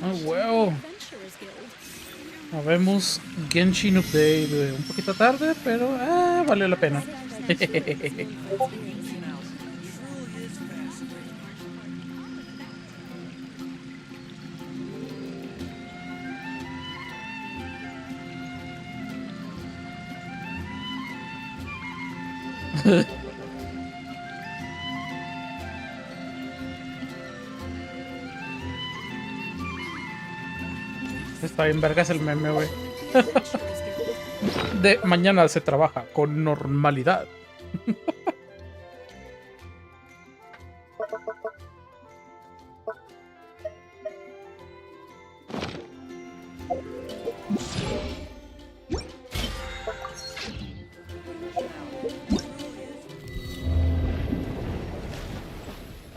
Ah, huevo. Habemos Genshin Update. Un poquito tarde, pero valió la pena. Está bien vergas el meme, güey. De mañana se trabaja con normalidad.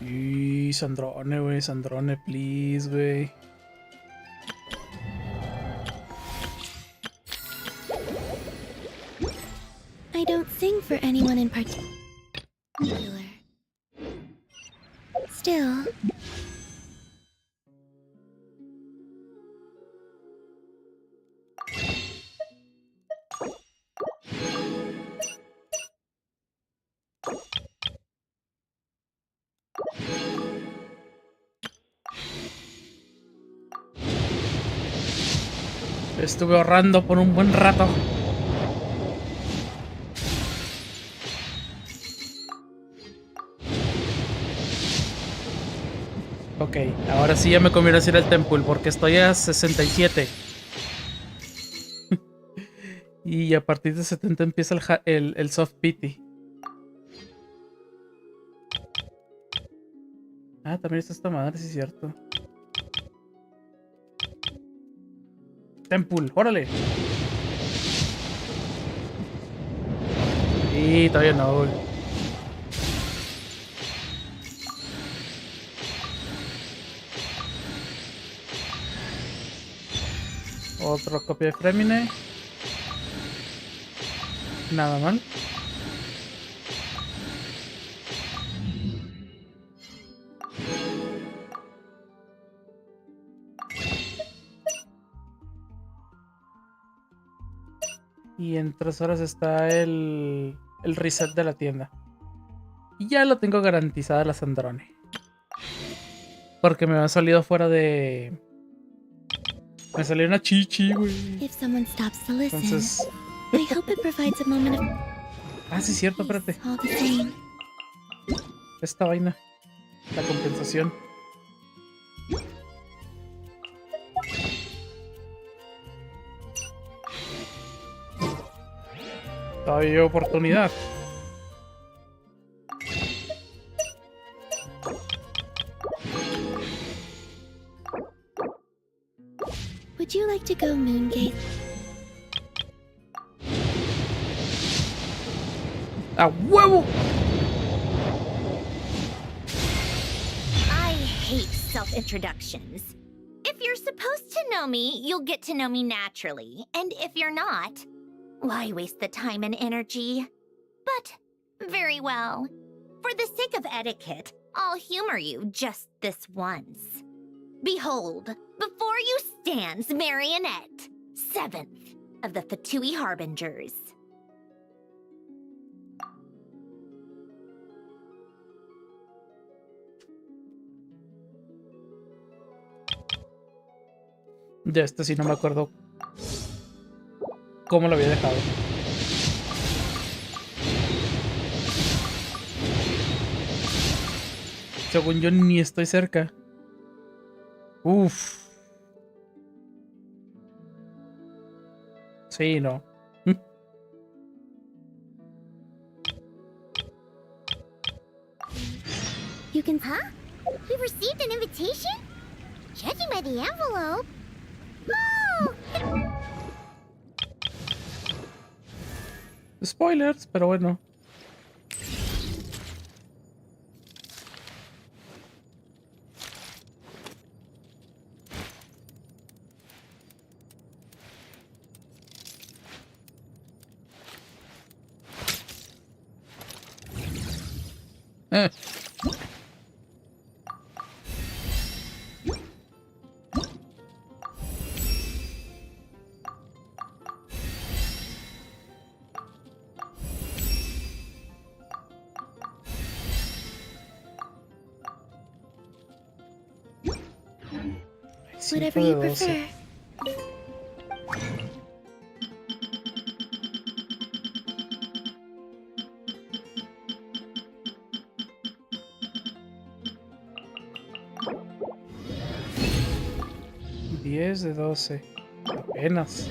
Y Sandrone, güey. Sandrone, please, güey. I don't sing for anyone in particular. Still, Estuve ahorrando por un buen rato. Ok, ahora sí ya me conviene ir al temple porque estoy a 67. Y a partir de 70 empieza el soft pity. Ah, también está esta madre, sí es cierto. Temple, órale. Y todavía no, güey. Otra copia de Fremine. Nada mal. Y en 3 horas está el reset de la tienda. Y ya lo tengo garantizada la Sandrone. Porque me ha salido fuera de... Me salió una chichi, güey. if someone stops to listen, Entonces... I hope it provides a moment of Ah, sí es cierto, peace espérate. all the same. Esta vaina. La compensación. Todavía hay oportunidad. Would you like to go moongate? ¡A huevo! I hate self-introductions. If you're supposed to know me, you'll get to know me naturally. And if you're not, why waste the time and energy? But, very well. For the sake of etiquette, I'll humor you just this once. Behold, before you stands Marionette, 7th of the Fatui Harbingers. De este sí no me acuerdo cómo lo había dejado. Según yo ni estoy cerca. Uf. Sí, no. You can. Huh? We received an invitation? Judging by the envelope. Oh! Spoilers, pero bueno. Whatever 5 de you 12. prefer. $10 de 12. Apenas.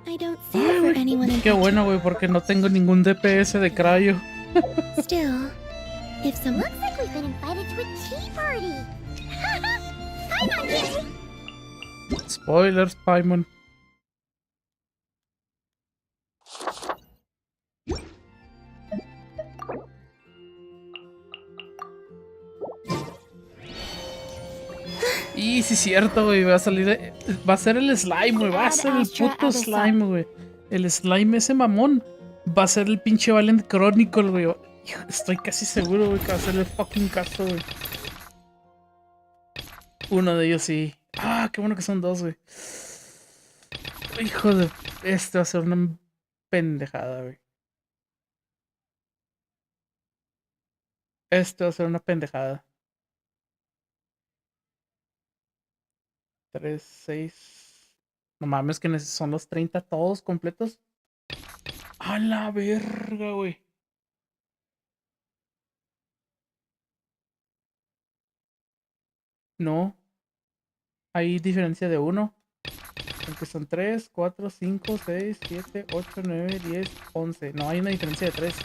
I don't feel for anyone in Qué bueno, güey, porque no tengo ningún DPS de Cryo. Still, if someone... Looks like we've been invited to a tea party. Paimon did. Spoilers, Paimon. Y sí es cierto, güey, va a salir... Va a ser el slime, güey, va a ser el puto slime, güey. El slime ese mamón va a ser el pinche Valiant Chronicle, güey. Hijo, estoy casi seguro, güey, que va a ser el fucking caso, güey. Uno de ellos sí. Ah, qué bueno que son dos, güey. Hijo de... Este va a ser una pendejada, güey. Este va a ser una pendejada. 3, 6... No mames, que son los 30 todos completos. A la verga, güey. No. Hay diferencia de 1. Porque son 3, 4, 5, 6, 7, 8, 9, 10, 11. No, hay una diferencia de 3.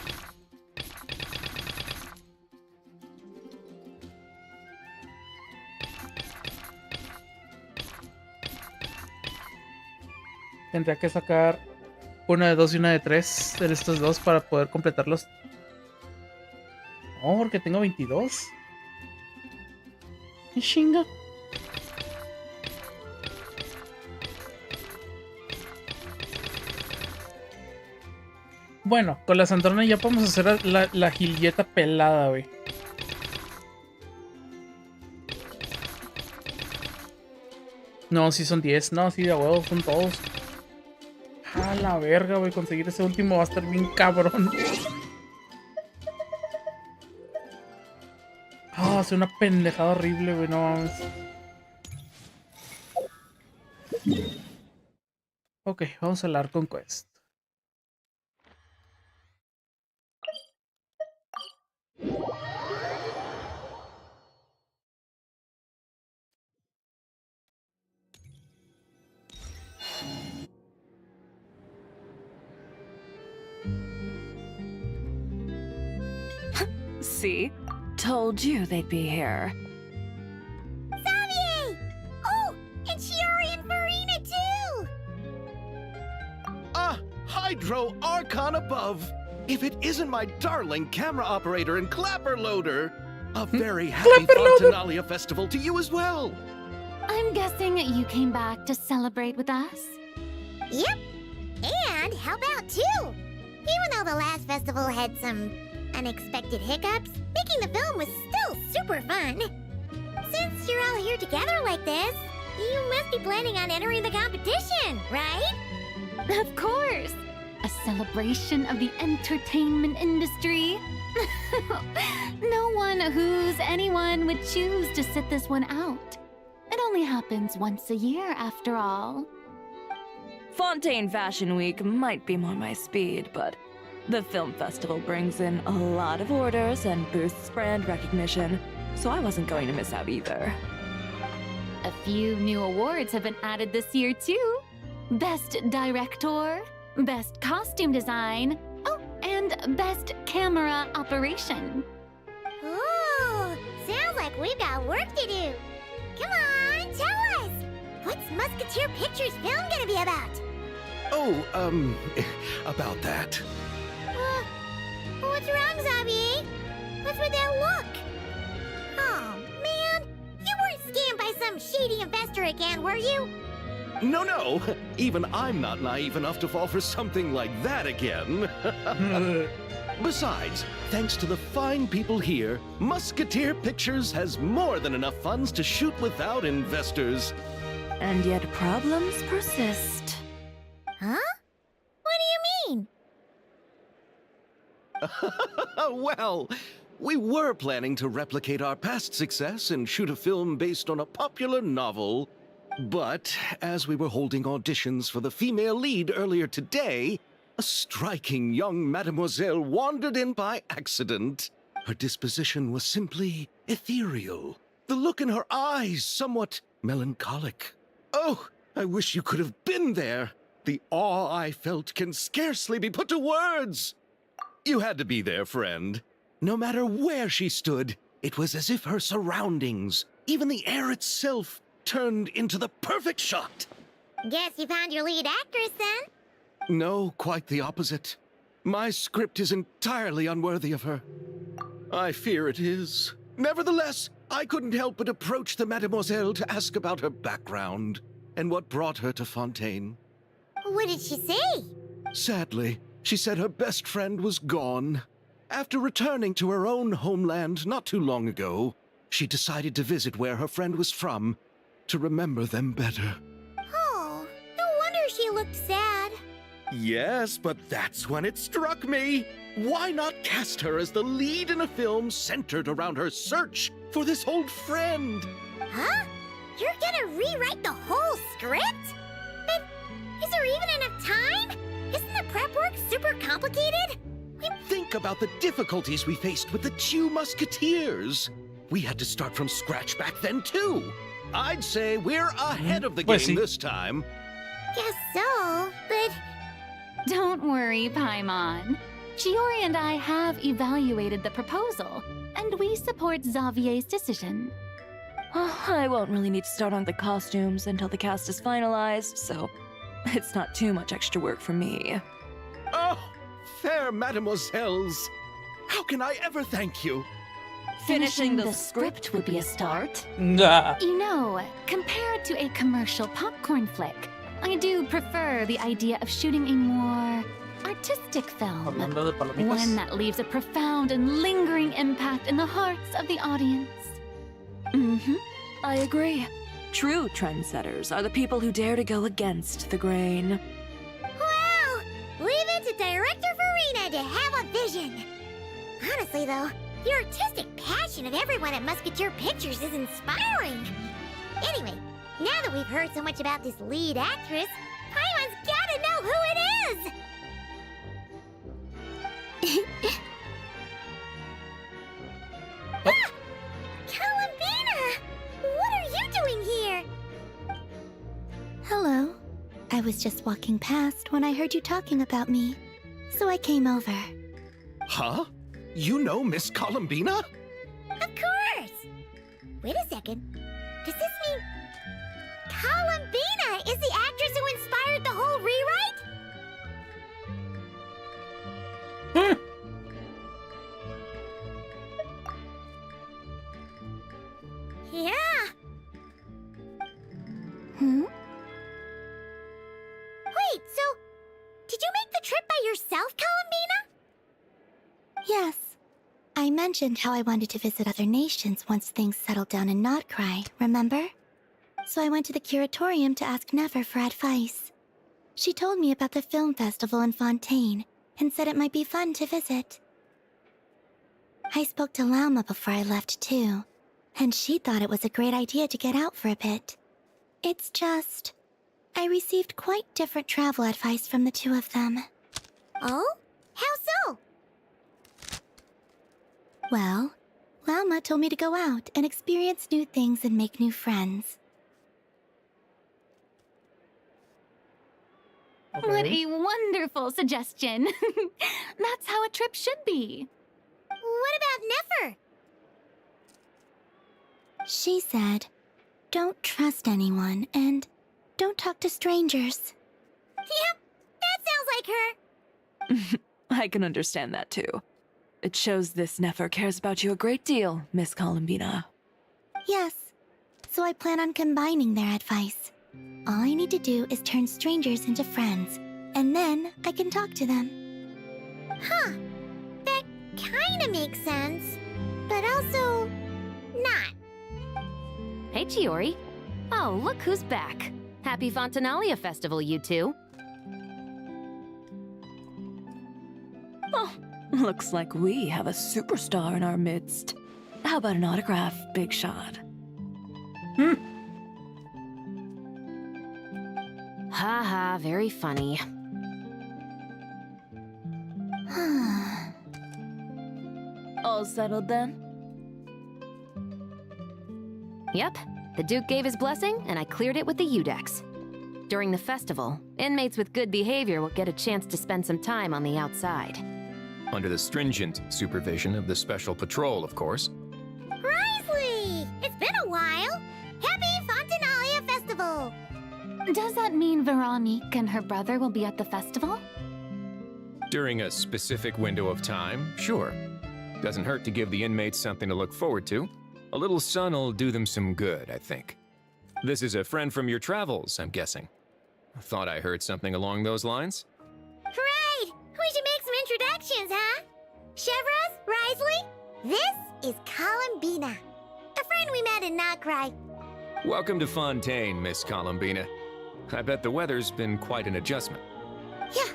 Tendría que sacar una de 2 y una de 3 de estos dos para poder completarlos. No, porque tengo 22. ¿Qué chinga? Bueno, con la Sandrone ya podemos hacer la gilieta pelada, güey. No, sí son 10. No, sí, de huevo, son todos. A la verga, güey. Conseguir ese último va a estar bien cabrón. Ah, es una pendejada horrible, güey. No mames. Ok, vamos a hablar con Quest. See? Told you they'd be here. Xavier! Oh, and Shiori and Farina too! Ah, Hydro Archon above! If it isn't my darling camera operator and clapper loader! A very happy Fontanalia festival to you as well! I'm guessing you came back to celebrate with us? Yep, and help out too! Even though the last festival had some unexpected hiccups, making the film was still super fun. Since you're all here together like this, you must be planning on entering the competition, right? Of course! A celebration of the entertainment industry. No one who's anyone would choose to sit this one out. It only happens once a year, after all. Fontaine Fashion Week might be more my speed, but the film festival brings in a lot of orders and boosts brand recognition, so I wasn't going to miss out either. A few new awards have been added this year, too. Best Director, Best Costume Design, oh, and Best Camera Operation. Ooh, sounds like we've got work to do. Come on, tell us! What's Musketeer Pictures film gonna be about? Oh, about that. What's wrong, Xavier? What's with that look? Oh, some shady investor again, were you? No. Even I'm not naive enough to fall for something like that again. Besides, thanks to the fine people here, Musketeer Pictures has more than enough funds to shoot without investors. And yet problems persist. Huh? What do you mean? Well, we were planning to replicate our past success and shoot a film based on a popular novel. But as we were holding auditions for the female lead earlier today, a striking young mademoiselle wandered in by accident. Her disposition was simply ethereal. The look in her eyes somewhat melancholic. Oh, I wish you could have been there. The awe I felt can scarcely be put to words. You had to be there, friend. No matter where she stood, it was as if her surroundings, even the air itself, turned into the perfect shot. Guess you found your lead actress then? No, quite the opposite. My script is entirely unworthy of her. I fear it is. Nevertheless, I couldn't help but approach the mademoiselle to ask about her background and what brought her to Fontaine. What did she say? Sadly, she said her best friend was gone. After returning to her own homeland not too long ago, she decided to visit where her friend was from to remember them better. Oh, no wonder she looked sad. Yes, but that's when it struck me. Why not cast her as the lead in a film centered around her search for this old friend? Huh? You're gonna rewrite the whole script? But is there even enough time? Isn't the prep work super complicated? Think about the difficulties we faced with the two Musketeers. We had to start from scratch back then, too. I'd say we're ahead of the game this time. Guess so, but... Don't worry, Paimon. Shiori and I have evaluated the proposal, and we support Xavier's decision. I won't really need to start on the costumes until the cast is finalized, so it's not too much extra work for me. Oh, fair mademoiselles. How can I ever thank you? Finishing the script would be a start. Nah. You know, compared to a commercial popcorn flick, I do prefer the idea of shooting a more artistic film. Hablando de palomitas. One that leaves a profound and lingering impact in the hearts of the audience. I agree. True trendsetters are the people who dare to go against the grain. Wow! Leave it to Director Farina to have a vision. Honestly, though, the artistic passion of everyone at Musketeer Pictures is inspiring. Anyway, now that we've heard so much about this lead actress, Paimon's gotta know who it is! Ah! Columbina! What are you doing here? Hello. I was just walking past when I heard you talking about me, so I came over. Huh? You know Miss Columbina? Of course! Wait a second. Does this mean... Columbina is the actress who inspired the whole rewrite? Yeah. Wait, so... Did you make the trip by yourself, Columbina? Yes. I mentioned how I wanted to visit other nations once things settled down in Nodcry, remember? So I went to the curatorium to ask Never for advice. She told me about the film festival in Fontaine and said it might be fun to visit. I spoke to Lauma before I left too, and she thought it was a great idea to get out for a bit. It's just... I received quite different travel advice from the two of them. Oh? How so? Well, Lauma told me to go out and experience new things and make new friends. What a wonderful suggestion. That's how a trip should be. What about Nefer? She said, don't trust anyone and don't talk to strangers. Yep, that sounds like her. I can understand that too. It shows this Nefer cares about you a great deal, Miss Columbina. Yes. So I plan on combining their advice. All I need to do is turn strangers into friends, and then I can talk to them. Huh. That kinda makes sense. But also, not. Hey, Chiori. Oh, look who's back. Happy Fontanalia Festival, you two. Oh, looks like we have a superstar in our midst. How about an autograph, Big Shot? Haha, very funny. All settled then? Yep, the Duke gave his blessing, and I cleared it with the Udex. During the festival, inmates with good behavior will get a chance to spend some time on the outside. Under the stringent supervision of the Special Patrol, of course. Risley! It's been a while! Happy Fontanalia Festival! Does that mean Veronique and her brother will be at the festival? During a specific window of time, sure. Doesn't hurt to give the inmates something to look forward to. A little sun'll do them some good, I think. This is a friend from your travels, I'm guessing. Thought I heard something along those lines. Right! We should make some introductions, huh? Chevros, Risley, this is Columbina, a friend we met in Nocry. Welcome to Fontaine, Miss Columbina. I bet the weather's been quite an adjustment. Yeah.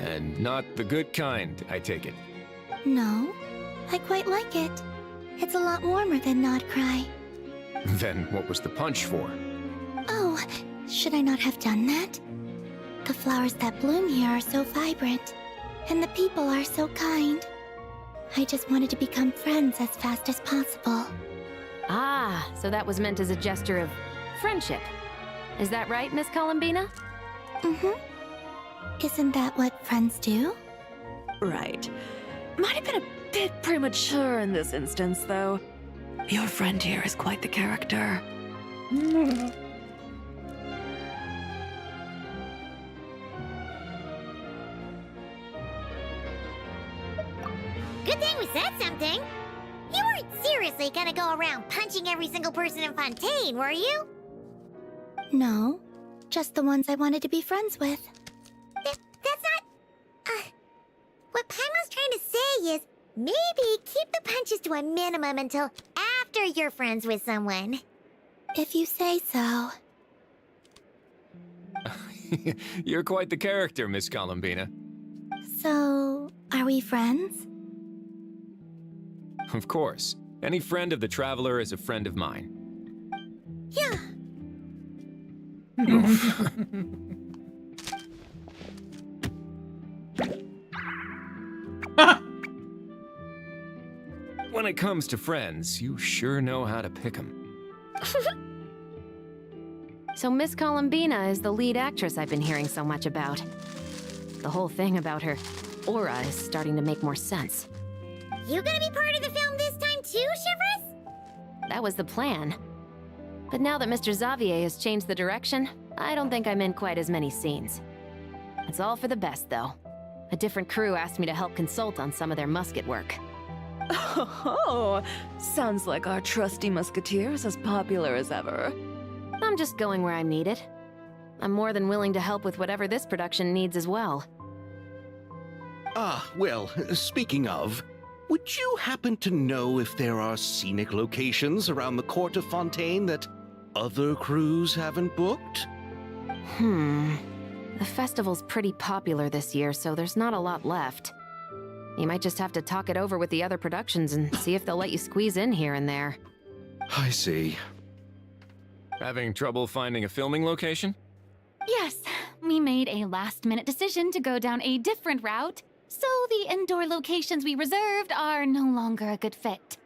And not the good kind, I take it. No, I quite like it. It's a lot warmer than Nodcry. Then what was the punch for? Oh, should I not have done that? The flowers that bloom here are so vibrant, and the people are so kind. I just wanted to become friends as fast as possible. Ah, so that was meant as a gesture of friendship. Is that right, Miss Columbina? Mm-hmm. Isn't that what friends do? Right. Might have been a bit premature in this instance, though. Your friend here is quite the character. Good thing we said something. You weren't seriously gonna go around punching every single person in Fontaine, were you? No, just the ones I wanted to be friends with. That's not... what Paimon's trying to say is, maybe keep the punches to a minimum until after you're friends with someone. If you say so. You're quite the character, Miss Columbina. So, are we friends? Of course. Any friend of the Traveler is a friend of mine. Yeah. When it comes to friends, you sure know how to pick 'em. So Miss Columbina is the lead actress I've been hearing so much about. The whole thing about her aura is starting to make more sense. You gonna be part of the film this time too, Chevros? That was the plan. But now that Mr. Xavier has changed the direction, I don't think I'm in quite as many scenes. It's all for the best, though. A different crew asked me to help consult on some of their musket work. Oh, sounds like our trusty musketeer is as popular as ever. I'm just going where I'm needed. I'm more than willing to help with whatever this production needs as well. Ah, well, speaking of, would you happen to know if there are scenic locations around the court of Fontaine that other crews haven't booked? The festival's pretty popular this year, so there's not a lot left. You might just have to talk it over with the other productions and see if they'll let you squeeze in here and there. I see. Having trouble finding a filming location? Yes, we made a last-minute decision to go down a different route, so the indoor locations we reserved are no longer a good fit.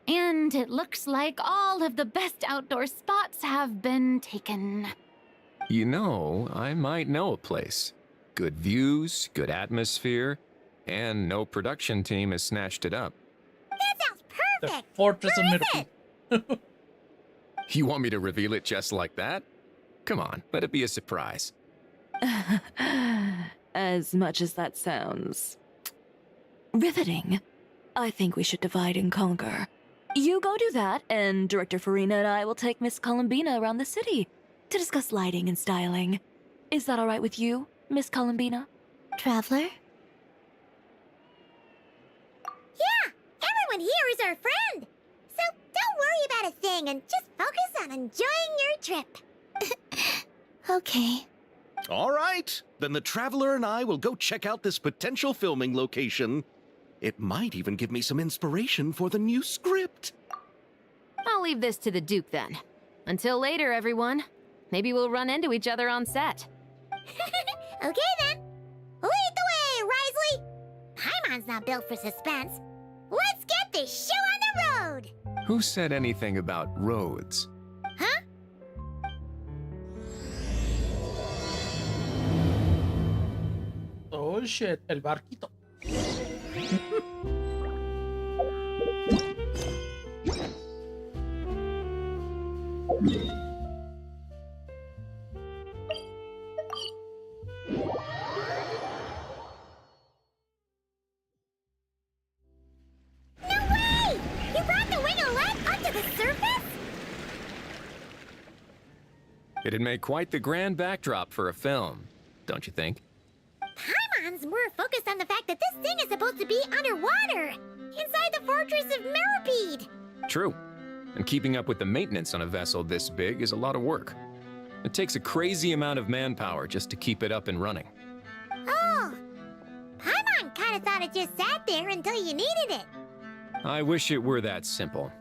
And it looks like all of the best outdoor spots have been taken. You know, I might know a place. Good views, good atmosphere, and no production team has snatched it up. That sounds The perfect! Fortress of Where is Miracle. it? You want me to reveal it just like that? Come on, let it be a surprise. As much as that sounds. Riveting. I think we should divide and conquer. You go do that, and Director Farina and I will take Miss Columbina around the city to discuss lighting and styling. Is that all right with you, Miss Columbina? Traveler? Yeah, everyone here is our friend. So don't worry about a thing and just focus on enjoying your trip. Okay. All right, then the Traveler and I will go check out this potential filming location. It might even give me some inspiration for the new script. I'll leave this to the Duke then. Until later, everyone. Maybe we'll run into each other on set. Okay then. Lead the way, Risley. Paimon's not built for suspense. Let's get this show on the road. Who said anything about roads? Huh? Oh shit, el barquito. No way! You brought the winglet up to the surface? It'd make quite the grand backdrop for a film, don't you think? Paimon's more focused on the fact that this thing is supposed to be underwater, inside the fortress of Meripede. True. And keeping up with the maintenance on a vessel this big is a lot of work. It takes a crazy amount of manpower just to keep it up and running. Oh, Paimon kind of thought it just sat there until you needed it. I wish it were that simple.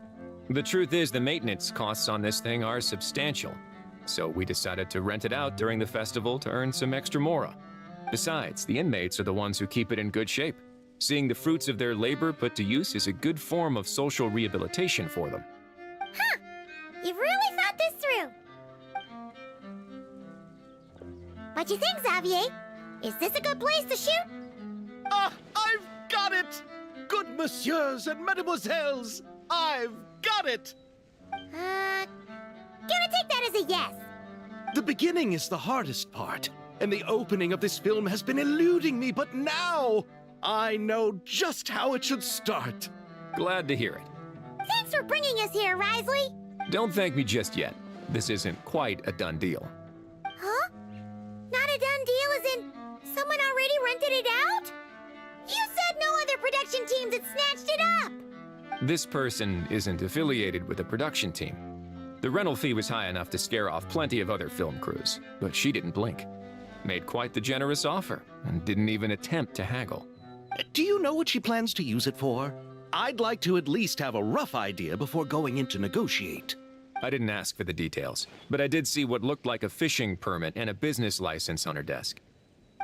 The truth is, the maintenance costs on this thing are substantial. So we decided to rent it out during the festival to earn some extra mora. Besides, the inmates are the ones who keep it in good shape. Seeing the fruits of their labor put to use is a good form of social rehabilitation for them. Huh, you've really thought this through. What you think, Xavier? Is this a good place to shoot? Ah, I've got it! Good messieurs and mesdemoiselles, I've got it! Gonna take that as a yes. The beginning is the hardest part, and the opening of this film has been eluding me, but now I know just how it should start. Glad to hear it. Thanks for bringing us here, Risley. Don't thank me just yet. This isn't quite a done deal. Huh? Not a done deal as in someone already rented it out? You said no other production teams had snatched it up. This person isn't affiliated with a production team. The rental fee was high enough to scare off plenty of other film crews, but she didn't blink. Made quite the generous offer, and didn't even attempt to haggle. Do you know what she plans to use it for? I'd like to at least have a rough idea before going in to negotiate. I didn't ask for the details, but I did see what looked like a fishing permit and a business license on her desk.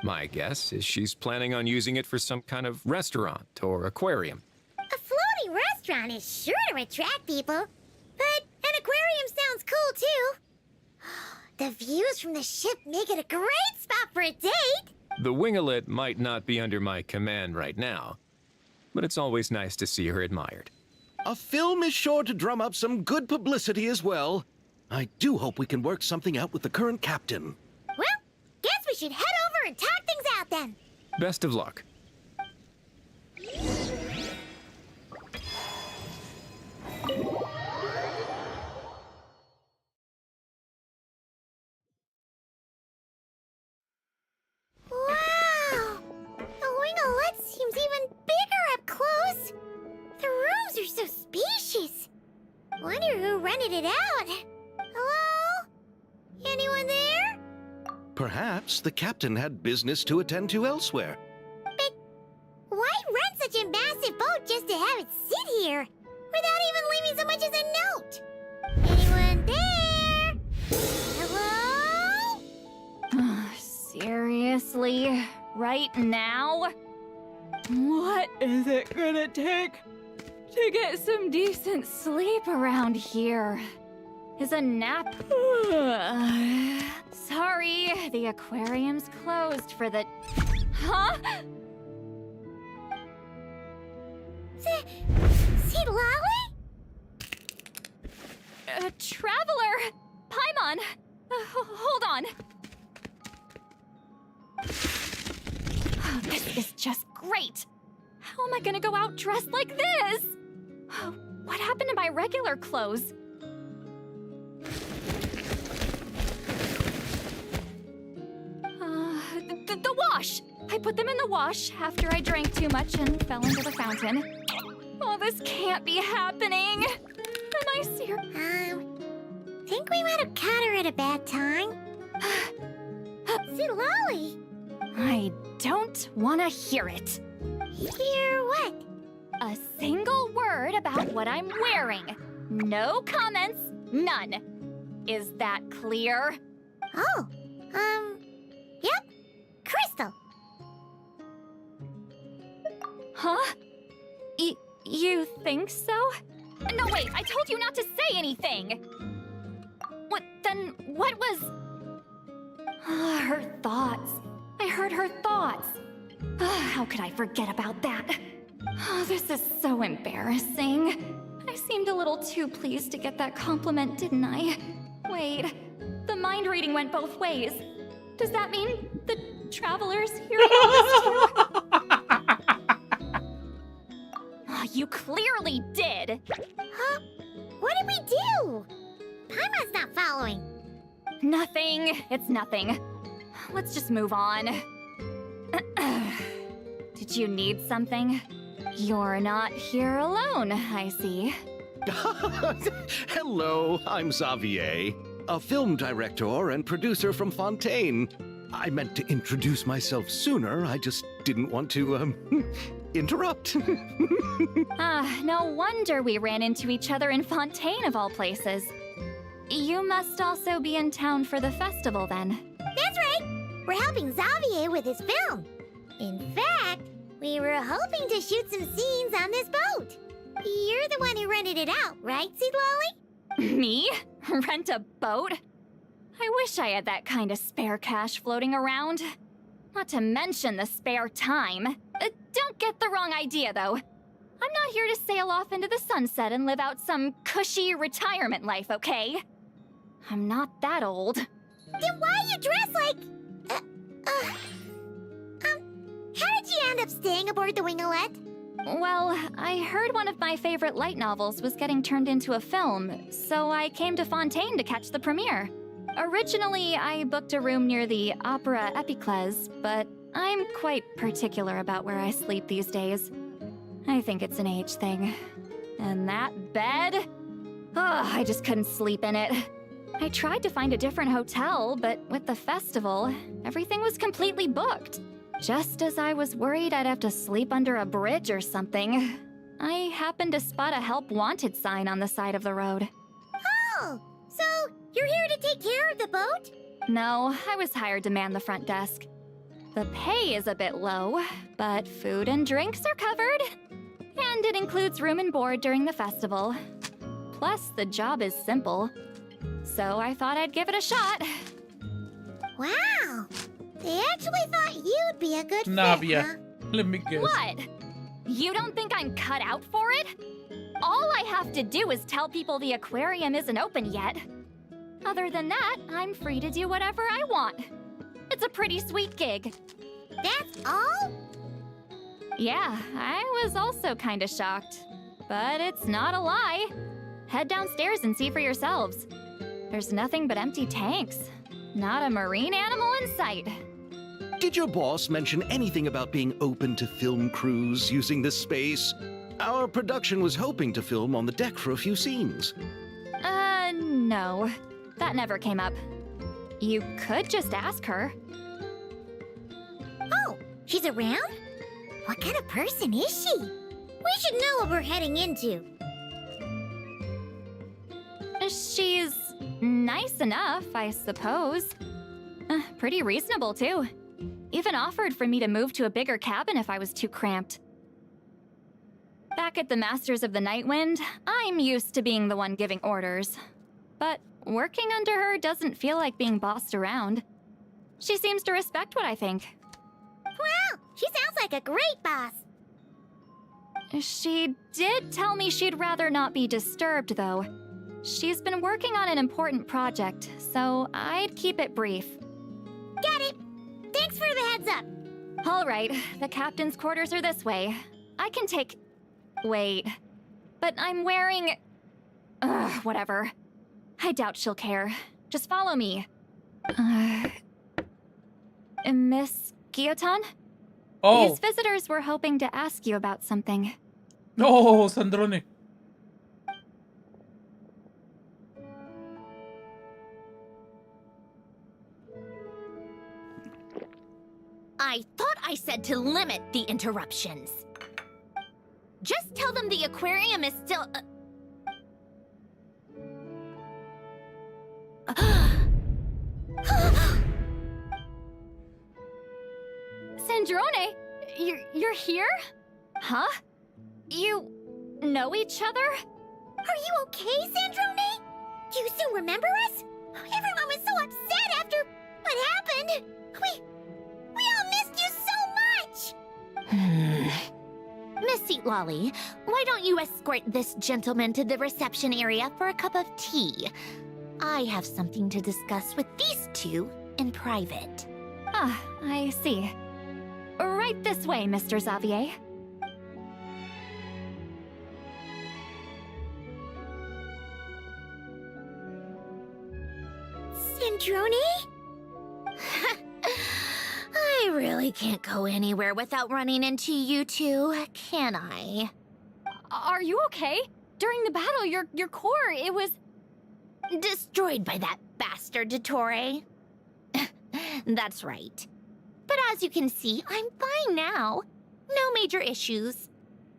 My guess is she's planning on using it for some kind of restaurant or aquarium. A floating restaurant is sure to attract people, but an aquarium sounds cool too. The views from the ship make it a great spot for a date. The winglet might not be under my command right now, but it's always nice to see her admired. A film is sure to drum up some good publicity as well. I do hope we can work something out with the current captain. Well, guess we should head over and talk things out then. Best of luck. Wow! The winglet seems even bigger up close. The rooms are so spacious. Wonder who rented it out. Hello? Anyone there? Perhaps the captain had business to attend to elsewhere. But why rent such a massive boat just to have it sit here? Without even leaving so much as a note? Anyone there? Hello? Seriously? Right now? What is it gonna take to get some decent Sleep around here. Is a nap? Sorry, the aquarium's closed for the... Huh? See Lolly? Traveler! Paimon! Hold on. This is just great. How am I gonna go out dressed like this? What happened to my regular clothes? The wash! I put them in the wash after I drank too much and fell into the fountain. Oh, this can't be happening. Am I serious? Think we might have caught her at a bad time. Lolly. I don't want to hear it. Hear what? A single word about what I'm wearing. No comments, none. Is that clear? Oh, yep. Crystal. Huh? You think so? No, wait, I told you not to say anything! What was... her thoughts. I heard her thoughts. How could I forget about that? This is so embarrassing. I seemed a little too pleased to get that compliment, didn't I? Wait, the mind reading went both ways. Does that mean the travelers hear about this too? You clearly did! Huh? What did we do? Paimon's not following. Nothing. It's nothing. Let's just move on. Did you need something? You're not here alone, I see. Hello, I'm Xavier, a film director and producer from Fontaine. I meant to introduce myself sooner, I just didn't want to, interrupt. No wonder we ran into each other in Fontaine of all places. You must also be in town for the festival then. That's right. We're helping Xavier with his film. In fact, we were hoping to shoot some scenes on this boat. You're the one who rented it out, right, Seed Lolly? Me? Rent a boat? I wish I had that kind of spare cash floating around. Not to mention the spare time. Don't get the wrong idea, though. I'm not here to sail off into the sunset and live out some cushy retirement life, okay? I'm not that old. Then why you dress like... how did you end up staying aboard the Winglet? Well, I heard one of my favorite light novels was getting turned into a film, so I came to Fontaine to catch the premiere. Originally, I booked a room near the Opera Epicles, but I'm quite particular about where I sleep these days. I think it's an age thing. And that bed? I just couldn't sleep in it. I tried to find a different hotel, but with the festival, everything was completely booked. Just as I was worried I'd have to sleep under a bridge or something, I happened to spot a help wanted sign on the side of the road. Oh, so you're here to take care of the boat? No, I was hired to man the front desk. The pay is a bit low, but food and drinks are covered. And it includes room and board during the festival. Plus, the job is simple. So I thought I'd give it a shot. Wow! They actually thought you'd be a good Navia. fit, huh? Let me guess. What? You don't think I'm cut out for it? All I have to do is tell people the aquarium isn't open yet. Other than that, I'm free to do whatever I want. It's a pretty sweet gig. That's all? Yeah, I was also kinda shocked. But it's not a lie. Head downstairs and see for yourselves. There's nothing but empty tanks. Not a marine animal in sight. Did your boss mention anything about being open to film crews using this space? Our production was hoping to film on the deck for a few scenes. No. That never came up. You could just ask her. Oh, she's around? What kind of person is she? We should know what we're heading into. She's nice enough, I suppose. Pretty reasonable, too. Even offered for me to move to a bigger cabin if I was too cramped. Back at the Masters of the Night Wind, I'm used to being the one giving orders. But working under her doesn't feel like being bossed around. She seems to respect what I think. Wow, she sounds like a great boss. She did tell me she'd rather not be disturbed, though. She's been working on an important project, so I'd keep it brief. Got it. Thanks for the heads up. All right, the captain's quarters are this way. I can take... Wait. But I'm wearing... Ugh, whatever. I doubt she'll care. Just follow me. Miss Guillotin? Oh, These visitors were hoping to ask you about something. no, Sandrone. I thought I said to limit the interruptions. Just tell them the aquarium is still... Sandrone? You're here? Huh? You know each other? Are you okay, Sandrone? Do you still remember us? Everyone was so upset after what happened. We all missed you so much! Miss Seat Lolly, why don't you escort this gentleman to the reception area for a cup of tea? I have something to discuss with these two in private. Ah, I see. Right this way, Mr. Xavier. Sandrone? I really can't go anywhere without running into you two, can I? Are you okay? During the battle, your core, it was... Destroyed by that bastard Dottore. That's right. But as you can see, I'm fine now. No major issues.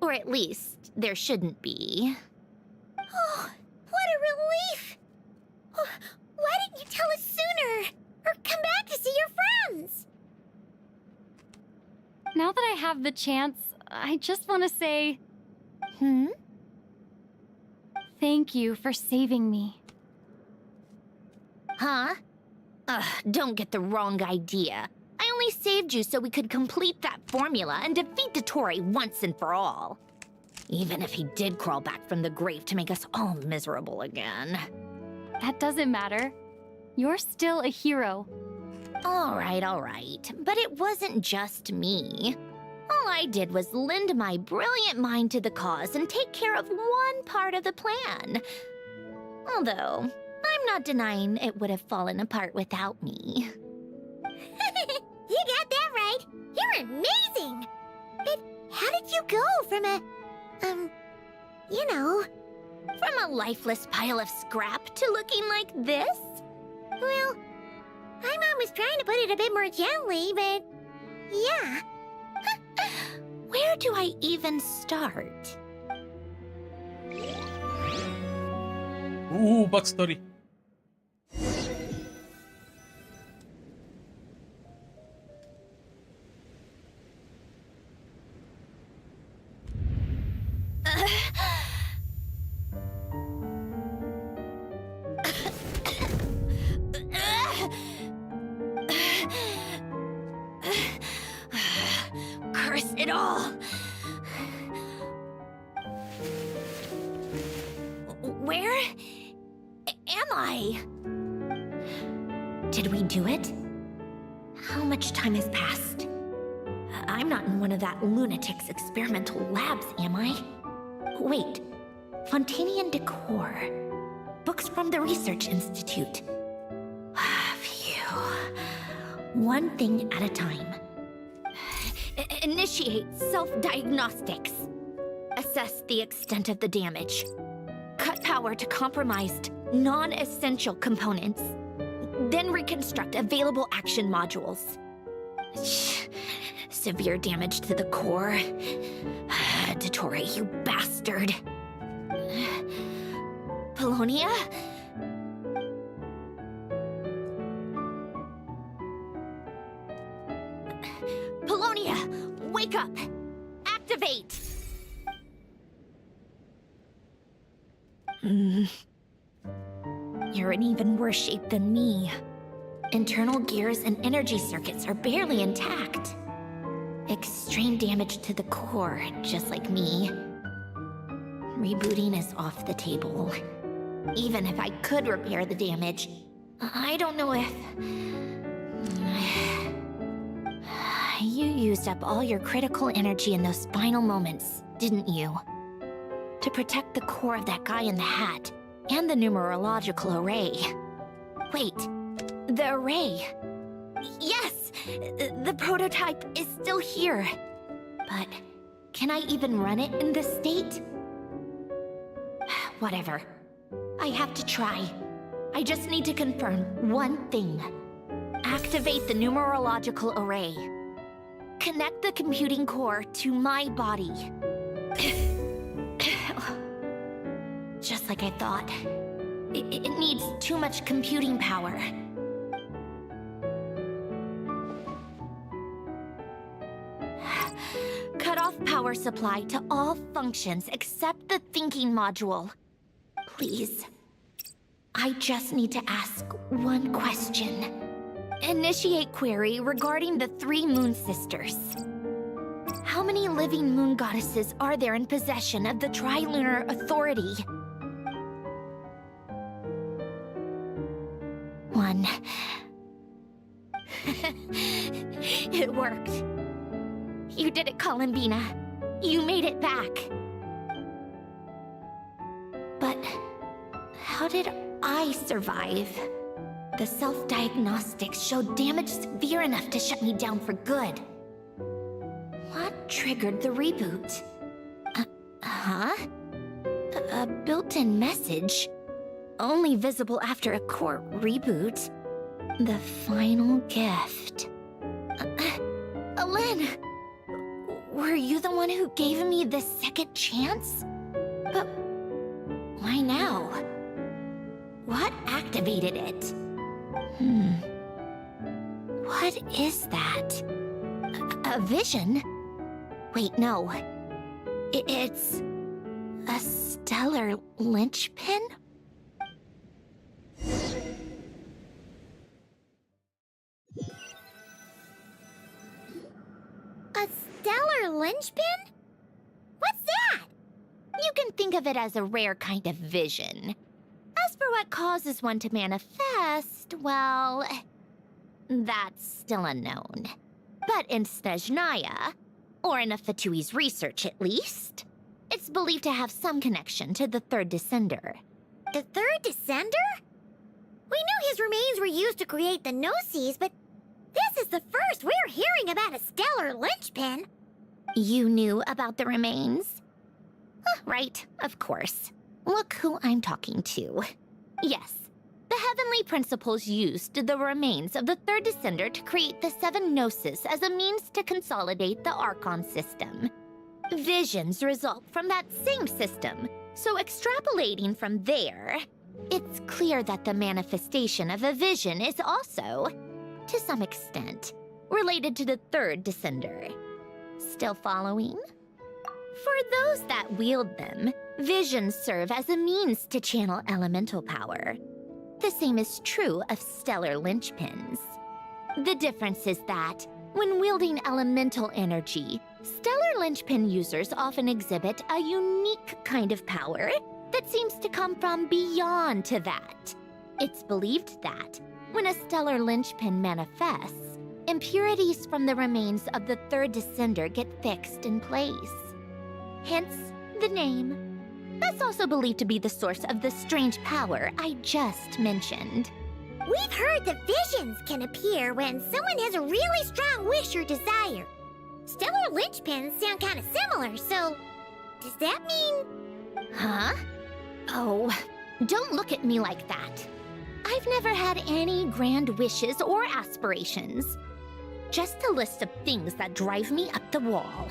Or at least, there shouldn't be. Oh, what a relief! Why didn't you tell us sooner? Or come back to see your friends? Now that I have the chance, I just want to say... Thank you for saving me. Huh? Don't get the wrong idea. I only saved you so we could complete that formula and defeat Dottore once and for all. Even if he did crawl back from the grave to make us all miserable again. That doesn't matter. You're still a hero. All right. But it wasn't just me. All I did was lend my brilliant mind to the cause and take care of one part of the plan. Although, I'm not denying it would have fallen apart without me. You got that right. You're amazing. But how did you go from from a lifeless pile of scrap to looking like this? Well, my mom was trying to put it a bit more gently, but yeah. Where do I even start? Ooh, backstory. Curse it all! Where am I? Did we do it? How much time has passed? I'm not in one of that lunatic's experimental labs, am I? Wait, Fontanian decor. Books from the Research Institute. Phew. One thing at a time. Initiate self-diagnostics. Assess the extent of the damage. Cut power to compromised, non-essential components. Then reconstruct available action modules. Severe damage to the core. Dottore, you bastard. Polonia? Polonia, wake up! Activate! You're in even worse shape than me. Internal gears and energy circuits are barely intact. Extreme damage to the core, just like me. Rebooting is off the table. Even if I could repair the damage, I don't know if... You used up all your critical energy in those final moments, didn't you? To protect the core of that guy in the hat, and the numerological array. Wait, the array. Yes! The prototype is still here. But can I even run it in this state? Whatever. I have to try. I just need to confirm one thing. Activate the numerological array. Connect the computing core to my body. Just like I thought. It needs too much computing power. Cut off power supply to all functions except the thinking module. Please. I just need to ask one question. Initiate query regarding the 3 moon sisters. How many living moon goddesses are there in possession of the Trilunar Authority? 1. It worked. You did it, Columbina. You made it back. But how did I survive? The self-diagnostics showed damage severe enough to shut me down for good. What triggered the reboot? A built-in message? Only visible after a core reboot. The final gift. Alen! Were you the one who gave me this second chance? But why now? What activated it? What is that? A vision? Wait, no. It's a stellar linchpin? A stellar linchpin? What's that? You can think of it as a rare kind of vision. As for what causes one to manifest, well, that's still unknown. But in Snezhnaya, or in Afatui's research at least, it's believed to have some connection to the third descender. The third descender? We knew his remains were used to create the Gnosis, but this is the first we're hearing about a stellar linchpin. You knew about the remains? Right, of course. Look who I'm talking to. Yes, the heavenly principles used the remains of the third descender to create the 7 Gnosis as a means to consolidate the Archon system. Visions result from that same system, so extrapolating from there, it's clear that the manifestation of a vision is also, to some extent, related to the third descender. Still following? For those that wield them, visions serve as a means to channel elemental power. The same is true of stellar linchpins. The difference is that, when wielding elemental energy, stellar linchpin users often exhibit a unique kind of power that seems to come from beyond to that. It's believed that, when a stellar linchpin manifests, impurities from the remains of the third descender get fixed in place. Hence, the name. That's also believed to be the source of the strange power I just mentioned. We've heard that visions can appear when someone has a really strong wish or desire. Stellar linchpins sound kind of similar, so does that mean... Huh? Oh, don't look at me like that. I've never had any grand wishes or aspirations. Just a list of things that drive me up the wall.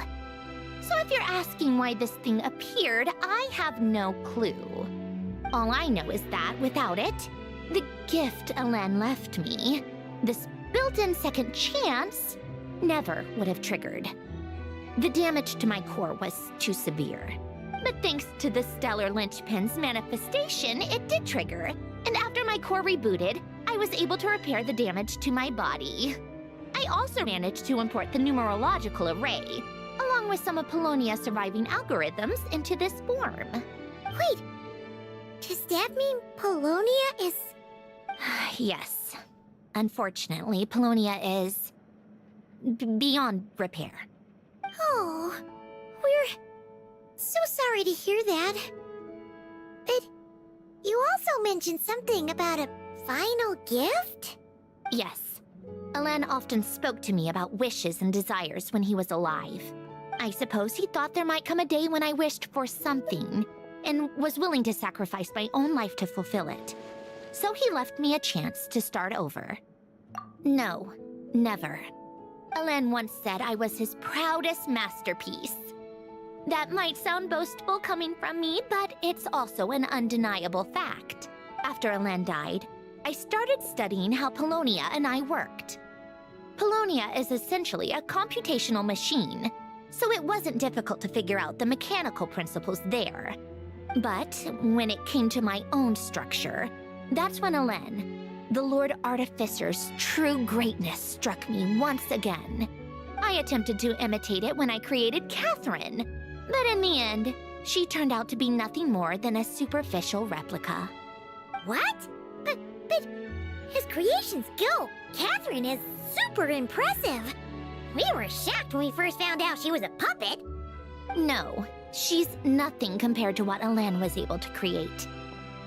So if you're asking why this thing appeared, I have no clue. All I know is that without it, the gift Alen left me, this built-in second chance, never would have triggered. The damage to my core was too severe. But thanks to the stellar linchpin's manifestation, it did trigger. And after my core rebooted, I was able to repair the damage to my body. I also managed to import the numerological array, along with some of Polonia's surviving algorithms, into this form. Wait, does that mean Polonia is... Yes. Unfortunately, Polonia is... beyond repair. Oh, we're so sorry to hear that. But you also mentioned something about a final gift? Yes. Alain often spoke to me about wishes and desires when he was alive. I suppose he thought there might come a day when I wished for something, and was willing to sacrifice my own life to fulfill it. So he left me a chance to start over. No, never. Alain once said I was his proudest masterpiece. That might sound boastful coming from me, but it's also an undeniable fact. After Alain died, I started studying how Polonia and I worked. Polonia is essentially a computational machine, so it wasn't difficult to figure out the mechanical principles there. But when it came to my own structure, that's when Alain, the Lord Artificer's true greatness, struck me once again. I attempted to imitate it when I created Catherine, but in the end, she turned out to be nothing more than a superficial replica. What? But his creation skill, Catherine, is super impressive. We were shocked when we first found out she was a puppet. No, she's nothing compared to what Alain was able to create.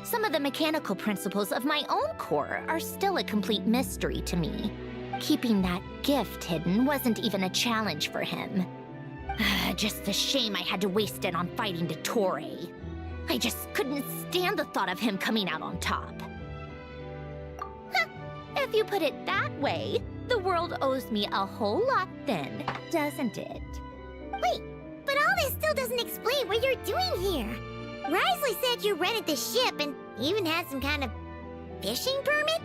Some of the mechanical principles of my own core are still a complete mystery to me. Keeping that gift hidden wasn't even a challenge for him. Just a shame I had to waste it on fighting Dottore. I just couldn't stand the thought of him coming out on top. If you put it that way, the world owes me a whole lot then, doesn't it? Wait, but all this still doesn't explain what you're doing here. Risley said you rented the ship and even had some kind of fishing permit?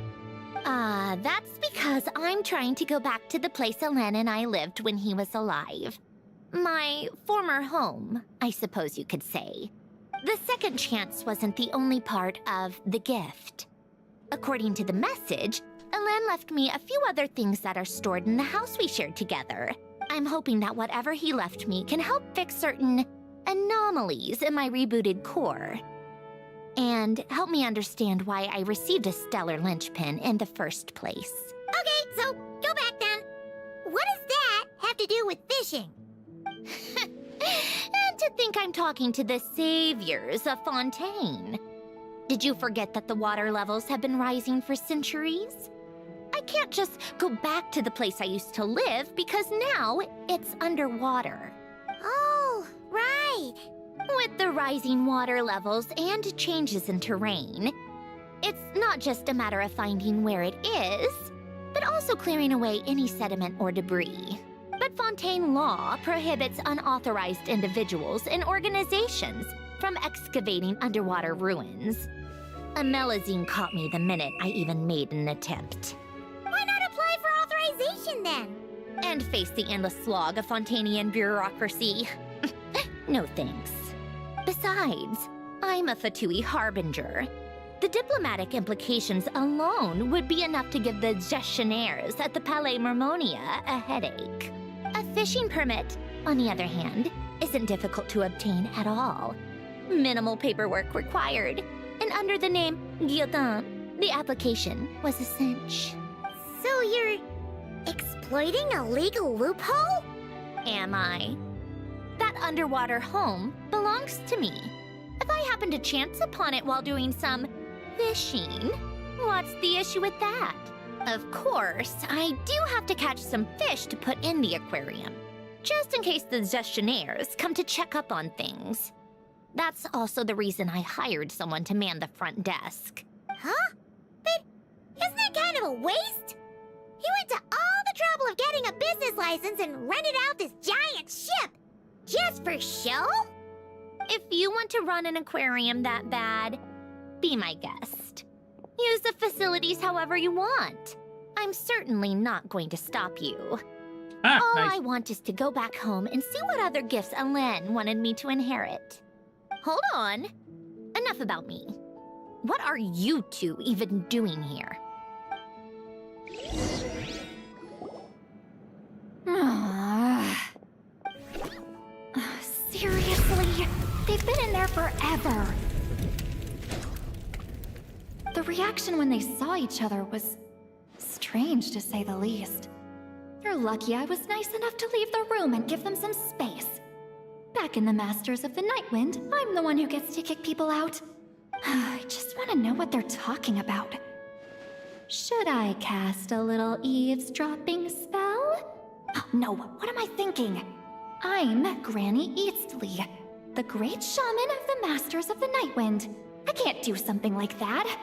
That's because I'm trying to go back to the place Alain and I lived when he was alive. My former home, I suppose you could say. The second chance wasn't the only part of the gift. According to the message, Alain left me a few other things that are stored in the house we shared together. I'm hoping that whatever he left me can help fix certain anomalies in my rebooted core. And help me understand why I received a stellar linchpin in the first place. Okay, so go back then. What does that have to do with fishing? And to think I'm talking to the saviors of Fontaine. Did you forget that the water levels have been rising for centuries? I can't just go back to the place I used to live because now it's underwater. Oh, right. With the rising water levels and changes in terrain, it's not just a matter of finding where it is, but also clearing away any sediment or debris. But Fontaine law prohibits unauthorized individuals and organizations from excavating underwater ruins. A Melazine caught me the minute I even made an attempt. Why not apply for authorization then? And face the endless slog of Fontainian bureaucracy. No thanks. Besides, I'm a Fatui harbinger. The diplomatic implications alone would be enough to give the gestionnaires at the Palais Mermonia a headache. A fishing permit, on the other hand, isn't difficult to obtain at all. Minimal paperwork required, and under the name Guillotin, the application was a cinch. So you're exploiting a legal loophole? Am I? That underwater home belongs to me. If I happen to chance upon it while doing some fishing, what's the issue with that? Of course, I do have to catch some fish to put in the aquarium, just in case the gestionnaires come to check up on things. That's also the reason I hired someone to man the front desk. Huh? But isn't that kind of a waste? He went to all the trouble of getting a business license and rented out this giant ship. Just for show? If you want to run an aquarium that bad, be my guest. Use the facilities however you want. I'm certainly not going to stop you. All Nice. I want is to go back home and see what other gifts Alain wanted me to inherit. Hold on. Enough about me. What are you two even doing here? Seriously? They've been in there forever. The reaction when they saw each other was strange, to say the least. They're You're lucky I was nice enough to leave the room and give them some space. Back in the Masters of the Nightwind, I'm the one who gets to kick people out. I just want to know what they're talking about. Should I cast a little eavesdropping spell? Oh, no, what am I thinking? I'm Granny Eastley, the great shaman of the Masters of the Nightwind. I can't do something like that.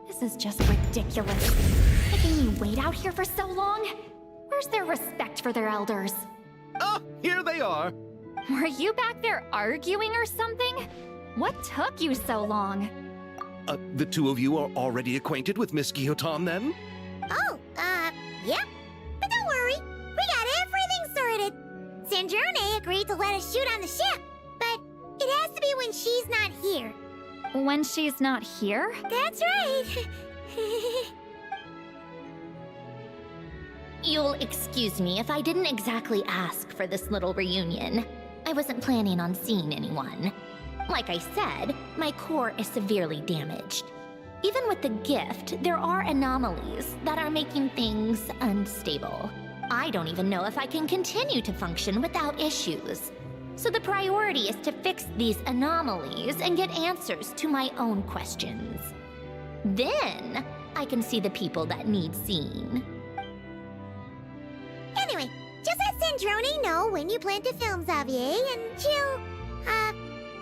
This is just ridiculous. Making me wait out here for so long? Where's their respect for their elders? Oh, here they are. Were you back there arguing or something? What took you so long? The two of you are already acquainted with Miss Guillotin, then? Oh, yep. But don't worry, we got everything sorted. Sandrone agreed to let us shoot on the ship, but it has to be when she's not here. When she's not here? That's right. You'll excuse me if I didn't exactly ask for this little reunion. I wasn't planning on seeing anyone. Like I said, my core is severely damaged. Even with the gift, there are anomalies that are making things unstable. I don't even know if I can continue to function without issues. So the priority is to fix these anomalies and get answers to my own questions. Then, I can see the people that need seeing. Anyway, just let Sandrone know when you plan to film Xavier, and she'll,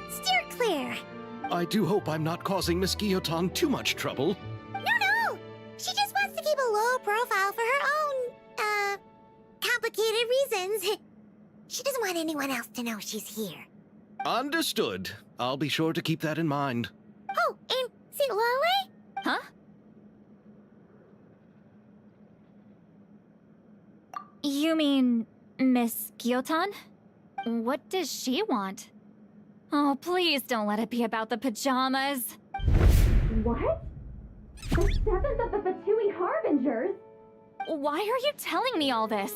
steer clear. I do hope I'm not causing Miss Guillotin too much trouble. No! She just wants to keep a low profile for her own, complicated reasons. She doesn't want anyone else to know she's here. Understood. I'll be sure to keep that in mind. Oh, and see Lale? Huh? You mean Miss Guillotin? What does she want? Oh, please don't let it be about the pajamas. What? The 7th of the Fatui Harbingers? Why are you telling me all this?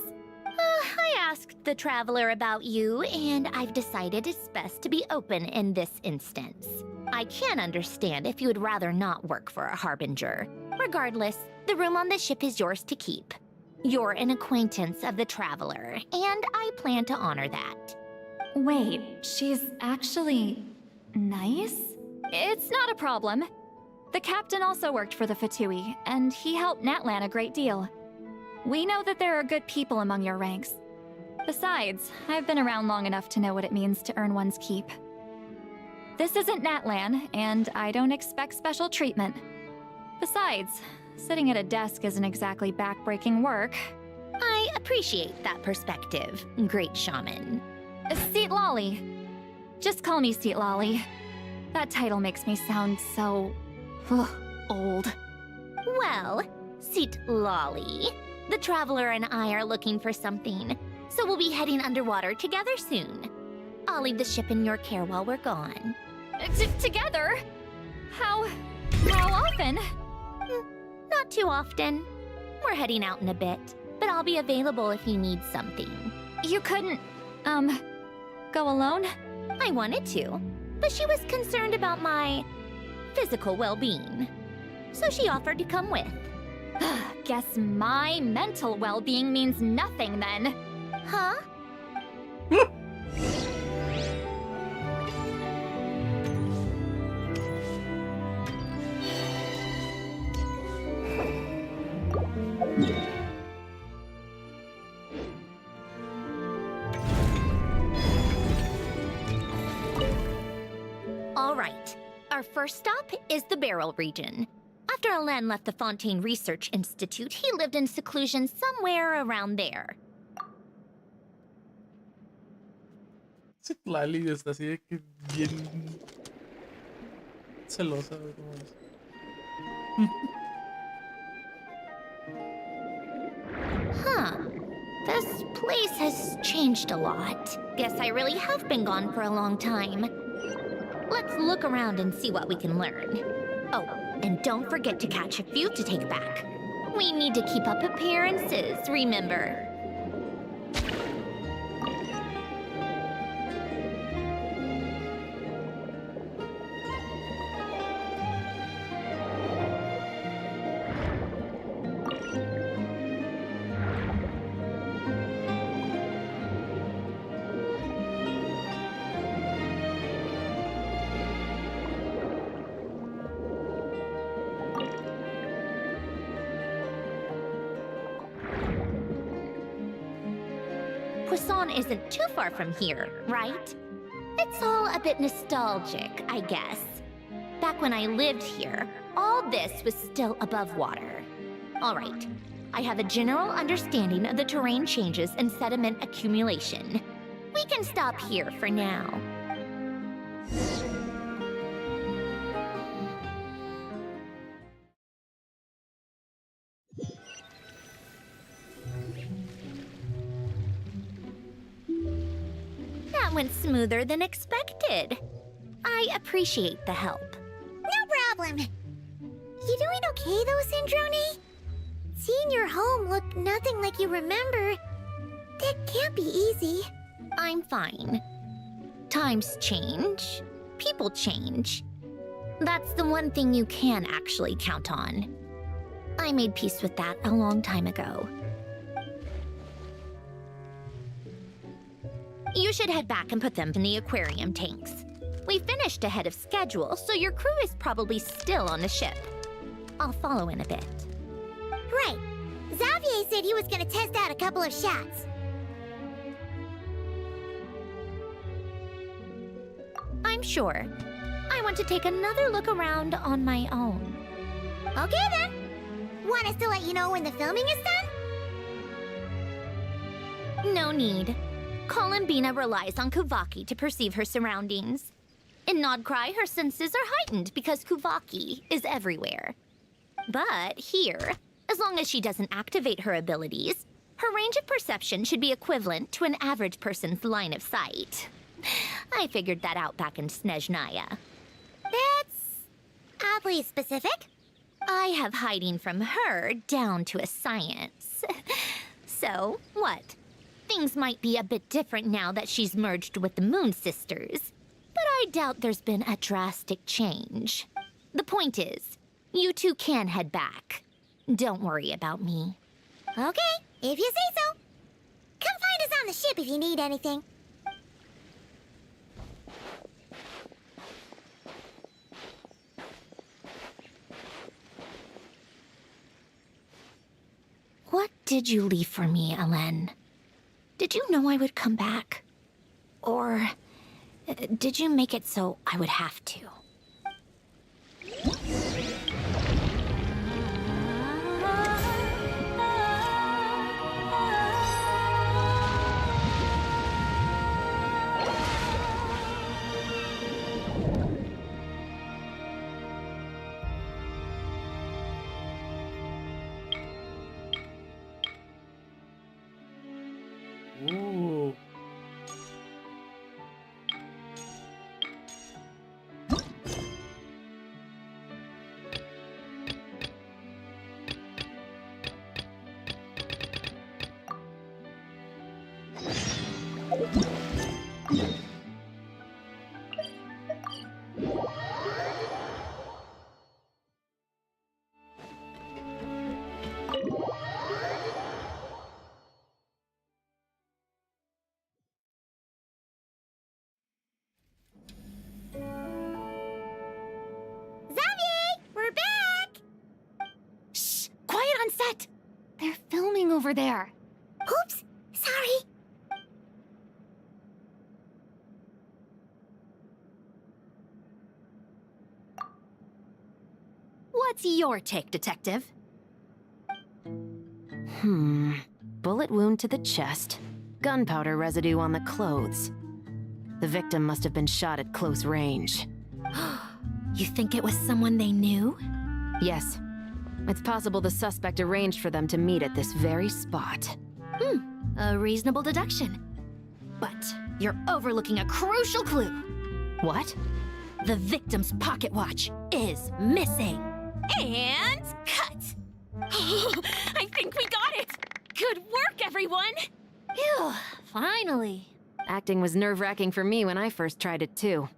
I asked the Traveler about you, and I've decided it's best to be open in this instance. I can understand if you would rather not work for a Harbinger. Regardless, the room on the ship is yours to keep. You're an acquaintance of the Traveler, and I plan to honor that. Wait, she's actually nice? It's not a problem. The captain also worked for the Fatui, and he helped Natlan a great deal. We know that there are good people among your ranks. Besides, I've been around long enough to know what it means to earn one's keep. This isn't Natlan, and I don't expect special treatment. Besides, sitting at a desk isn't exactly backbreaking work. I appreciate that perspective, great shaman. Seat Lolly. Just call me Seat Lolly. That title makes me sound so... old. Well, Seat Lolly, the Traveler and I are looking for something, so we'll be heading underwater together soon. I'll leave the ship in your care while we're gone. Together? How often? Not too often. We're heading out in a bit, but I'll be available if you need something. You couldn't, go alone? I wanted to, but she was concerned about my physical well-being, so she offered to come with. Guess my mental well-being means nothing then. Huh? All right. Our first stop is the Beryl region. After Alain left the Fontaine Research Institute, he lived in seclusion somewhere around there. Ese Lali está así de que bien celosa. ¿Cómo es? Huh. This place has changed a lot. Guess I really have been gone for a long time. Let's look around and see what we can learn. Oh, and don't forget to catch a few to take back. We need to keep up appearances, remember? Poisson isn't too far from here, right? It's all a bit nostalgic, I guess. Back when I lived here, all this was still above water. All right, I have a general understanding of the terrain changes and sediment accumulation. We can stop here for now. That went smoother than expected. I appreciate the help. No problem. You doing okay though, Sandrone? Seeing your home look nothing like you remember, that can't be easy. I'm fine. Times change. People change. That's the one thing you can actually count on. I made peace with that a long time ago. You should head back and put them in the aquarium tanks. We finished ahead of schedule, so your crew is probably still on the ship. I'll follow in a bit. Right. Xavier said he was gonna test out a couple of shots. I'm sure. I want to take another look around on my own. Okay then. Want us to let you know when the filming is done? No need. Columbina relies on Kuvaki to perceive her surroundings. In Nodcry, her senses are heightened because Kuvaki is everywhere. But here, as long as she doesn't activate her abilities, her range of perception should be equivalent to an average person's line of sight. I figured that out back in Snezhnaya. That's oddly specific. I have hiding from her down to a science. So, what? Things might be a bit different now that she's merged with the Moon Sisters, but I doubt there's been a drastic change. The point is, you two can head back. Don't worry about me. Okay, if you say so. Come find us on the ship if you need anything. What did you leave for me, Elen? Did you know I would come back? Or did you make it so I would have to? Ooh. We're back! Shh! Quiet on set! They're filming over there. Oops, sorry. What's your take, Detective? Bullet wound to the chest. Gunpowder residue on the clothes. The victim must have been shot at close range. You think it was someone they knew? Yes. It's possible the suspect arranged for them to meet at this very spot. A reasonable deduction. But you're overlooking a crucial clue. What? The victim's pocket watch is missing. And cut! I think we got it! Good work, everyone! Phew, finally. Acting was nerve-wracking for me when I first tried it too.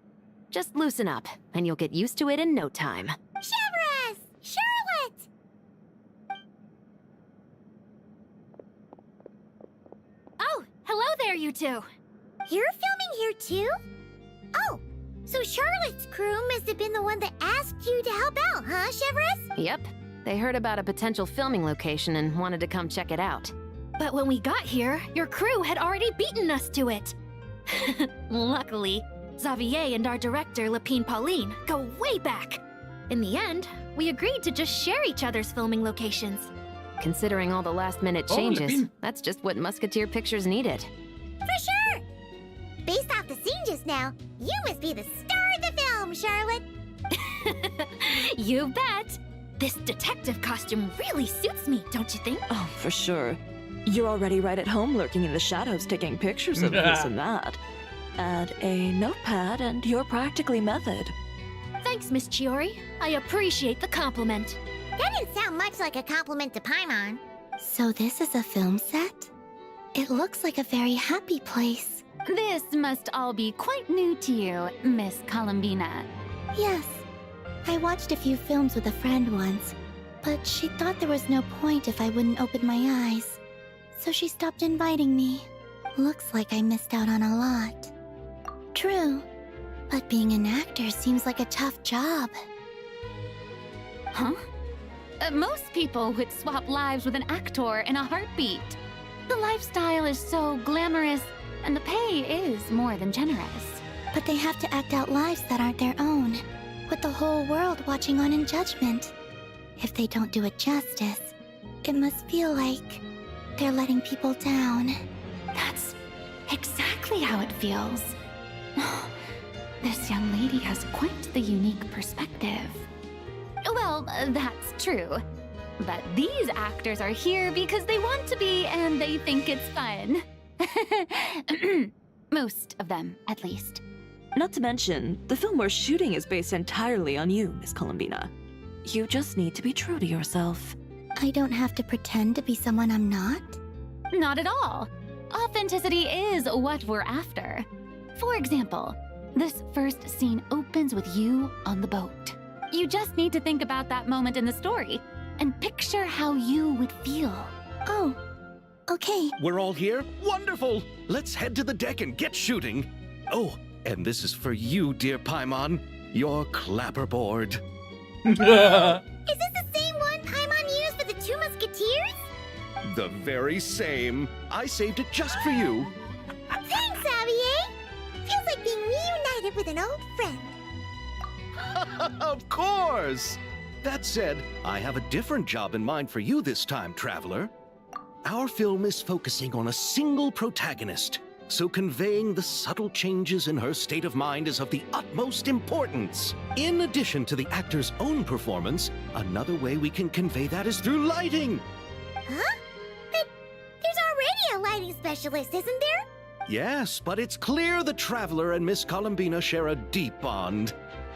Just loosen up, and you'll get used to it in no time. Chevres! Charlotte! Oh, hello there, you two. You're filming here too? Oh, so Charlotte's crew must have been the one that asked you to help out, huh, Chevres? Yep. They heard about a potential filming location and wanted to come check it out. But when we got here, your crew had already beaten us to it. Luckily, Xavier and our director, Lapine Pauline, go way back. In the end, we agreed to just share each other's filming locations. Considering all the last-minute Oh, changes, Lapine. that's just what Musketeer Pictures needed. For sure! Based off the scene just now, you must be the star of the film, Charlotte! You bet! This detective costume really suits me, don't you think? Oh, for sure. You're already right at home lurking in the shadows taking pictures of this and that. Add a notepad and you're practically method. Thanks, Miss Chiori. I appreciate the compliment. That didn't sound much like a compliment to Paimon. So this is a film set? It looks like a very happy place. This must all be quite new to you, Miss Columbina. Yes. I watched a few films with a friend once, but she thought there was no point if I wouldn't open my eyes. So she stopped inviting me. Looks like I missed out on a lot. True, but being an actor seems like a tough job. Huh? Most people would swap lives with an actor in a heartbeat. The lifestyle is so glamorous, and the pay is more than generous. But they have to act out lives that aren't their own, with the whole world watching on in judgment. If they don't do it justice, it must feel like they're letting people down. That's exactly how it feels. This young lady has quite the unique perspective. Well, that's true. But these actors are here because they want to be and they think it's fun. Most of them, at least. Not to mention, the film we're shooting is based entirely on you, Miss Columbina. You just need to be true to yourself. I don't have to pretend to be someone I'm not? Not at all. Authenticity is what we're after. For example, this first scene opens with you on the boat. You just need to think about that moment in the story and picture how you would feel. Oh, okay. We're all here? Wonderful! Let's head to the deck and get shooting. Oh, and this is for you, dear Paimon, your clapperboard. Is this the same one Paimon used for the Two Musketeers? The very same. I saved it just for you. Thanks, Xavier! Feels like being reunited with an old friend. Of course! That said, I have a different job in mind for you this time, traveler. Our film is focusing on a single protagonist, so conveying the subtle changes in her state of mind is of the utmost importance. In addition to the actor's own performance, another way we can convey that is through lighting. Huh? But there's already a lighting specialist, isn't there? Yes, but it's clear the traveler and Miss Columbina share a deep bond.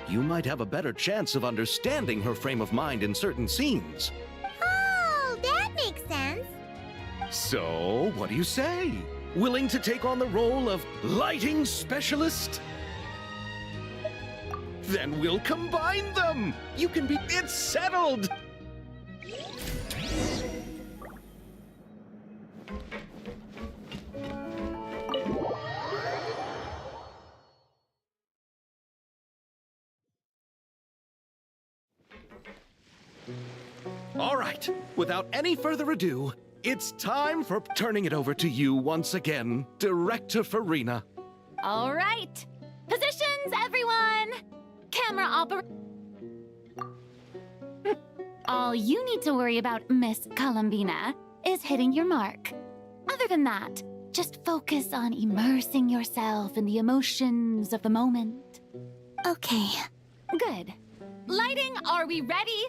You might have a better chance of understanding her frame of mind in certain scenes. Oh, that makes sense. So, what do you say? Willing to take on the role of lighting specialist? Then we'll combine them! You can be... It's settled! All right, without any further ado, it's time for turning it over to you once again, Director Farina. All right. Positions, everyone! Camera operator. All you need to worry about, Miss Columbina, is hitting your mark. Other than that, just focus on immersing yourself in the emotions of the moment. Okay. Good. Lighting, are we ready?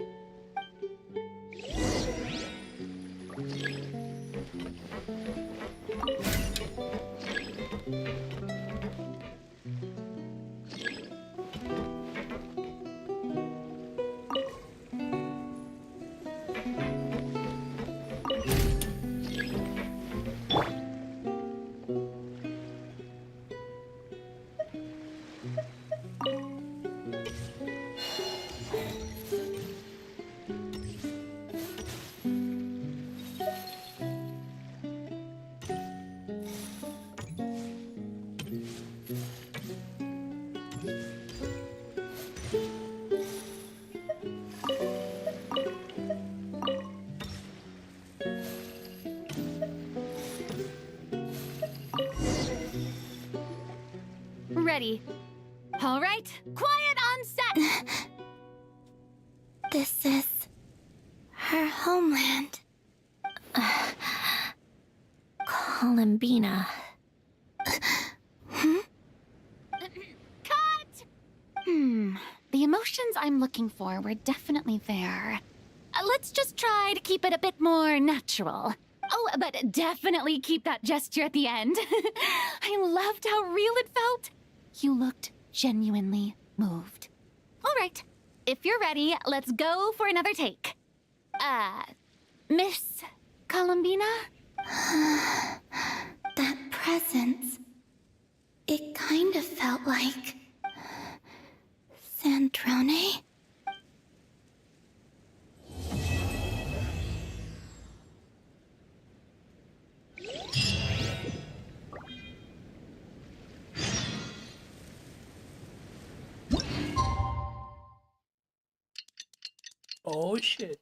ready. All right, quiet on set! This is her homeland. Columbina. Cut! The emotions I'm looking for were definitely there. Let's just try to keep it a bit more natural. Oh, but definitely keep that gesture at the end. I loved how real it felt. You looked genuinely moved. All right, if you're ready, let's go for another take. Miss Columbina? That presence. It kind of felt like Sandrone. Oh shit.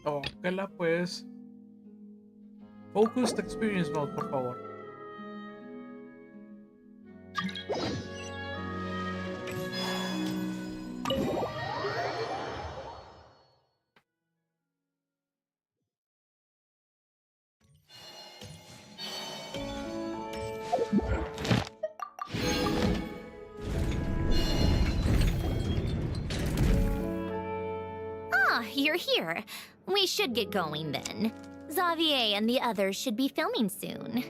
Tócala pues. Focused Experience Mode, por favor. Ah, you're here. We should get going then. Xavier and the others should be filming soon.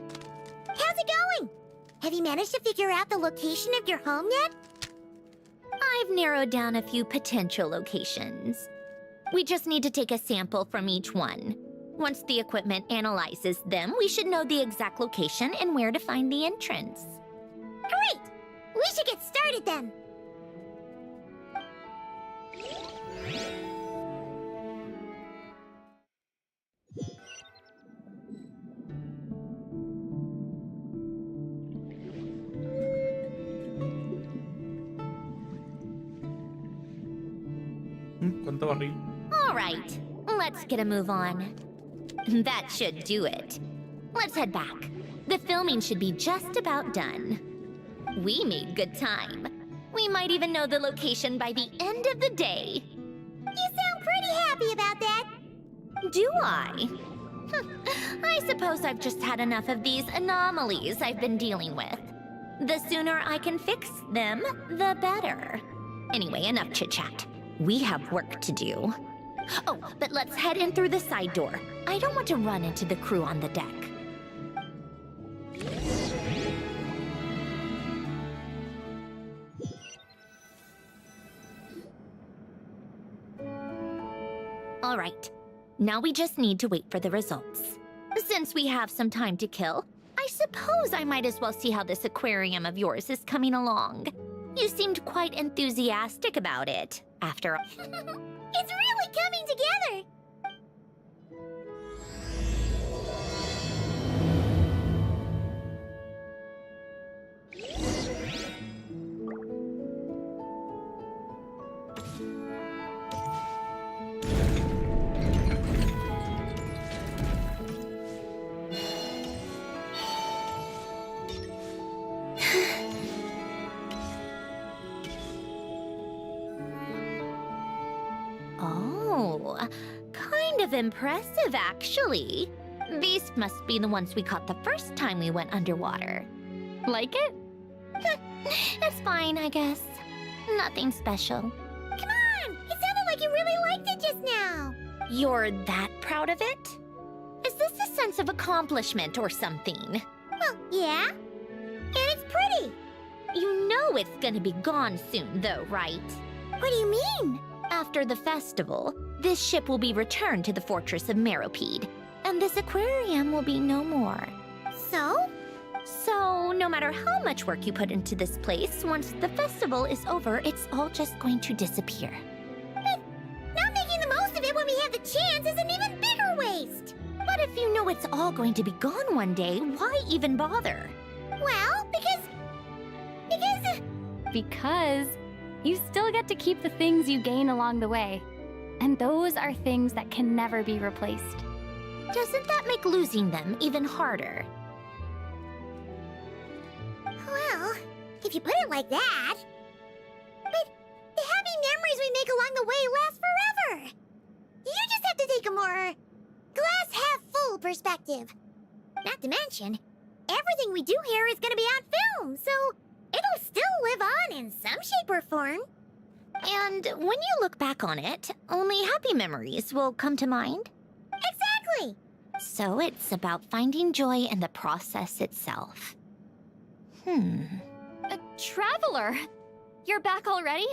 How's it going? Have you managed to figure out the location of your home yet? I've narrowed down a few potential locations. We just need to take a sample from each one. Once the equipment analyzes them, we should know the exact location and where to find the entrance. Great! We should get started then. ¿Cuánto barril? All right, let's get a move on. That should do it. Let's head back. The filming should be just about done. We made good time. We might even know the location by the end of the day. You sound pretty happy about that. Do I? I suppose I've just had enough of these anomalies I've been dealing with. The sooner I can fix them, the better. Anyway, enough chit-chat. We have work to do. Oh, but let's head in through the side door. I don't want to run into the crew on the deck. All right. Now we just need to wait for the results. Since we have some time to kill, I suppose I might as well see how this aquarium of yours is coming along. You seemed quite enthusiastic about it, after all. It's really coming together. Oh, kind of impressive, actually. These must be the ones we caught the first time we went underwater. Like it? It's fine, I guess. Nothing special. Come on! It sounded like you really liked it just now. You're that proud of it? Is this a sense of accomplishment or something? Well, yeah. And it's pretty. You know it's gonna be gone soon, though, right? What do you mean? After the festival, this ship will be returned to the fortress of Meropede, and this aquarium will be no more. So? So, no matter how much work you put into this place, once the festival is over, it's all just going to disappear. But not making the most of it when we have the chance is an even bigger waste. Why But if you know it's all going to be gone one day, why even bother? Well, Because you still get to keep the things you gain along the way. And those are things that can never be replaced. Doesn't that make losing them even harder? well, if you put it like that. But the happy memories we make along the way last forever. You just have to take a more glass half full perspective. Not to mention, everything we do here is gonna be on film, so it'll still live on in some shape or form. And when you look back on it, only happy memories will come to mind? Exactly. So it's about finding joy in the process itself. Traveler, you're back already?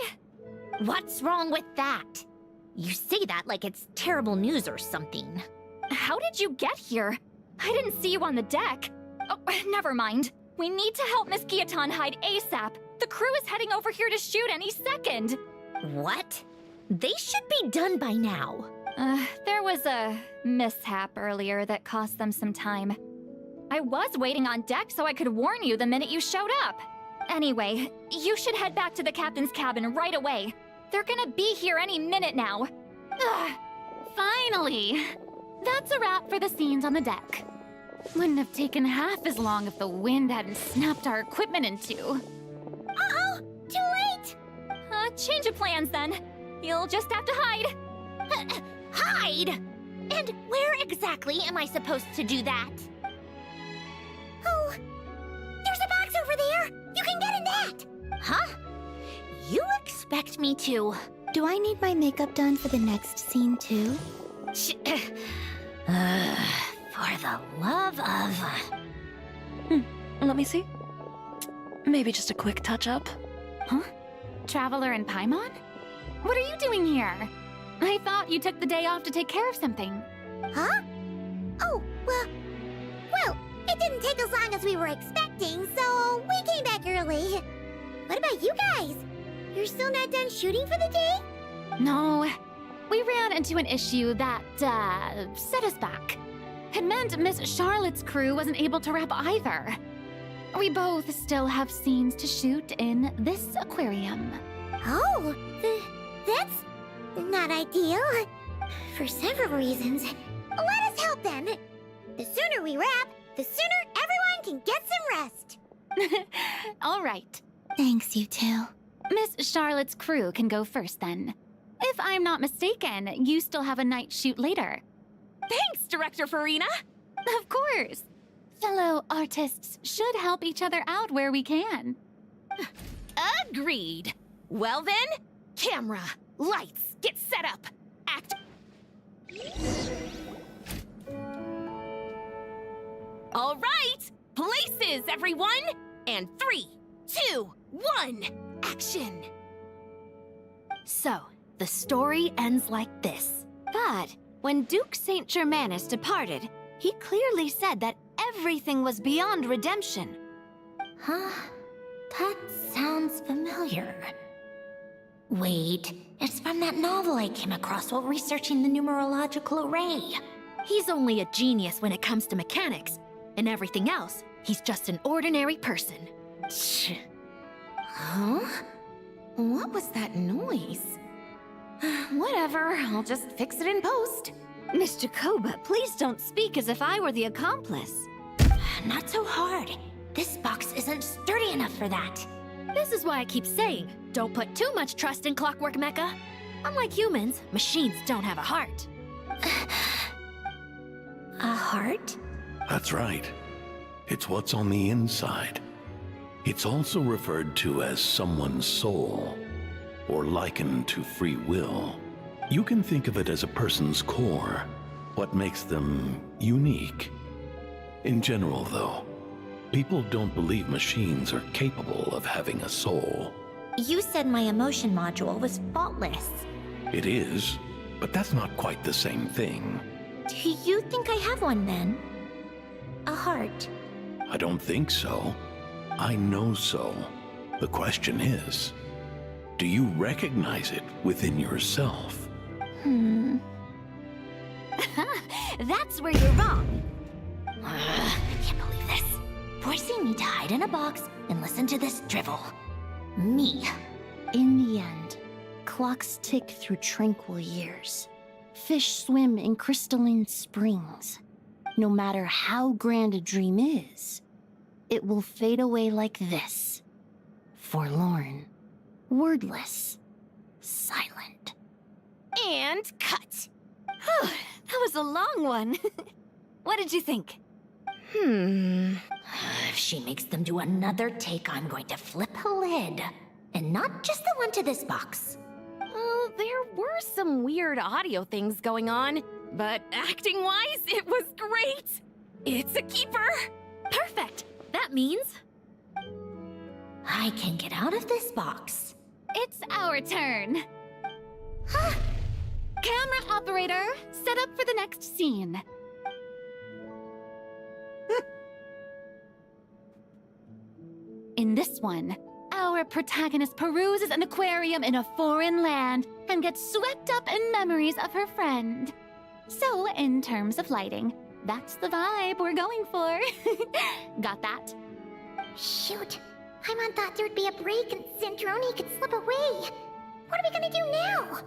What's wrong with that? You say that like it's terrible news or something. How did you get here? I didn't see you on the deck. Oh, never mind. We need to help Miss Guillotin hide ASAP. The crew is heading over here to shoot any second. What? They should be done by now. There was a mishap earlier that cost them some time. I was waiting on deck so I could warn you the minute you showed up. Anyway, you should head back to the captain's cabin right away. They're gonna be here any minute now. Ugh. Finally! That's a wrap for the scenes on the deck. Wouldn't have taken half as long if the wind hadn't snapped our equipment in two. Uh-oh! Too late! Change of plans then. You'll just have to hide. Hide? And where exactly am I supposed to do that? Oh, there's a box over there! You can get in that! Huh? You expect me to? Do I need my makeup done for the next scene too? For the love of... Let me see. Maybe just a quick touch-up. Huh? Traveler and Paimon? What are you doing here? I thought you took the day off to take care of something. Huh? Oh, well, it didn't take as long as we were expecting, so we came back early. What about you guys? You're still not done shooting for the day? No. We ran into an issue that, set us back. It meant Miss Charlotte's crew wasn't able to wrap either. We both still have scenes to shoot in this aquarium. Oh, that's not ideal. For several reasons. Let us help then. The sooner we wrap, the sooner everyone can get some rest. All right. Thanks, you two. Miss Charlotte's crew can go first then. If I'm not mistaken, you still have a night shoot later. Thanks, Director Farina! Of course. Fellow artists should help each other out where we can. Agreed. Well then, camera, lights, get set up. Act. All right, places, everyone. And 3, 2, 1, action. So, the story ends like this. But when Duke Saint Germanus departed, he clearly said that everything was beyond redemption. Huh? That sounds familiar. Wait, it's from that novel I came across while researching the numerological array. He's only a genius when it comes to mechanics, and everything else, he's just an ordinary person. Huh? What was that noise? Whatever, I'll just fix it in post. Miss Jacoba, please don't speak as if I were the accomplice. Not so hard. This box isn't sturdy enough for that. This is why I keep saying, don't put too much trust in Clockwork Mecha. Unlike humans, machines don't have a heart. A heart? That's right. It's what's on the inside. It's also referred to as someone's soul, or likened to free will. You can think of it as a person's core, what makes them unique. In general, though, people don't believe machines are capable of having a soul. You said my emotion module was faultless. It is, but that's not quite the same thing. Do you think I have one then? A heart? I don't think so. I know so. The question is, do you recognize it within yourself? That's where you're wrong. I can't believe this. Forcing me to hide in a box and listen to this drivel. Me. In the end, clocks tick through tranquil years. Fish swim in crystalline springs. No matter how grand a dream is, it will fade away like this. Forlorn, wordless, silent. And cut. Whew, that was a long one. What did you think? If she makes them do another take, I'm going to flip a lid. And not just the one to this box. Well, there were some weird audio things going on, but acting-wise, it was great. It's a keeper. Perfect. That means I can get out of this box. It's our turn. Camera operator, set up for the next scene. In this one, our protagonist peruses an aquarium in a foreign land and gets swept up in memories of her friend. So, in terms of lighting, that's the vibe we're going for. Got that? Shoot. Paimon thought there'd be a break and Sandrone could slip away. What are we gonna do now?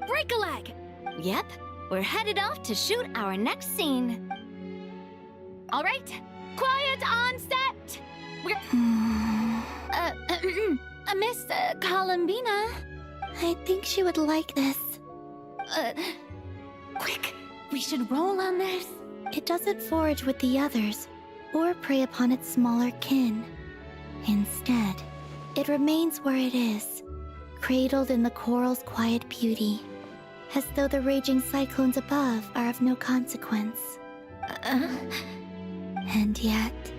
Break a leg. Yep, we're headed off to shoot our next scene. All right, quiet on set. We're... Miss Columbina. I think she would like this. Quick, we should roll on this. It doesn't forage with the others, or prey upon its smaller kin. Instead, it remains where it is, cradled in the coral's quiet beauty, as though the raging cyclones above are of no consequence. And yet,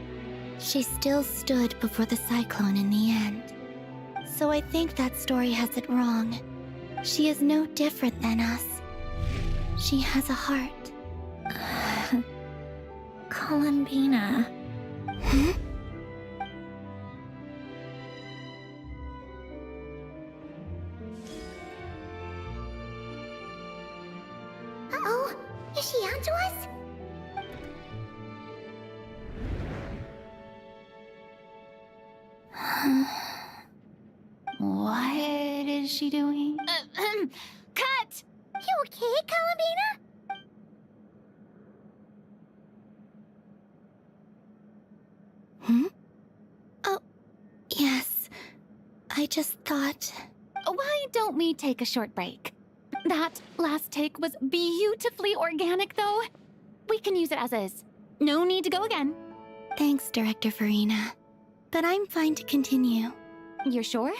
she still stood before the cyclone in the end. So I think that story has it wrong. She is no different than us. She has a heart. Columbina. Uh-oh. Is she onto us? What is she doing? Cut! You okay, Columbina? Oh, yes. I just thought... Why don't we take a short break? That last take was beautifully organic, though. We can use it as is. No need to go again. Thanks, Director Farina. But I'm fine to continue. You're sure?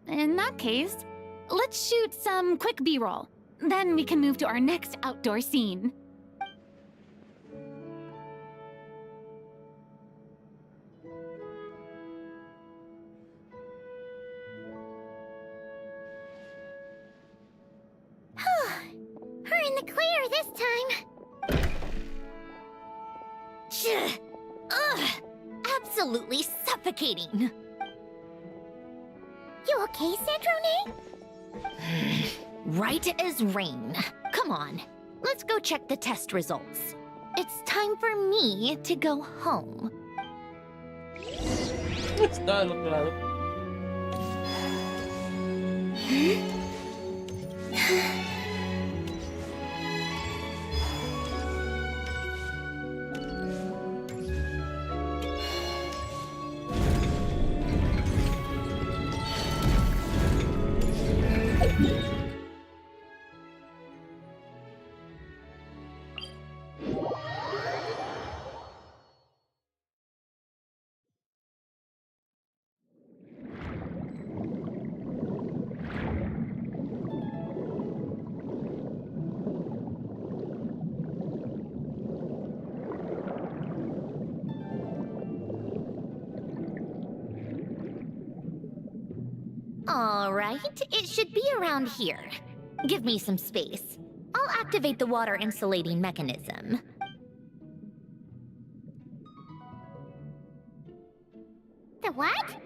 In that case, let's shoot some quick B-roll. Then we can move to our next outdoor scene. We're in the clear this time. Ugh! Absolutely suffocating. You okay, Sandrone? Right as rain. Come on, let's go check the test results. It's time for me to go home. Está del otro lado. All right, it should be around here. Give me some space. I'll activate the water insulating mechanism. The what?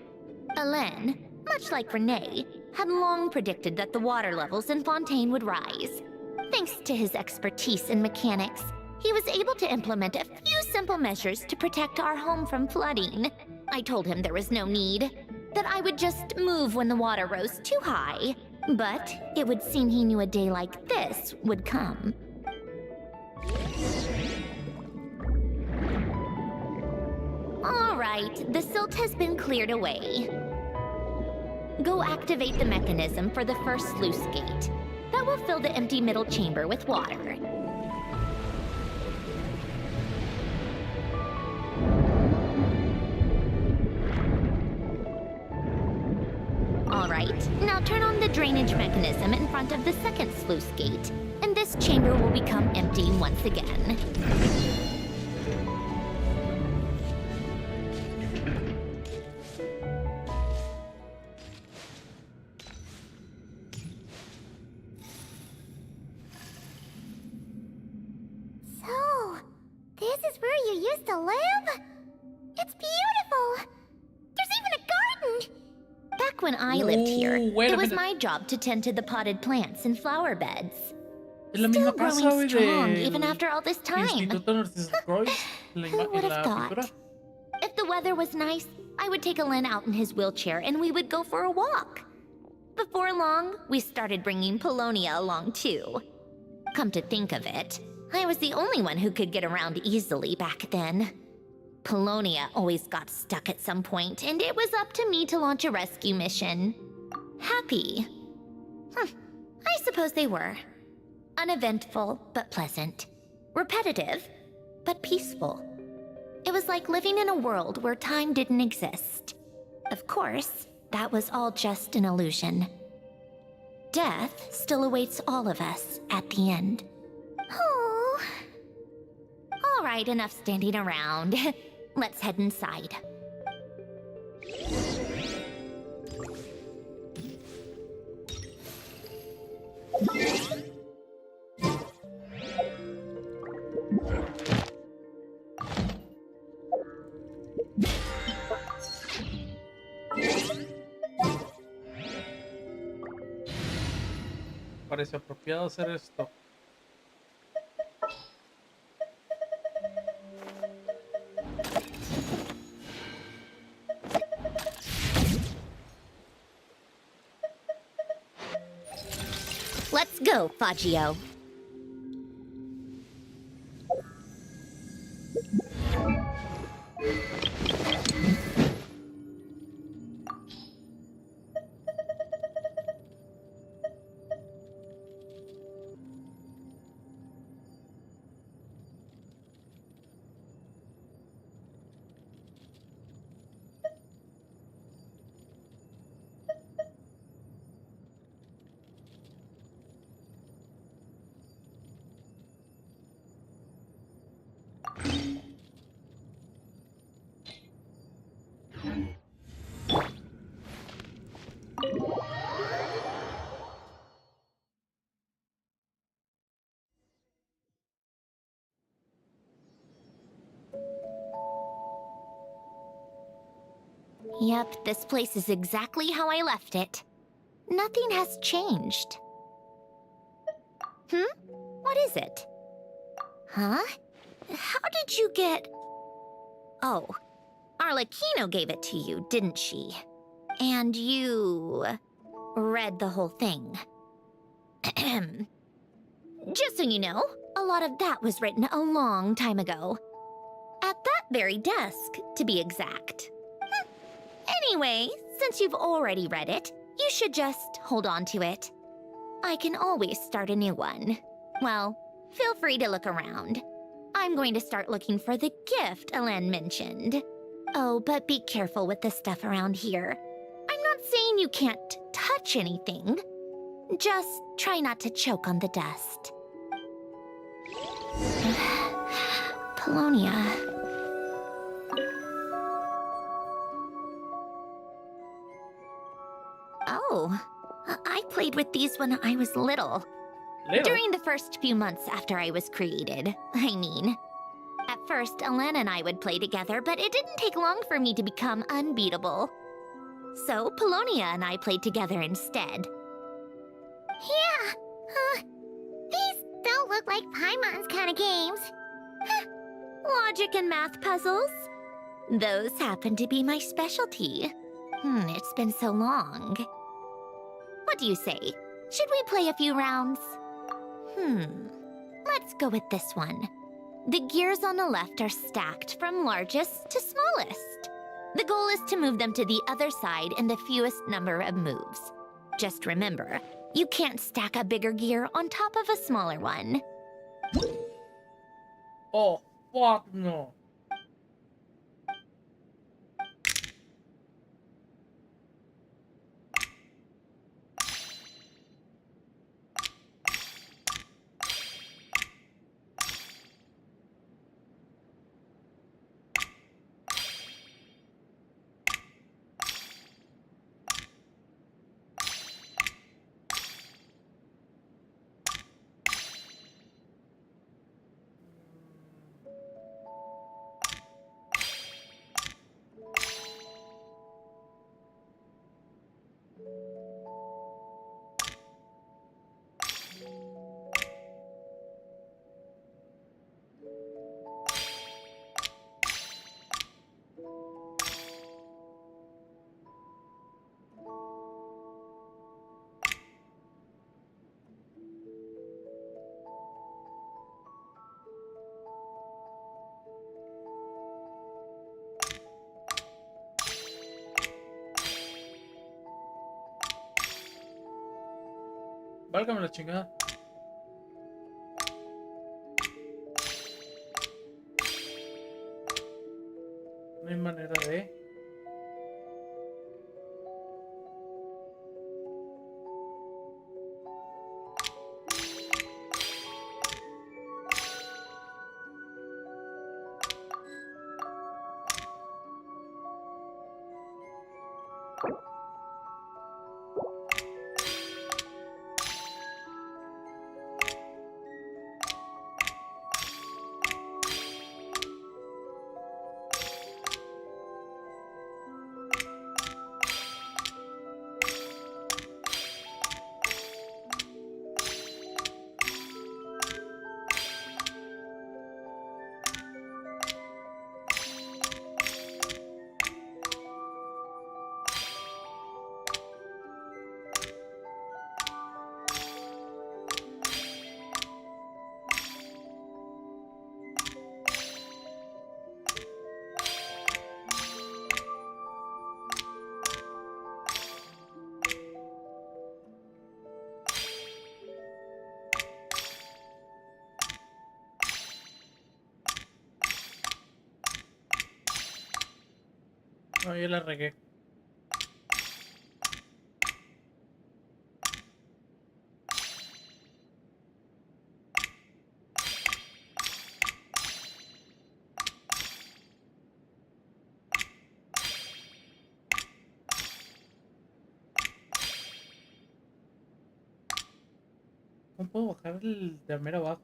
Hélène, much like Renee, had long predicted that the water levels in Fontaine would rise. Thanks to his expertise in mechanics, he was able to implement a few simple measures to protect our home from flooding. I told him there was no need, that I would just move when the water rose too high. But it would seem he knew a day like this would come. All right, the silt has been cleared away. Go activate the mechanism for the first sluice gate. That will fill the empty middle chamber with water. All right, now turn on the drainage mechanism in front of the second sluice gate, and this chamber will become empty once again. So, this is where you used to live? It's beautiful! There's even a garden! Back when I lived here, Ooh, wait a it was minute. my job to tend to the potted plants and flower beds. Es la Still misma casa, growing güey, strong del even after all this time. Instituto Narciso Croix, Who would have thought? pintura. If the weather was nice, I would take Alen out in his wheelchair and we would go for a walk. Before long, we started bringing Polonia along too. Come to think of it, I was the only one who could get around easily back then. Polonia always got stuck at some point, and it was up to me to launch a rescue mission. Happy. I suppose they were. Uneventful, but pleasant. Repetitive, but peaceful. It was like living in a world where time didn't exist. Of course, that was all just an illusion. Death still awaits all of us at the end. Oh. All right, enough standing around. Let's head inside. Parece apropiado hacer esto. Let's go, Faggio. Yep, this place is exactly how I left it. Nothing has changed. What is it? Huh? How did you get... Oh, Arlecchino gave it to you, didn't she? And you... read the whole thing. Just so you know, a lot of that was written a long time ago. At that very desk, to be exact. Anyway, since you've already read it, you should just hold on to it. I can always start a new one. Well, feel free to look around. I'm going to start looking for the gift Alen mentioned. Oh, but be careful with the stuff around here. I'm not saying you can't touch anything. Just try not to choke on the dust. Polonia. Oh, I played with these when I was little. During the first few months after I was created, I mean. At first, Alen and I would play together, but it didn't take long for me to become unbeatable. So, Polonia and I played together instead. Yeah, these look like Paimon's kind of games. Logic and math puzzles? Those happen to be my specialty. It's been so long. What do you say? Should we play a few rounds? Let's go with this one. The gears on the left are stacked from largest to smallest. The goal is to move them to the other side in the fewest number of moves. Just remember, you can't stack a bigger gear on top of a smaller one. Oh, fuck no. Válgame la chingada. No hay manera de... No, yo la regué. ¿Cómo puedo bajar el de mero abajo?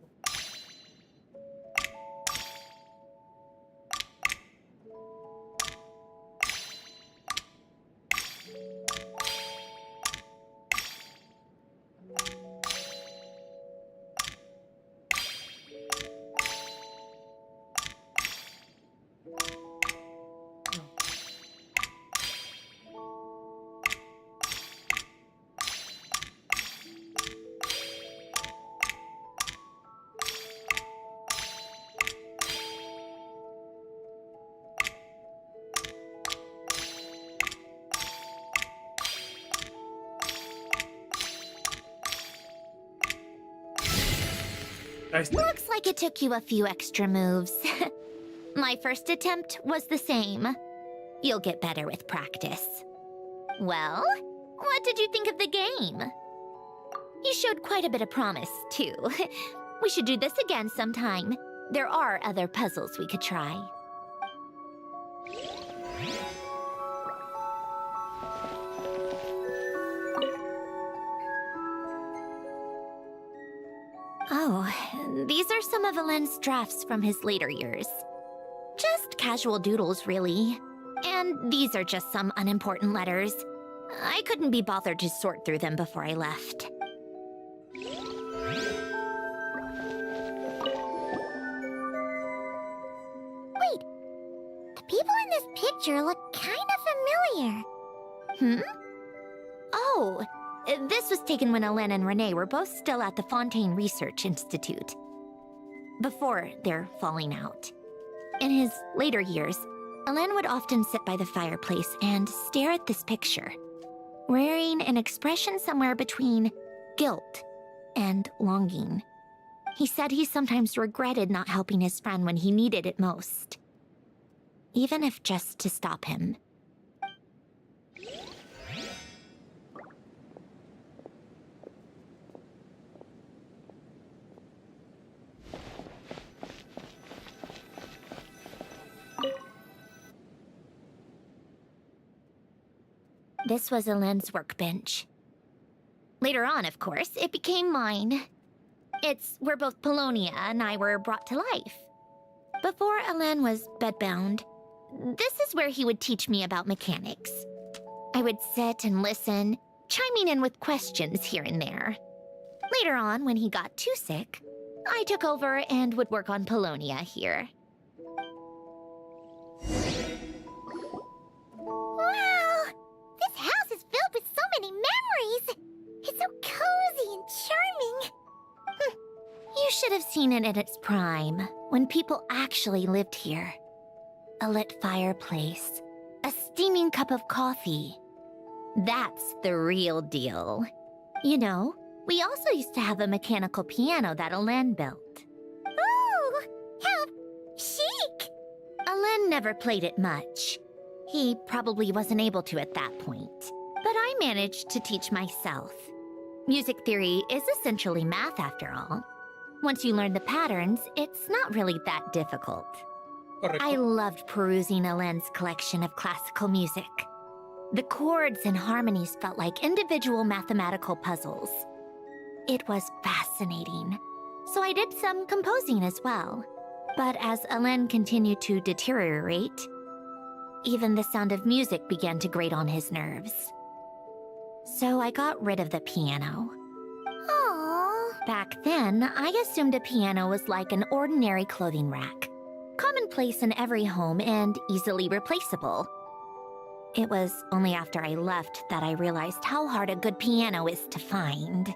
Ahí está. Looks like it took you a few extra moves. My first attempt was the same. You'll get better with practice. Well, what did you think of the game? You showed quite a bit of promise, too. We should do this again sometime. There are other puzzles we could try. Oh, these are some of Alen's drafts from his later years. Just casual doodles, really. And these are just some unimportant letters. I couldn't be bothered to sort through them before I left. picture looked kind of familiar. Oh, this was taken when Hélène and Renee were both still at the Fontaine Research Institute. Before their falling out. In his later years, Hélène would often sit by the fireplace and stare at this picture, wearing an expression somewhere between guilt and longing. He said he sometimes regretted not helping his friend when he needed it most, even if just to stop him. This was Hélène's workbench. Later on, of course, it became mine. It's where both Polonia and I were brought to life. Before Hélène was bedbound, this is where he would teach me about mechanics. I would sit and listen, chiming in with questions here and there. Later on, when he got too sick, I took over and would work on Polonia here. Wow! This house is filled with so many memories! It's so cozy and charming! You should have seen it at its prime, when people actually lived here. A lit fireplace, a steaming cup of coffee. That's the real deal. You know, we also used to have a mechanical piano that Hélène built. Ooh! How chic! Hélène never played it much. He probably wasn't able to at that point. But I managed to teach myself. Music theory is essentially math after all. Once you learn the patterns, it's not really that difficult. Correcto. I loved perusing Hélène's collection of classical music. The chords and harmonies felt like individual mathematical puzzles. It was fascinating. So I did some composing as well. But as Hélène continued to deteriorate, even the sound of music began to grate on his nerves. So I got rid of the piano. Aww. Back then, I assumed a piano was like an ordinary clothing rack, commonplace in every home and easily replaceable. It was only after I left that I realized how hard a good piano is to find.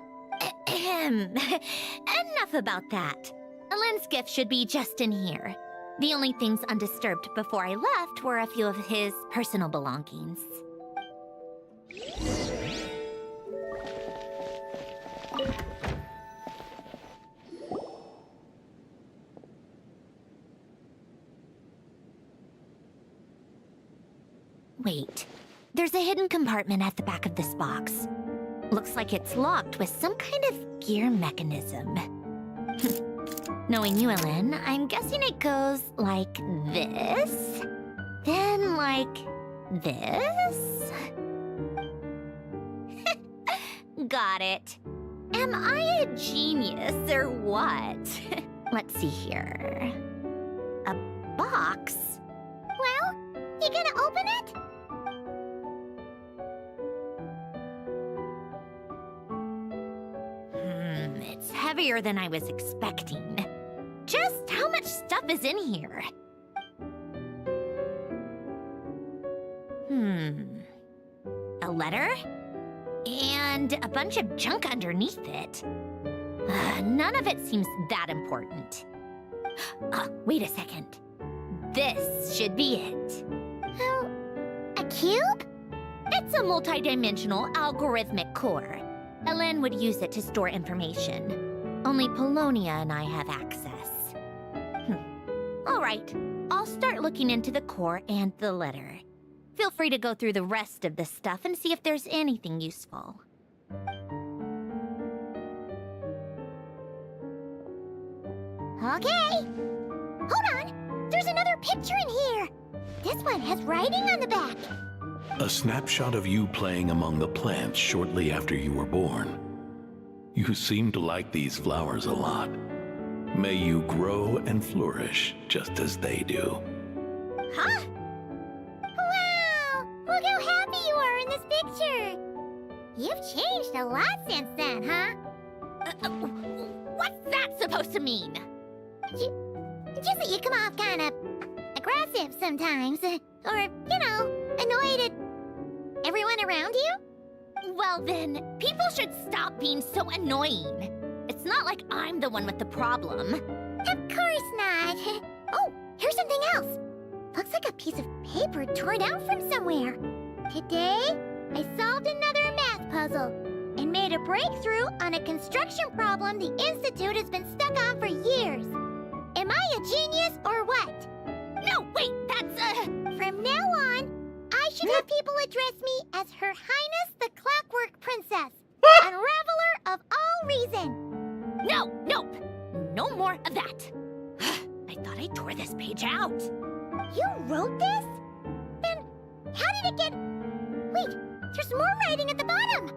Enough about that. Hélène's gift should be just in here. The only things undisturbed before I left were a few of his personal belongings. Wait, there's a hidden compartment at the back of this box. Looks like it's locked with some kind of gear mechanism. Knowing you, Hélène, I'm guessing it goes like this, then like this. Got it. Am I a genius or what? Let's see here. A box? Well, you gonna open it? It's heavier than I was expecting. Just how much stuff is in here? A letter? And a bunch of junk underneath it. None of it seems that important. Wait a second. This should be it. Oh, a cube? It's a multi-dimensional algorithmic core. Hélène would use it to store information. Only Polonia and I have access. All right, I'll start looking into the core and the letter. Feel free to go through the rest of the stuff and see if there's anything useful. Okay. Hold on. There's another picture in here. This one has writing on the back. A snapshot of you playing among the plants shortly after you were born. You seem to like these flowers a lot. May you grow and flourish just as they do. Huh? Wow! Look how happy you are in this picture. You've changed a lot since then, huh? What's that supposed to mean? Just that you come off kind of aggressive sometimes. Or, annoyed at everyone around you? Well then, people should stop being so annoying. It's not like I'm the one with the problem. Of course not. Oh, here's something else. Looks like a piece of paper torn out from somewhere. Today, I solved another math puzzle and made a breakthrough on a construction problem the Institute has been stuck on for years. Am I a genius or what? No, wait, that's From now on, I should have people address me as Her Highness the Clockwork Princess, unraveler of all reason. No more of that. I thought I tore this page out. You wrote this? Then how did it get... Wait, there's more writing at the bottom.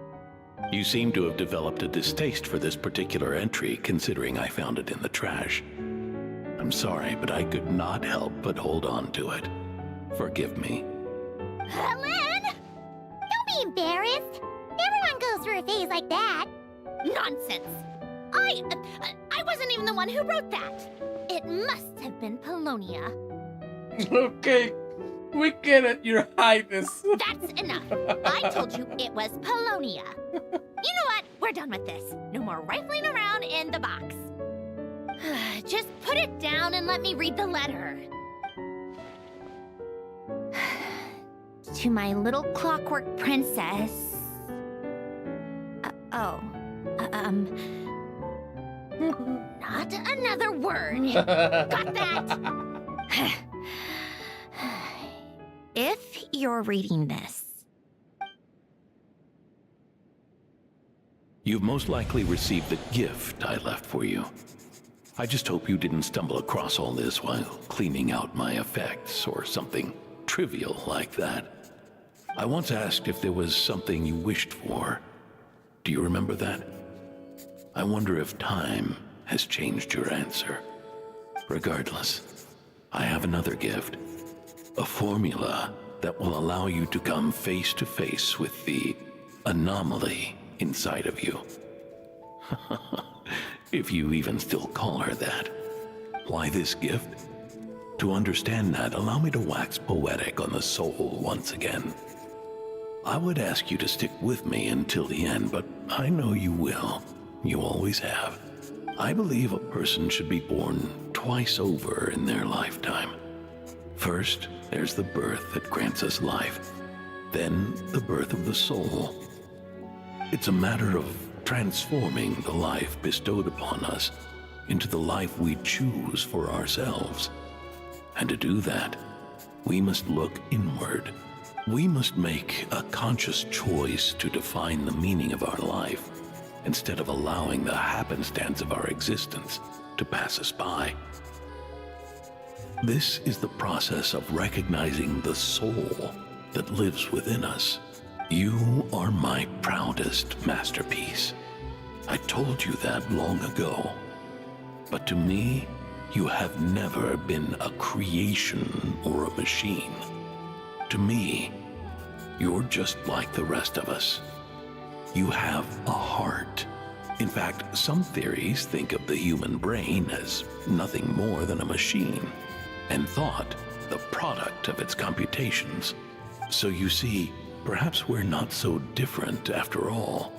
You seem to have developed a distaste for this particular entry, considering I found it in the trash. I'm sorry, but I could not help but hold on to it. Forgive me. Lynn! Don't be embarrassed. Everyone goes through a phase like that. Nonsense. I wasn't even the one who wrote that. It must have been Polonia. Okay, we get it, Your Highness. That's enough. I told you it was Polonia. You know what? We're done with this. No more rifling around in the box. Just put it down and let me read the letter. To my little clockwork princess. Not another word. Got that? If you're reading this, You've most likely received the gift I left for you. I just hope you didn't stumble across all this while cleaning out my effects or something trivial like that. I once asked if there was something you wished for. Do you remember that? I wonder if time has changed your answer. Regardless, I have another gift. A formula that will allow you to come face to face with the anomaly inside of you. If you even still call her that. Why this gift? To understand that, allow me to wax poetic on the soul once again. I would ask you to stick with me until the end, but I know you will. You always have. I believe a person should be born twice over in their lifetime. First, there's the birth that grants us life. Then, the birth of the soul. It's a matter of transforming the life bestowed upon us into the life we choose for ourselves. And to do that, we must look inward. We must make a conscious choice to define the meaning of our life, instead of allowing the happenstance of our existence to pass us by. This is the process of recognizing the soul that lives within us. You are my proudest masterpiece. I told you that long ago. But to me, you have never been a creation or a machine. To me, you're just like the rest of us. You have a heart. In fact, some theories think of the human brain as nothing more than a machine, and thought the product of its computations. So you see, perhaps we're not so different after all.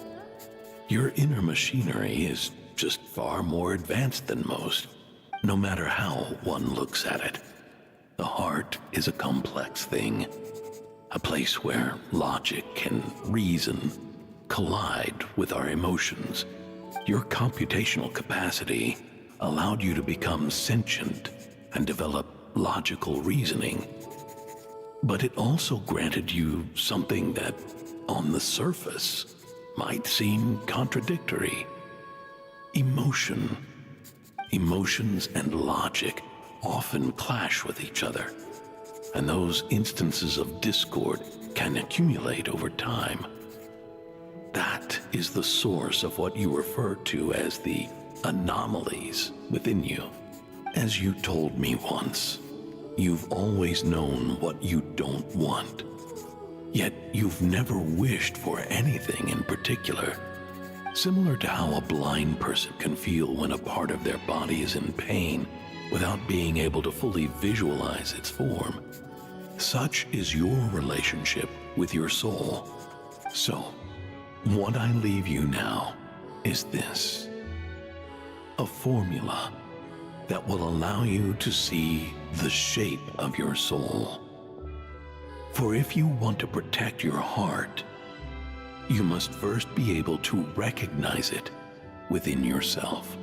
Your inner machinery is just far more advanced than most, no matter how one looks at it. The heart is a complex thing, a place where logic and reason collide with our emotions. Your computational capacity allowed you to become sentient and develop logical reasoning. But it also granted you something that, on the surface, might seem contradictory. Emotion. Emotions and logic often clash with each other, and those instances of discord can accumulate over time. That is the source of what you refer to as the anomalies within you. As you told me once, you've always known what you don't want. Yet you've never wished for anything in particular. Similar to how a blind person can feel when a part of their body is in pain without being able to fully visualize its form. Such is your relationship with your soul. So, what I leave you now is this: a formula that will allow you to see the shape of your soul. For if you want to protect your heart, you must first be able to recognize it within yourself.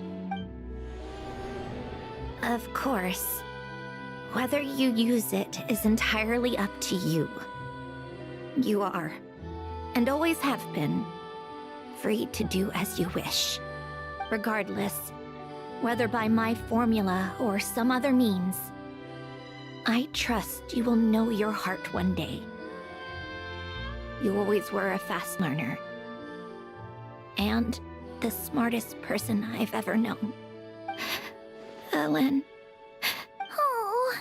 Of course. Whether you use it is entirely up to you. You are, and always have been, free to do as you wish. Regardless, whether by my formula or some other means, I trust you will know your heart one day. You always were a fast learner. And the smartest person I've ever known. Ellen. Oh.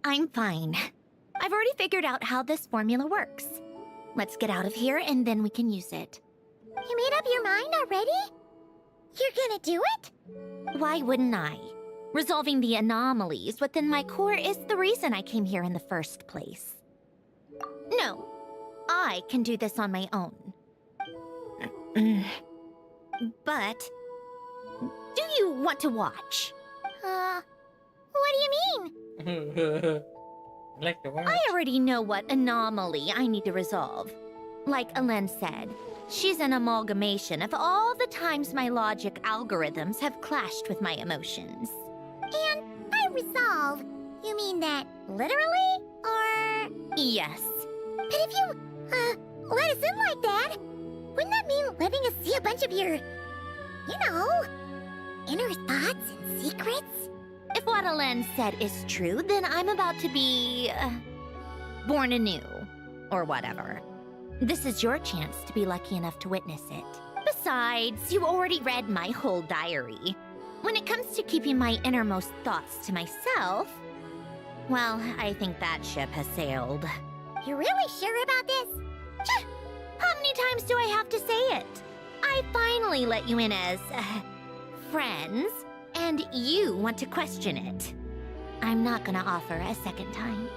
I'm fine. I've already figured out how this formula works. Let's get out of here and then we can use it. You made up your mind already? You're gonna do it? Why wouldn't I? Resolving the anomalies within my core is the reason I came here in the first place. No, I can do this on my own. But, do you want to watch? What do you mean? Like the I already know what anomaly I need to resolve. Like Alen said, she's an amalgamation of all the times my logic algorithms have clashed with my emotions. And by resolve, you mean that literally? Or... Yes. But if you, let us in like that, wouldn't that mean letting us see a bunch of your, inner thoughts and secrets? If what Alen said is true, then I'm about to be... born anew. Or whatever. This is your chance to be lucky enough to witness it. Besides, you already read my whole diary. When it comes to keeping my innermost thoughts to myself, well, I think that ship has sailed. You're really sure about this? How many times do I have to say it? I finally let you in as... friends, and you want to question it. I'm not gonna offer a second time.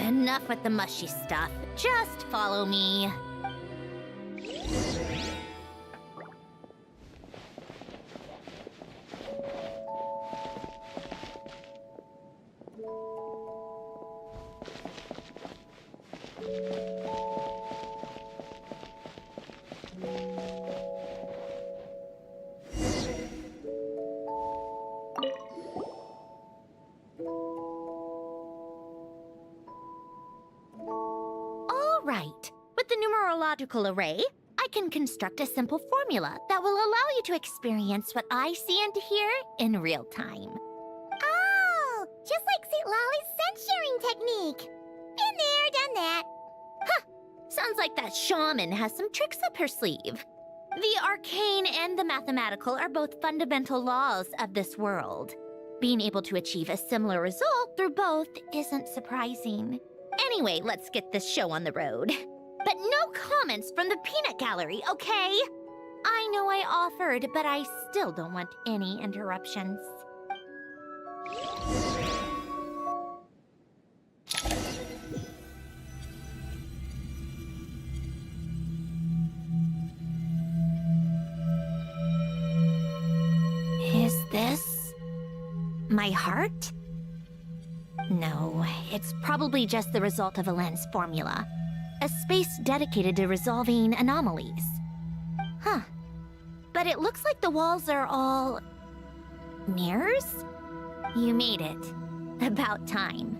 Enough with the mushy stuff. Just follow me. Right. With the numerological array, I can construct a simple formula that will allow you to experience what I see and hear in real time. Oh, just like St. Lolly's scent-sharing technique. Been there, done that. Sounds like that shaman has some tricks up her sleeve. The arcane and the mathematical are both fundamental laws of this world. Being able to achieve a similar result through both isn't surprising. Anyway, let's get this show on the road. But no comments from the peanut gallery, okay? I know I offered, but I still don't want any interruptions. Is this my heart? No, it's probably just the result of Alen's formula. A space dedicated to resolving anomalies. Huh. But it looks like the walls are all... mirrors? You made it. About time.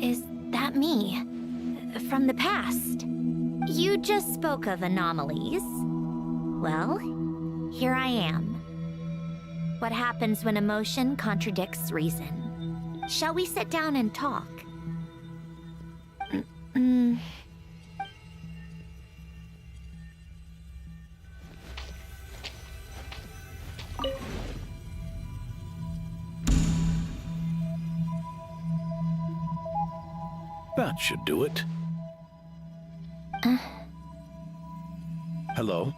Is that me? From the past? You just spoke of anomalies. Well, here I am. What happens when emotion contradicts reason? Shall we sit down and talk? That should do it. Hello?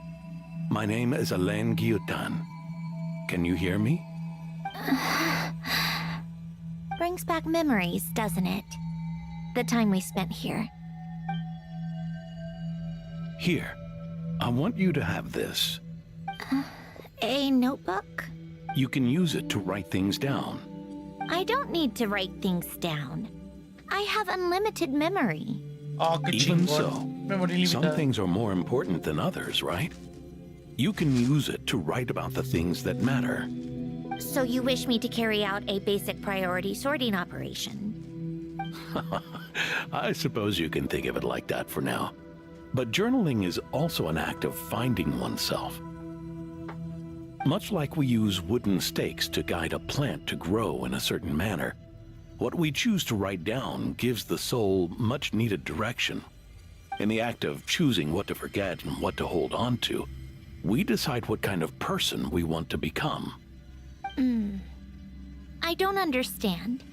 My name is Alain Guillotin. Can you hear me? Bring brings back memories, doesn't it? The time we spent here. Here, I want you to have this. A notebook? You can use it to write things down. I don't need to write things down. I have unlimited memory. Oh, qué Even chingón. so, Memoria some ilimitada. things are more important than others, right? You can use it to write about the things that matter. So you wish me to carry out a basic priority sorting operation? I suppose you can think of it like that for now. But journaling is also an act of finding oneself. Much like we use wooden stakes to guide a plant to grow in a certain manner, what we choose to write down gives the soul much needed direction. In the act of choosing what to forget and what to hold on to, we decide what kind of person we want to become. I don't understand.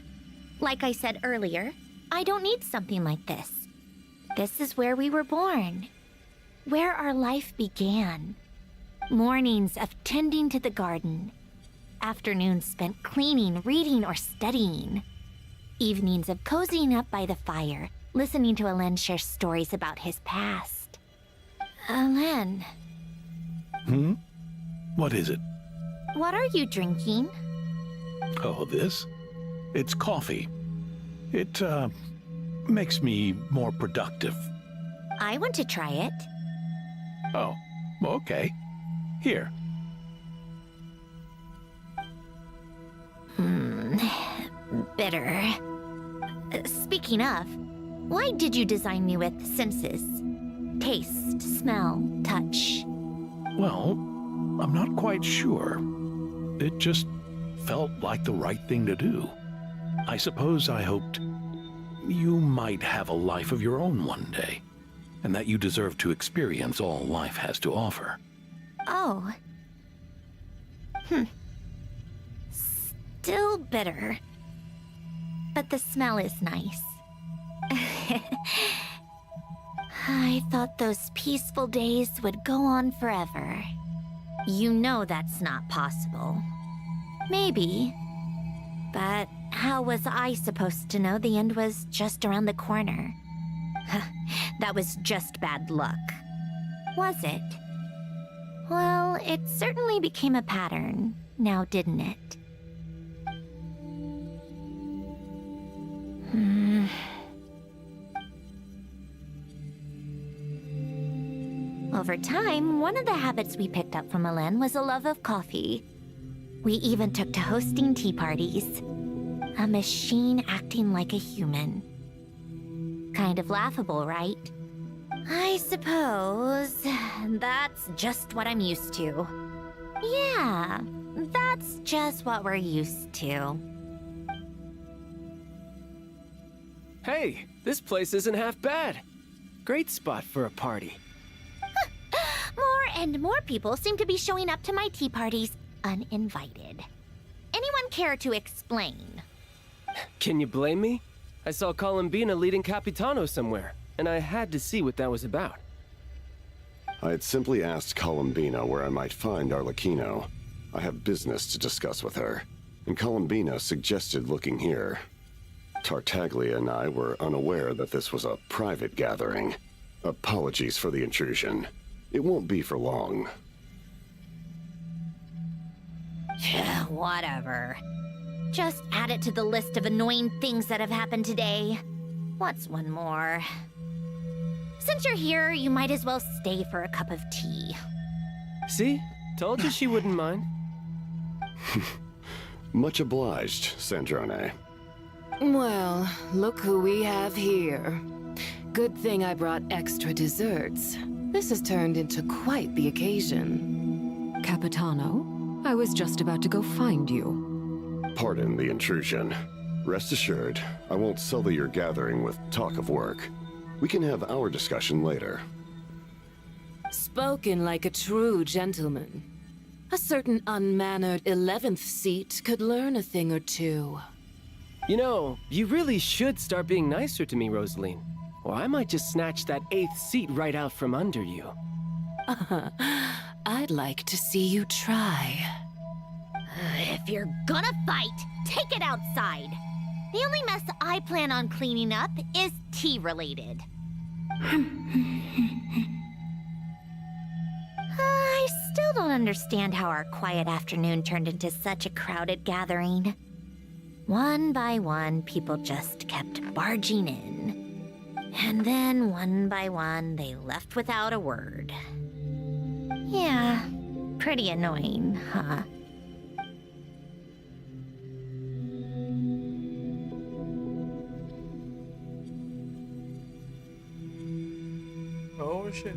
Like I said earlier, I don't need something like this. This is where we were born. Where our life began. Mornings of tending to the garden. Afternoons spent cleaning, reading, or studying. Evenings of cozying up by the fire, listening to Alen share stories about his past. Alen, What is it? what are you drinking? Oh, this? It's coffee. It, makes me more productive. I want to try it. Oh, okay. Here. Bitter. Speaking of, why did you design me with senses? Taste, smell, touch. Well, I'm not quite sure. It just felt like the right thing to do. I suppose I hoped you might have a life of your own one day, and that you deserve to experience all life has to offer. Oh. Still bitter. But the smell is nice. I thought those peaceful days would go on forever. You know that's not possible. Maybe. But how was I supposed to know the end was just around the corner? That was just bad luck. Was it? Well, it certainly became a pattern, now didn't it? Over time, one of the habits we picked up from Alen was a love of coffee. We even took to hosting tea parties. A machine acting like a human. Kind of laughable, right? I suppose that's just what I'm used to. Yeah, that's just what we're used to. Hey, this place isn't half bad. Great spot for a party. More and more people seem to be showing up to my tea parties uninvited. Anyone care to explain? Can you blame me? I saw Columbina leading Capitano somewhere, and I had to see what that was about. I had simply asked Columbina where I might find Arlecchino. I have business to discuss with her, and Columbina suggested looking here. Tartaglia and I were unaware that this was a private gathering. Apologies for the intrusion. It won't be for long. Whatever. Just add it to the list of annoying things that have happened today. What's one more? Since you're here, you might as well stay for a cup of tea. See? Told you she wouldn't mind. Much obliged, Sandrone. Well, look who we have here. Good thing I brought extra desserts. This has turned into quite the occasion. Capitano, I was just about to go find you. Pardon the intrusion. Rest assured, I won't sully your gathering with talk of work. We can have our discussion later. Spoken like a true gentleman. A certain unmannered 11th seat could learn a thing or two. You know, you really should start being nicer to me, Rosaline. Or I might just snatch that 8th seat right out from under you. I'd like to see you try. If you're gonna fight, take it outside. The only mess I plan on cleaning up is tea-related. I still don't understand how our quiet afternoon turned into such a crowded gathering. One by one, people just kept barging in. And then, one by one, they left without a word. Yeah, pretty annoying, huh? Oh, shit.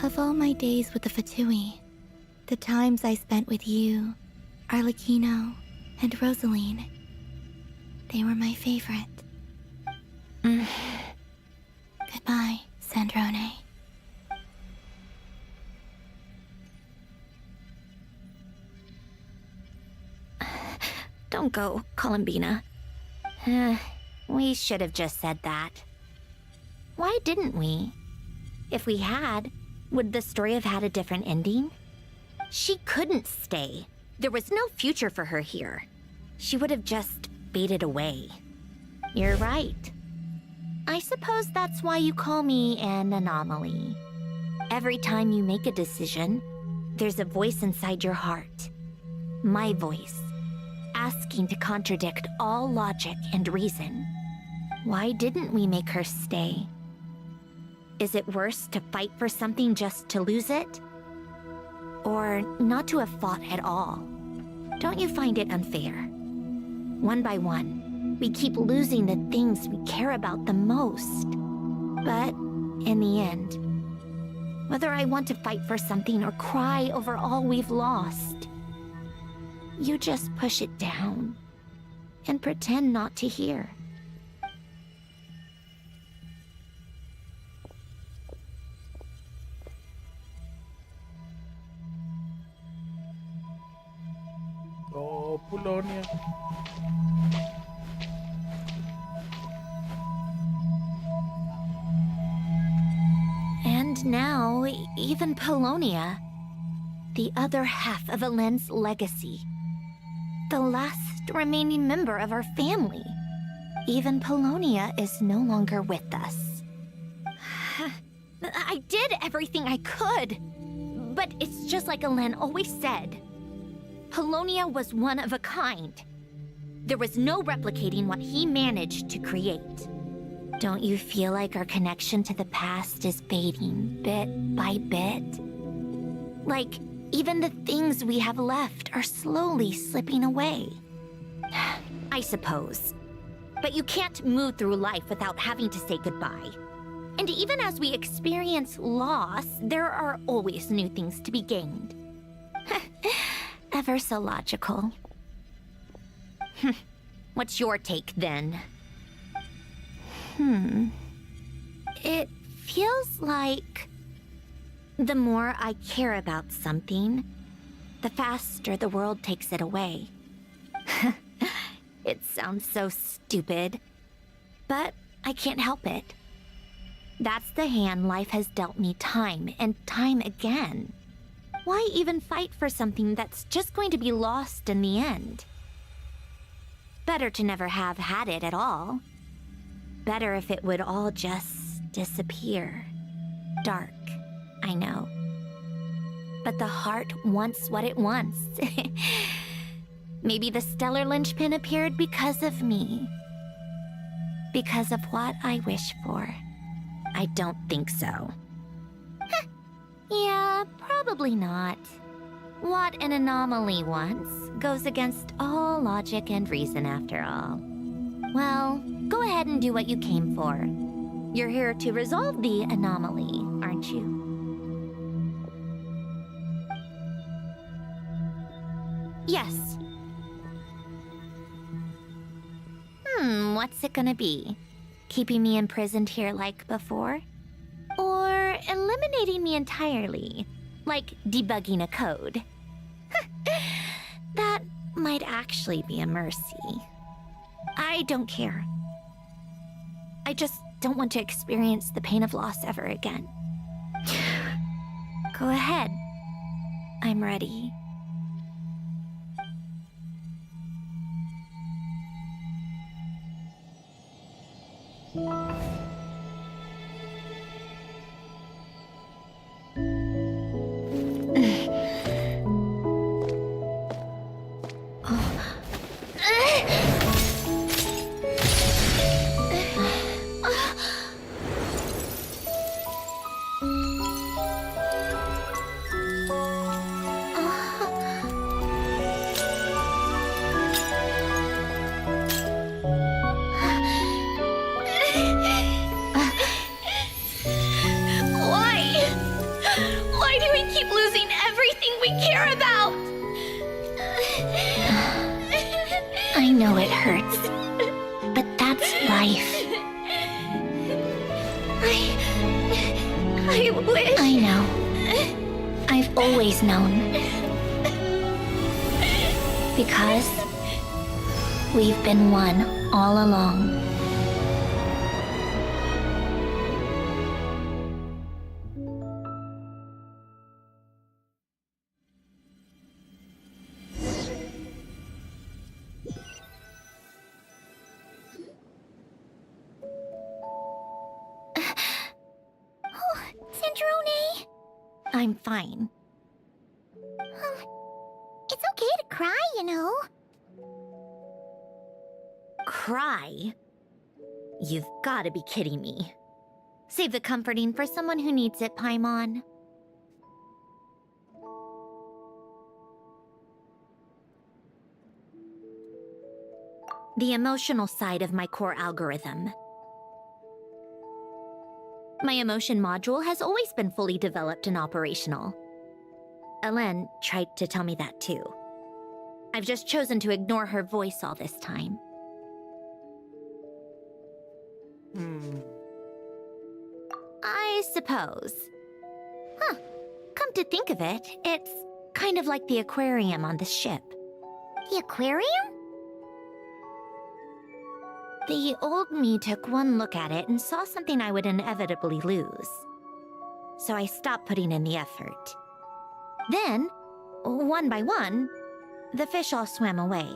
Of all my days with the Fatui, the times I spent with you, Arlecchino, and Rosaline, they were my favorite. Goodbye, Sandrone. Don't go, Columbina. We should have just said that. Why didn't we? If we had, would the story have had a different ending? She couldn't stay. There was no future for her here. She would have just faded away. You're right. I suppose that's why you call me an anomaly. Every time you make a decision, there's a voice inside your heart. My voice, asking to contradict all logic and reason. Why didn't we make her stay? Is it worse to fight for something just to lose it? Or not to have fought at all? Don't you find it unfair? One by one, we keep losing the things we care about the most. But in the end, whether I want to fight for something or cry over all we've lost, you just push it down and pretend not to hear. Oh, Polonia. And now, even Polonia, the other half of Elend's legacy, the last remaining member of our family. Even Polonia is no longer with us. I did everything I could, but it's just like Elend always said. Polonia was one of a kind. There was no replicating what he managed to create. Don't you feel like our connection to the past is fading bit by bit? Like, even the things we have left are slowly slipping away. I suppose. But you can't move through life without having to say goodbye. And even as we experience loss, there are always new things to be gained. Ever so logical. What's your take, then? It feels like the more I care about something, the faster the world takes it away. It sounds so stupid, but I can't help it. That's the hand life has dealt me time and time again. Why even fight for something that's just going to be lost in the end? Better to never have had it at all. Better if it would all just disappear. Dark, I know. But the heart wants what it wants. Maybe the stellar linchpin appeared because of me. Because of what I wish for. I don't think so. Yeah, probably not. What an anomaly wants goes against all logic and reason after all. Well, go ahead and do what you came for. You're here to resolve the anomaly, aren't you? Yes. What's it gonna be? Keeping me imprisoned here like before? Or eliminating me entirely, like debugging a code? That might actually be a mercy. I don't care. I just don't want to experience the pain of loss ever again. Go ahead. I'm ready. Why do we keep losing everything we care about? I know it hurts, but that's life. I wish... I know. I've always known. Because we've been one all along. Sandrone? I'm fine. It's okay to cry, you know. Cry? You've gotta be kidding me. Save the comforting for someone who needs it, Paimon. The emotional side of my core algorithm. My emotion module has always been fully developed and operational. Ellen tried to tell me that too. I've just chosen to ignore her voice all this time. I suppose. Huh. Come to think of it, it's kind of like the aquarium on the ship. The aquarium? The old me took one look at it and saw something I would inevitably lose. So I stopped putting in the effort. Then, one by one, the fish all swam away,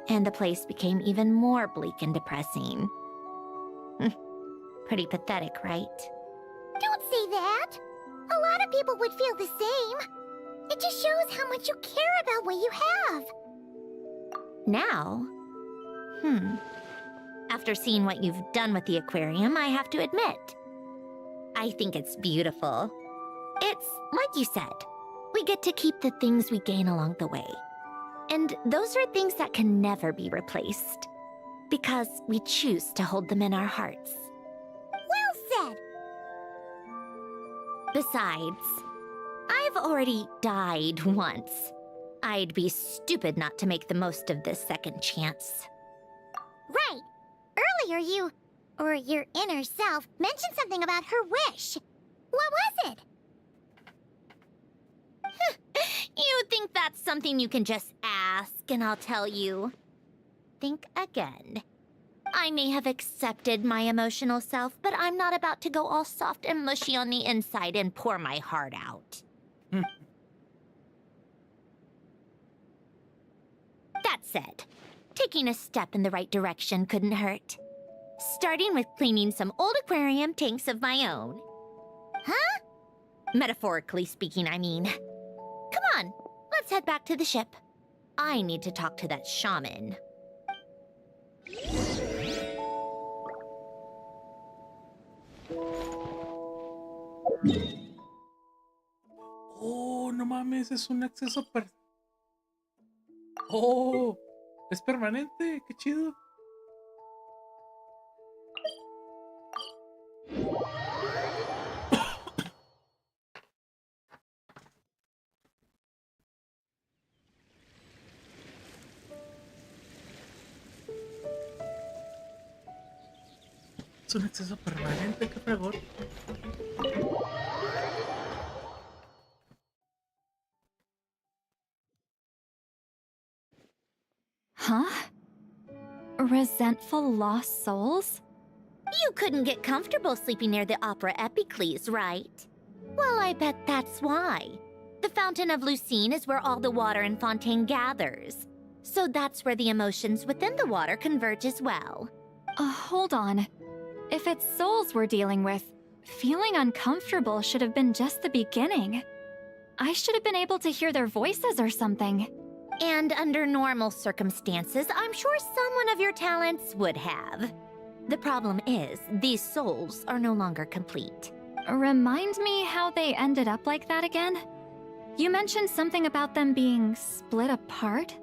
and the place became even more bleak and depressing. Pretty pathetic, right? Don't say that. A lot of people would feel the same. It just shows how much you care about what you have. Now? After seeing what you've done with the aquarium, I have to admit, I think it's beautiful. It's like you said, we get to keep the things we gain along the way. And those are things that can never be replaced, because we choose to hold them in our hearts. Well said. Besides, I've already died once. I'd be stupid not to make the most of this second chance. Right. Earlier you, or your inner self, mentioned something about her wish. What was it? You think that's something you can just ask, and I'll tell you. Think again. I may have accepted my emotional self, but I'm not about to go all soft and mushy on the inside and pour my heart out. That said, taking a step in the right direction couldn't hurt. Starting with cleaning some old aquarium tanks of my own. Huh? Metaphorically speaking, I mean. Come on, let's head back to the ship. I need to talk to that shaman. Oh, no mames, es un acceso Oh, es permanente, qué chido. Es un acceso permanente, qué fregón. Huh? Resentful lost souls? You couldn't get comfortable sleeping near the Opera Epicles, right? Well, I bet that's why. The Fountain of Lucine is where all the water in Fontaine gathers. So that's where the emotions within the water converge as well. Hold on. If it's souls we're dealing with, feeling uncomfortable should have been just the beginning. I should have been able to hear their voices or something. And under normal circumstances, I'm sure someone of your talents would have. The problem is, these souls are no longer complete. Remind me how they ended up like that again? You mentioned something about them being split apart?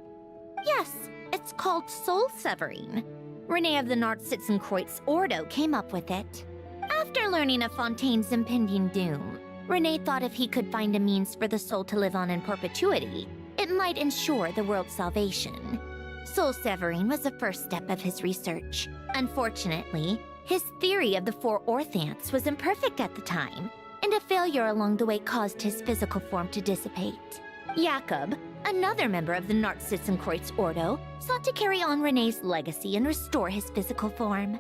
Yes, it's called soul severing. Renee of the Nartsitzenkreuz Ordo came up with it. After learning of Fontaine's impending doom, Renee thought if he could find a means for the soul to live on in perpetuity, it might ensure the world's salvation. Soul severing was the first step of his research. Unfortunately, his theory of the four orthants was imperfect at the time, and a failure along the way caused his physical form to dissipate. Jakob, another member of the Nartsitzenkreuz Ordo, sought to carry on Renee's legacy and restore his physical form.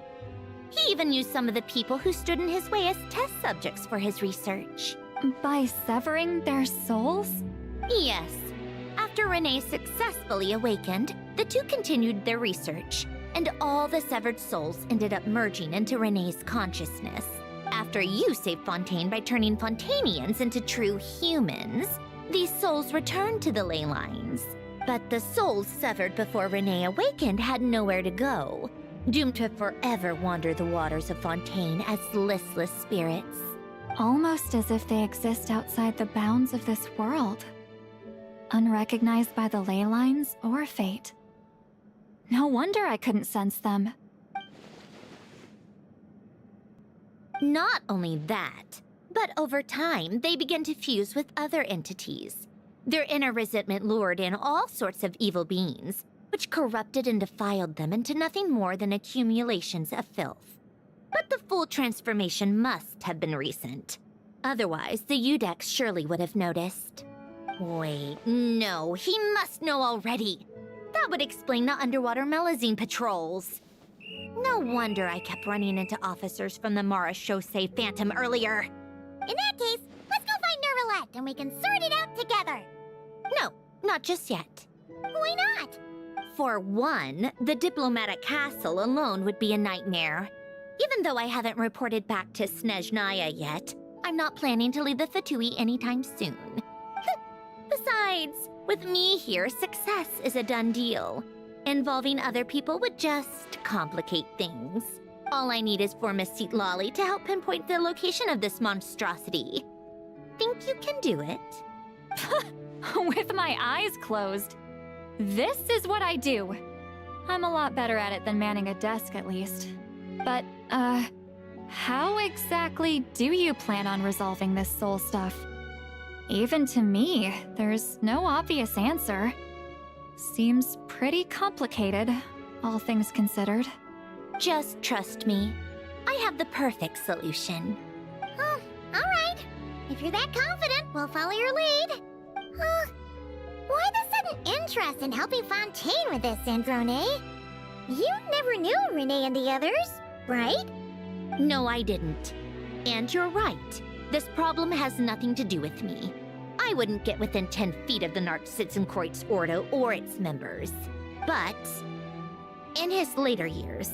He even used some of the people who stood in his way as test subjects for his research. By severing their souls? Yes. After Renee successfully awakened, the two continued their research, and all the severed souls ended up merging into Renee's consciousness. After you saved Fontaine by turning Fontainians into true humans, these souls returned to the ley lines. But the souls severed before Renee awakened had nowhere to go, doomed to forever wander the waters of Fontaine as listless spirits. Almost as if they exist outside the bounds of this world. Unrecognized by the ley lines or fate. No wonder I couldn't sense them. Not only that, but over time, they began to fuse with other entities. Their inner resentment lured in all sorts of evil beings, which corrupted and defiled them into nothing more than accumulations of filth. But the full transformation must have been recent. Otherwise, the Udex surely would have noticed. Wait, no, he must know already. That would explain the underwater Melazine patrols. No wonder I kept running into officers from the Mara Chaussee Phantom earlier. In that case, let's go find Nervalette and we can sort it out together. No, not just yet. Why not? For one, the diplomatic castle alone would be a nightmare. Even though I haven't reported back to Snezhnaya yet, I'm not planning to leave the Fatui anytime soon. Besides, with me here, success is a done deal. Involving other people would just complicate things. All I need is for Miss Lolly to help pinpoint the location of this monstrosity. Think you can do it? With my eyes closed. This is what I do. I'm a lot better at it than manning a desk, at least. But, how exactly do you plan on resolving this soul stuff? Even to me, there's no obvious answer. Seems pretty complicated, all things considered. Just trust me. I have the perfect solution. Oh, all right. If you're that confident, we'll follow your lead. Why the sudden interest in helping Fontaine with this, Sandrone? You never knew Renee and the others, right? No, I didn't. And you're right. This problem has nothing to do with me. I wouldn't get within 10 feet of the Nartsitzenkreuz Ordo or its members. But in his later years,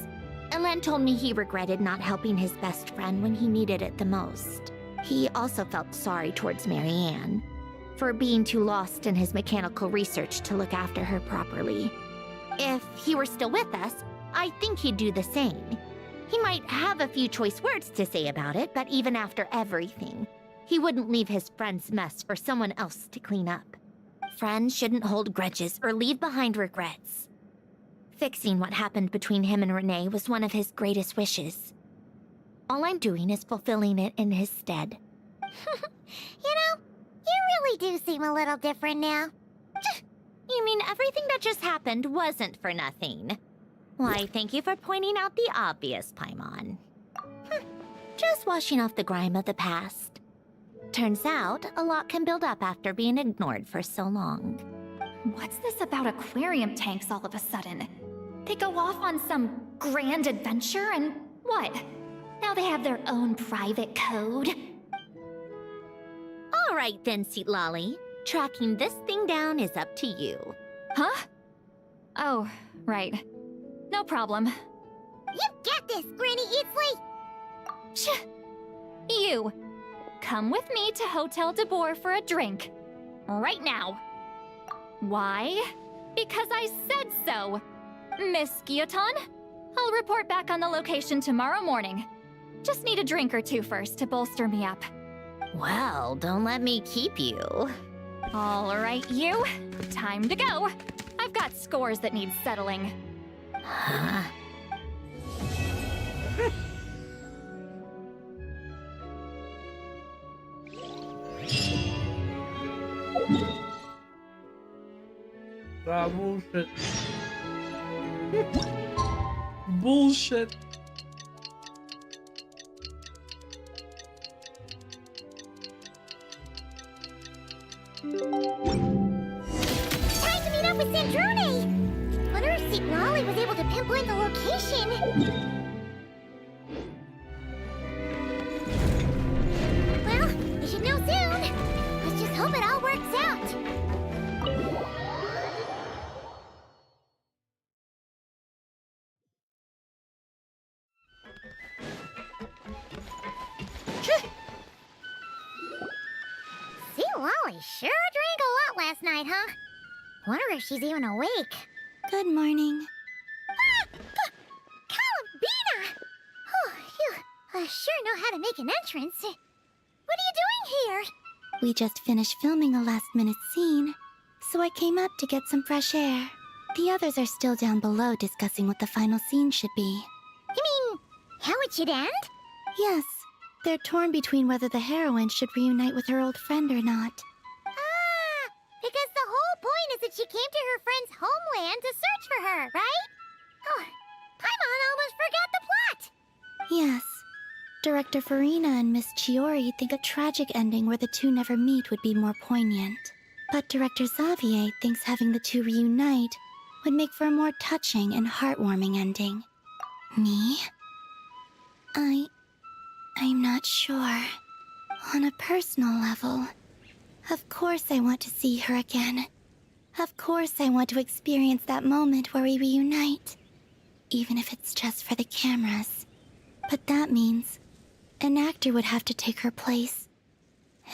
Elen told me he regretted not helping his best friend when he needed it the most. He also felt sorry towards Marianne for being too lost in his mechanical research to look after her properly. If he were still with us, I think he'd do the same. He might have a few choice words to say about it, but even after everything, he wouldn't leave his friend's mess for someone else to clean up. Friends shouldn't hold grudges or leave behind regrets. Fixing what happened between him and Renee was one of his greatest wishes. All I'm doing is fulfilling it in his stead. You know, you really do seem a little different now. You mean everything that just happened wasn't for nothing? Why, thank you for pointing out the obvious, Paimon. Just washing off the grime of the past. Turns out, a lot can build up after being ignored for so long. What's this about aquarium tanks all of a sudden? They go off on some grand adventure and what? Now they have their own private code? right then, Seat Lolly. Tracking this thing down is up to you. Huh? Oh, right. No problem. You got this, Granny Eatsley! Shh! You! Come with me to Hotel de Boer for a drink. Right now. Why? Because I said so! Miss Guillotin, I'll report back on the location tomorrow morning. Just need a drink or two first to bolster me up. Well, don't let me keep you. All right, you. Time to go. I've got scores that need settling. Huh? Ah, bullshit. Bullshit. Time to meet up with Sandrone! Wonder if Seat Lolly was able to pinpoint the location. Well, we should know soon. Let's just hope it all works out. Seat Lolly sure drank a lot last night, huh? Wonder if she's even awake. Good morning. Columbina! Oh, you sure know how to make an entrance. What are you doing here? We just finished filming a last-minute scene, so I came up to get some fresh air. The others are still down below discussing what the final scene should be. You mean, how it should end? Yes, they're torn between whether the heroine should reunite with her old friend or not. Ah, because the whole point is that she came to her friend's homeland to search for her, right? Oh, Paimon almost forgot the plot! Yes. Director Farina and Miss Chiori think a tragic ending where the two never meet would be more poignant. But Director Xavier thinks having the two reunite would make for a more touching and heartwarming ending. Me? I'm not sure. On a personal level, of course I want to see her again. Of course I want to experience that moment where we reunite. Even if it's just for the cameras. But that means an actor would have to take her place.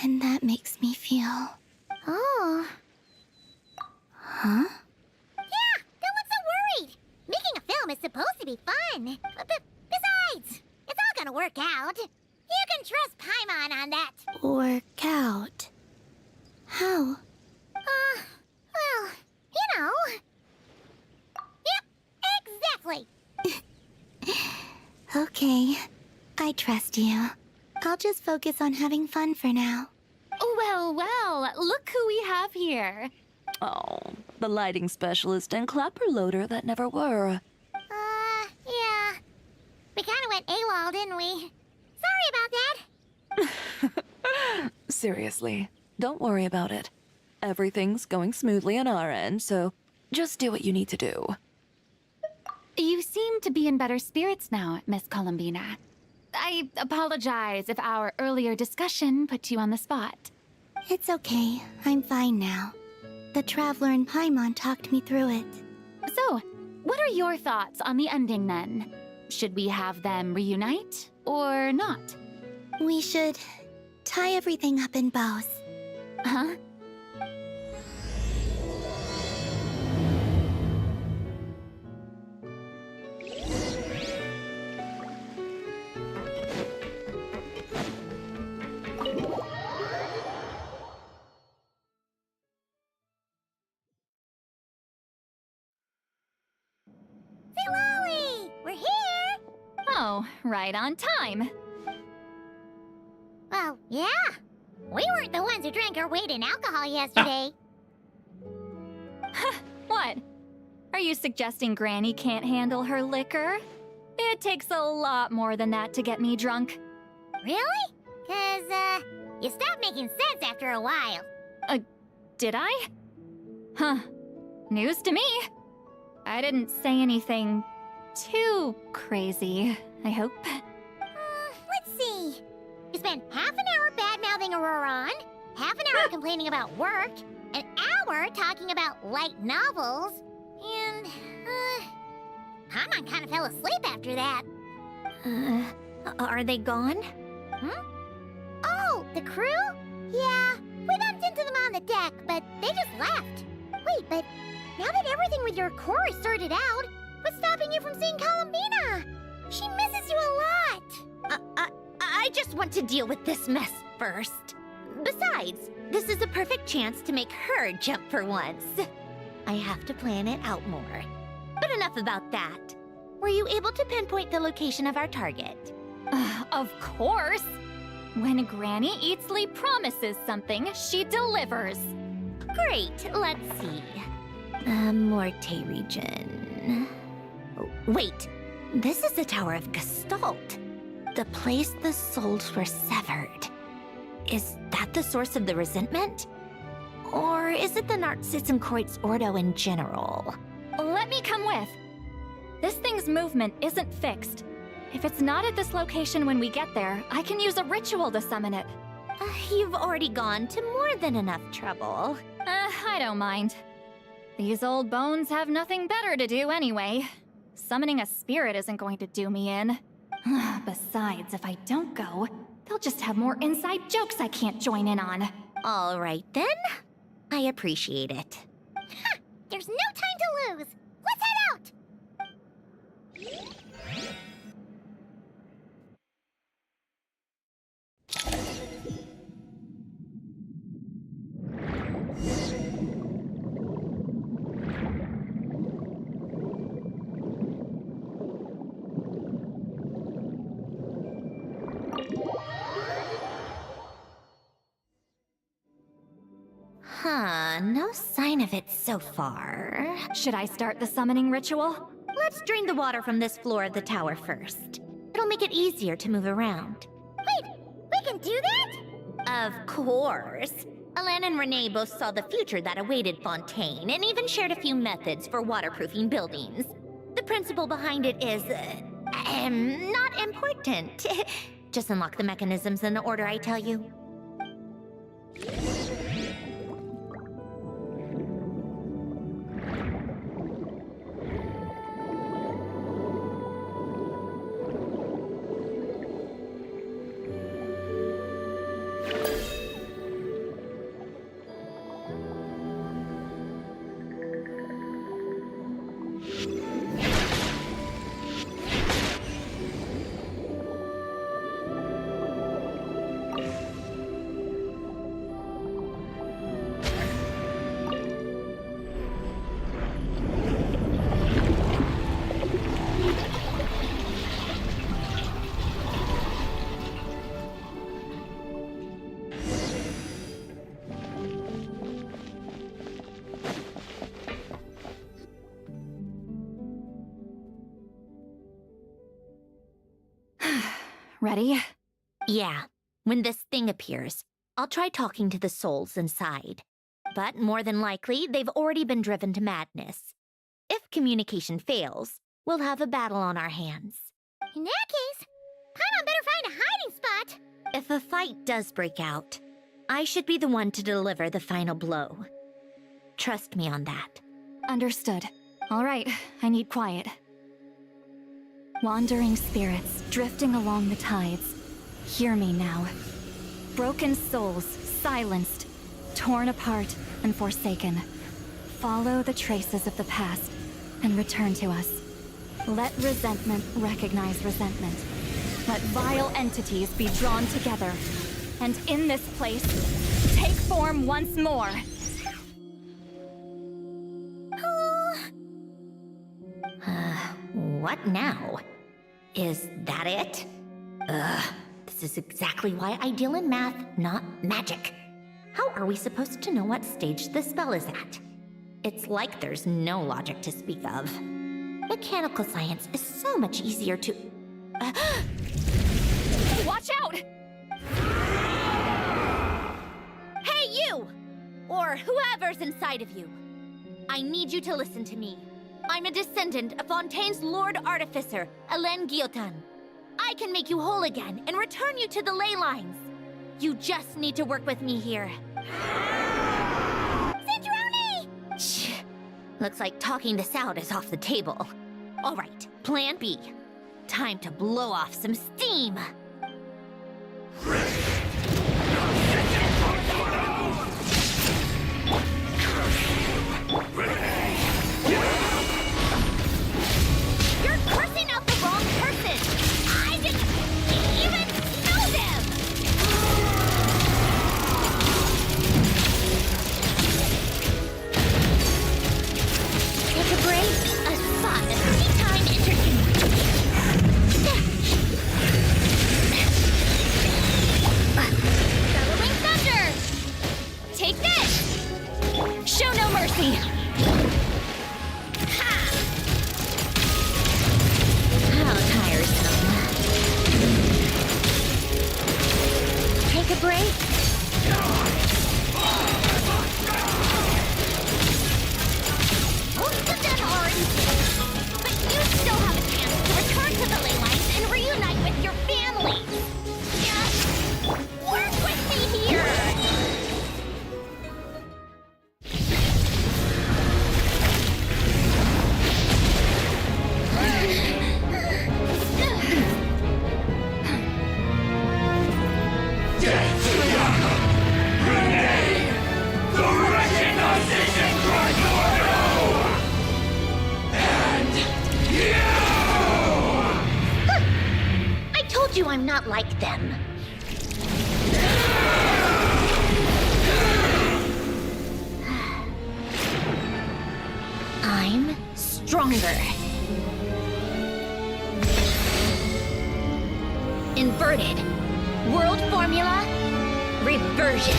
And that makes me feel... Oh. Huh? Yeah, don't look so worried. Making a film is supposed to be fun. Besides, it's all gonna work out. You can trust Paimon on that. Work out. How? Well, you know. Yep, exactly. Okay, I trust you. I'll just focus on having fun for now. Well, well, look who we have here. Oh, the lighting specialist and clapper loader that never were. Yeah. We kinda went AWOL, didn't we? Sorry about that. Seriously, don't worry about it. Everything's going smoothly on our end, so just do what you need to do. You seem to be in better spirits now, Miss Columbina. I apologize if our earlier discussion put you on the spot. It's okay. I'm fine now. The Traveler and Paimon talked me through it. So, what are your thoughts on the ending then? Should we have them reunite or not? We should tie everything up in bows. Huh? Say, Lolly! We're here! Oh, right on time. Well, yeah. We weren't the ones who drank our weight in alcohol yesterday. What? Are you suggesting Granny can't handle her liquor? It takes a lot more than that to get me drunk. Really? 'Cause, you stopped making sense after a while. Did I? Huh. News to me. I didn't say anything too crazy, I hope. Let's see. You spent half an hour bad-mouthing Auroron, half an hour complaining about work, an hour talking about light novels, and, Paimon kind of fell asleep after that. Are they gone? Oh, the crew? Yeah, we bumped into them on the deck, but they just left. Wait, but now that everything with your core is sorted out, what's stopping you from seeing Columbina? She misses you a lot. I just want to deal with this mess first. Besides, this is a perfect chance to make her jump for once. I have to plan it out more. But enough about that. Were you able to pinpoint the location of our target? Of course! When Granny Eatsley promises something, she delivers. Great, let's see. Morte region. Wait, this is the Tower of Gestalt. The place the souls were severed. Is that the source of the resentment? Or is it the Narzizenkreuz Ordo in general? Let me come with. This thing's movement isn't fixed. If it's not at this location when we get there, I can use a ritual to summon it. You've already gone to more than enough trouble. I don't mind. These old bones have nothing better to do anyway. Summoning a spirit isn't going to do me in. Besides, if I don't go, they'll just have more inside jokes I can't join in on. All right then. I appreciate it. Ha! There's no time to lose. Let's head out! No sign of it so far. Should I start the summoning ritual? Let's drain the water from this floor of the tower first. It'll make it easier to move around. Wait, we can do that? Of course. Alan and Renee both saw the future that awaited Fontaine and even shared a few methods for waterproofing buildings. The principle behind it is, not important. Just unlock the mechanisms in the order I tell you. Ready? Yeah. When this thing appears, I'll try talking to the souls inside. But more than likely, they've already been driven to madness. If communication fails, we'll have a battle on our hands. In that case, Paimon better find a hiding spot. If a fight does break out, I should be the one to deliver the final blow. Trust me on that. Understood. All right, I need quiet. Wandering spirits drifting along the tides. Hear me now. Broken souls, silenced, torn apart, and forsaken. Follow the traces of the past and return to us. Let resentment recognize resentment. Let vile entities be drawn together. And in this place, take form once more. What now? Is that it? This is exactly why I deal in math, not magic. How are we supposed to know what stage the spell is at? It's like there's no logic to speak of. Mechanical science is so much easier to... Watch out! Hey, you! Or whoever's inside of you. I need you to listen to me. I'm a descendant of Fontaine's Lord Artificer, Alain Guillotin. I can make you whole again and return you to the ley lines. You just need to work with me here. Sandrone! Shh. Looks like talking this out is off the table. All right, plan B. Time to blow off some steam. You're cursing out the wrong person! I didn't even know them! Take a break, a spot of anytime entertainment. Bellowing thunder! Take this! Show no mercy! Ha! How tiresome. Take a break? Most of them are insane, but you still have a chance to return to the ley lines and reunite with your families. Just work with me here! I told you I'm not like them. I'm stronger. Inverted. World formula. Reversion.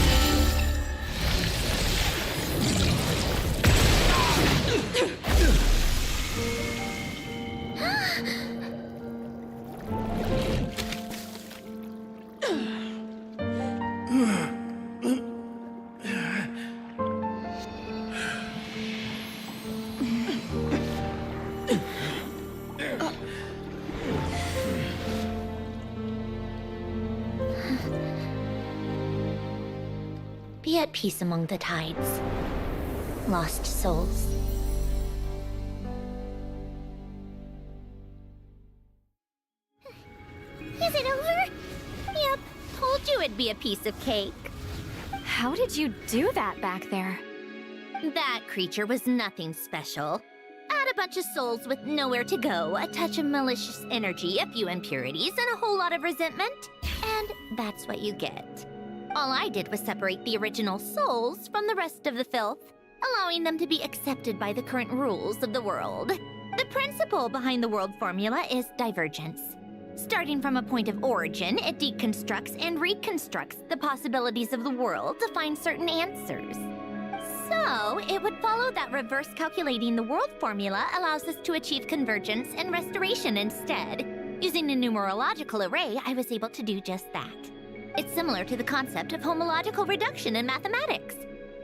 Be at peace among the tides, lost souls. Is it over? Yep, told you it'd be a piece of cake. How did you do that back there? That creature was nothing special. Add a bunch of souls with nowhere to go, a touch of malicious energy, a few impurities, and a whole lot of resentment, and that's what you get. All I did was separate the original souls from the rest of the filth, allowing them to be accepted by the current rules of the world. The principle behind the world formula is divergence. Starting from a point of origin, it deconstructs and reconstructs the possibilities of the world to find certain answers. So, it would follow that reverse calculating the world formula allows us to achieve convergence and restoration instead. Using a numerological array, I was able to do just that. It's similar to the concept of homological reduction in mathematics.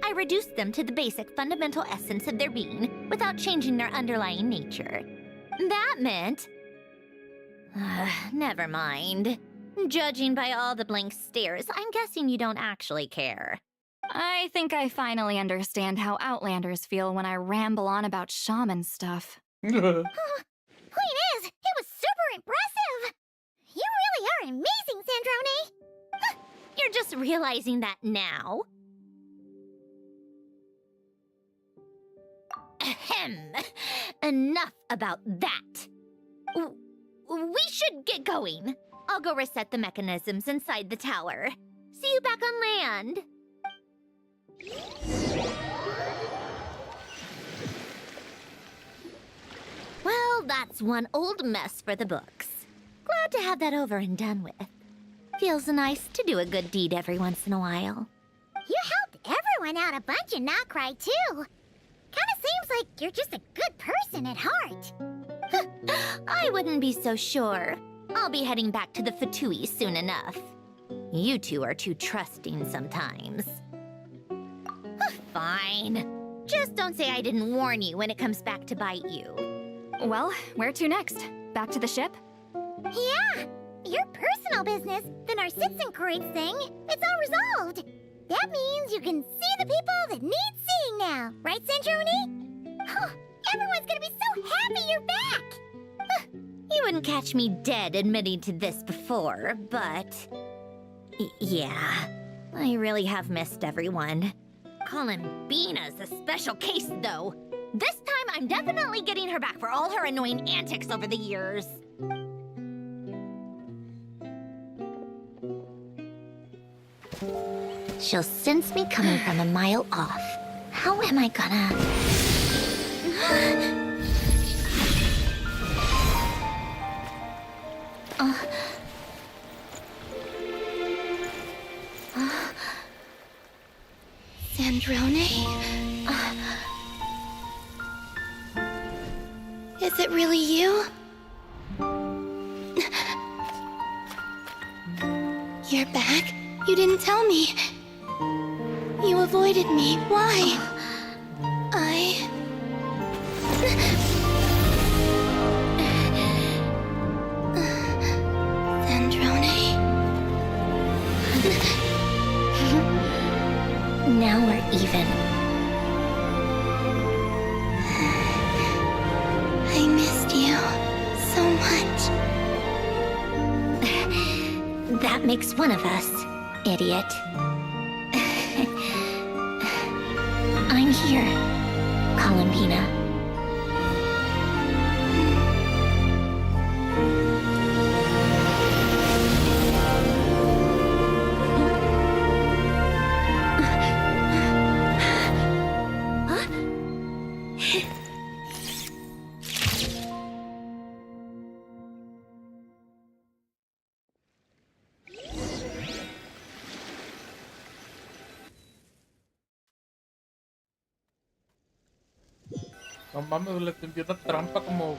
I reduced them to the basic fundamental essence of their being without changing their underlying nature. That meant... never mind. Judging by all the blank stares, I'm guessing you don't actually care. I think I finally understand how Outlanders feel when I ramble on about shaman stuff. Point is, it was super impressive! You really are amazing, Sandrone! You're just realizing that now. Ahem. Enough about that. We should get going. I'll go reset the mechanisms inside the tower. See you back on land. Well, that's one old mess for the books. Glad to have that over and done with. Feels nice to do a good deed every once in a while. You helped everyone out a bunch in Notcry, too. Kinda seems like you're just a good person at heart. I wouldn't be so sure. I'll be heading back to the Fatui soon enough. You two are too trusting sometimes. Fine. Just don't say I didn't warn you when it comes back to bite you. Well, where to next? Back to the ship? Yeah! Your personal business, the Narcitsan Croid thing, it's all resolved. That means you can see the people that need seeing now, right, Sandrone? Huh, everyone's gonna be so happy you're back! You wouldn't catch me dead admitting to this before, but... yeah, I really have missed everyone. Columbina's a special case, though. This time, I'm definitely getting her back for all her annoying antics over the years. She'll sense me coming from a mile off. How am I gonna... Sandrone? Is it really you? You're back? You didn't tell me. You avoided me. Why? Sandrone? Now we're even. I missed you so much. That makes one of us, idiot. I'm here, Columbina. No mames, le tendió una trampa como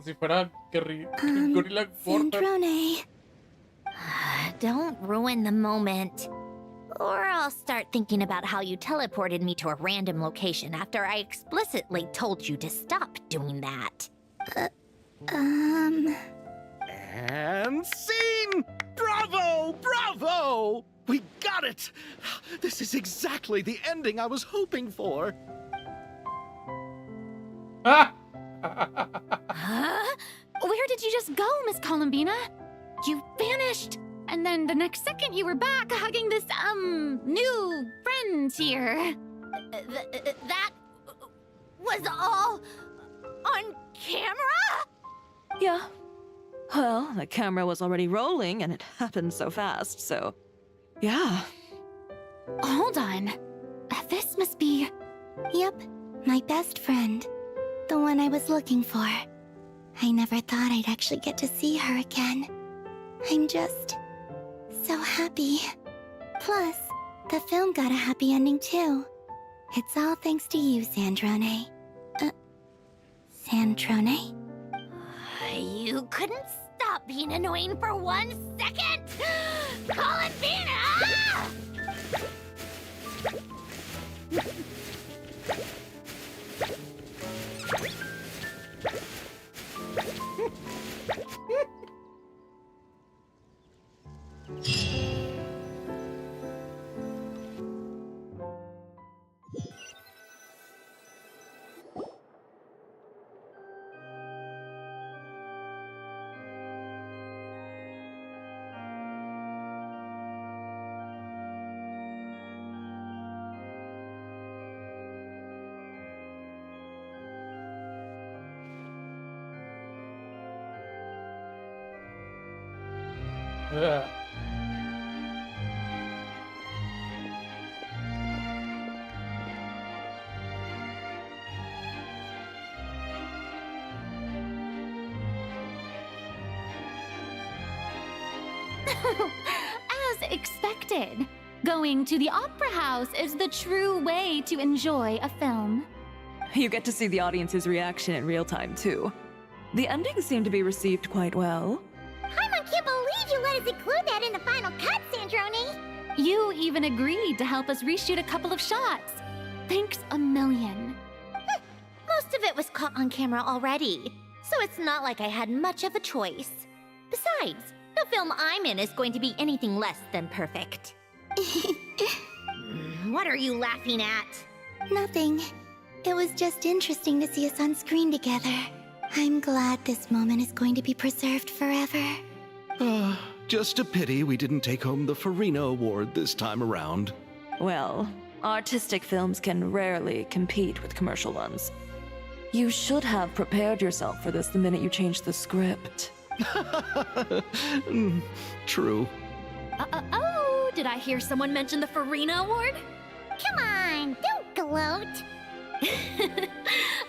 si fuera Gorilla Warfare. Sandrone. Don't ruin the moment. Or I'll start thinking about how you teleported me to a random location after I explicitly told you to stop doing that. And scene! Bravo! Bravo! We got it! This is exactly the ending I was hoping for. Huh? Where did you just go, Miss Columbina? You vanished, and then the next second you were back hugging this, new friend here. That was all on camera? Yeah. Well, the camera was already rolling and it happened so fast, so... yeah. Hold on. This must be... Yep, my best friend. The one I was looking for. I never thought I'd actually get to see her again. I'm just... so happy. Plus, the film got a happy ending too. It's all thanks to you, Sandrone. Sandrone? You couldn't stop being annoying for 1 second? Columbina! Yeah. As expected, going to the opera house is the true way to enjoy a film. You get to see the audience's reaction in real time, too. The ending seemed to be received quite well. I can't believe you let us include that in the final cut, Sandrone! You even agreed to help us reshoot a couple of shots. Thanks a million. Most of it was caught on camera already, so it's not like I had much of a choice. Besides, the film I'm in is going to be anything less than perfect. What are you laughing at? Nothing. It was just interesting to see us on screen together. I'm glad this moment is going to be preserved forever. Just a pity we didn't take home the Farina Award this time around. Well, artistic films can rarely compete with commercial ones. You should have prepared yourself for this the minute you changed the script. True. Oh, did I hear someone mention the Farina Award? Come on, don't gloat.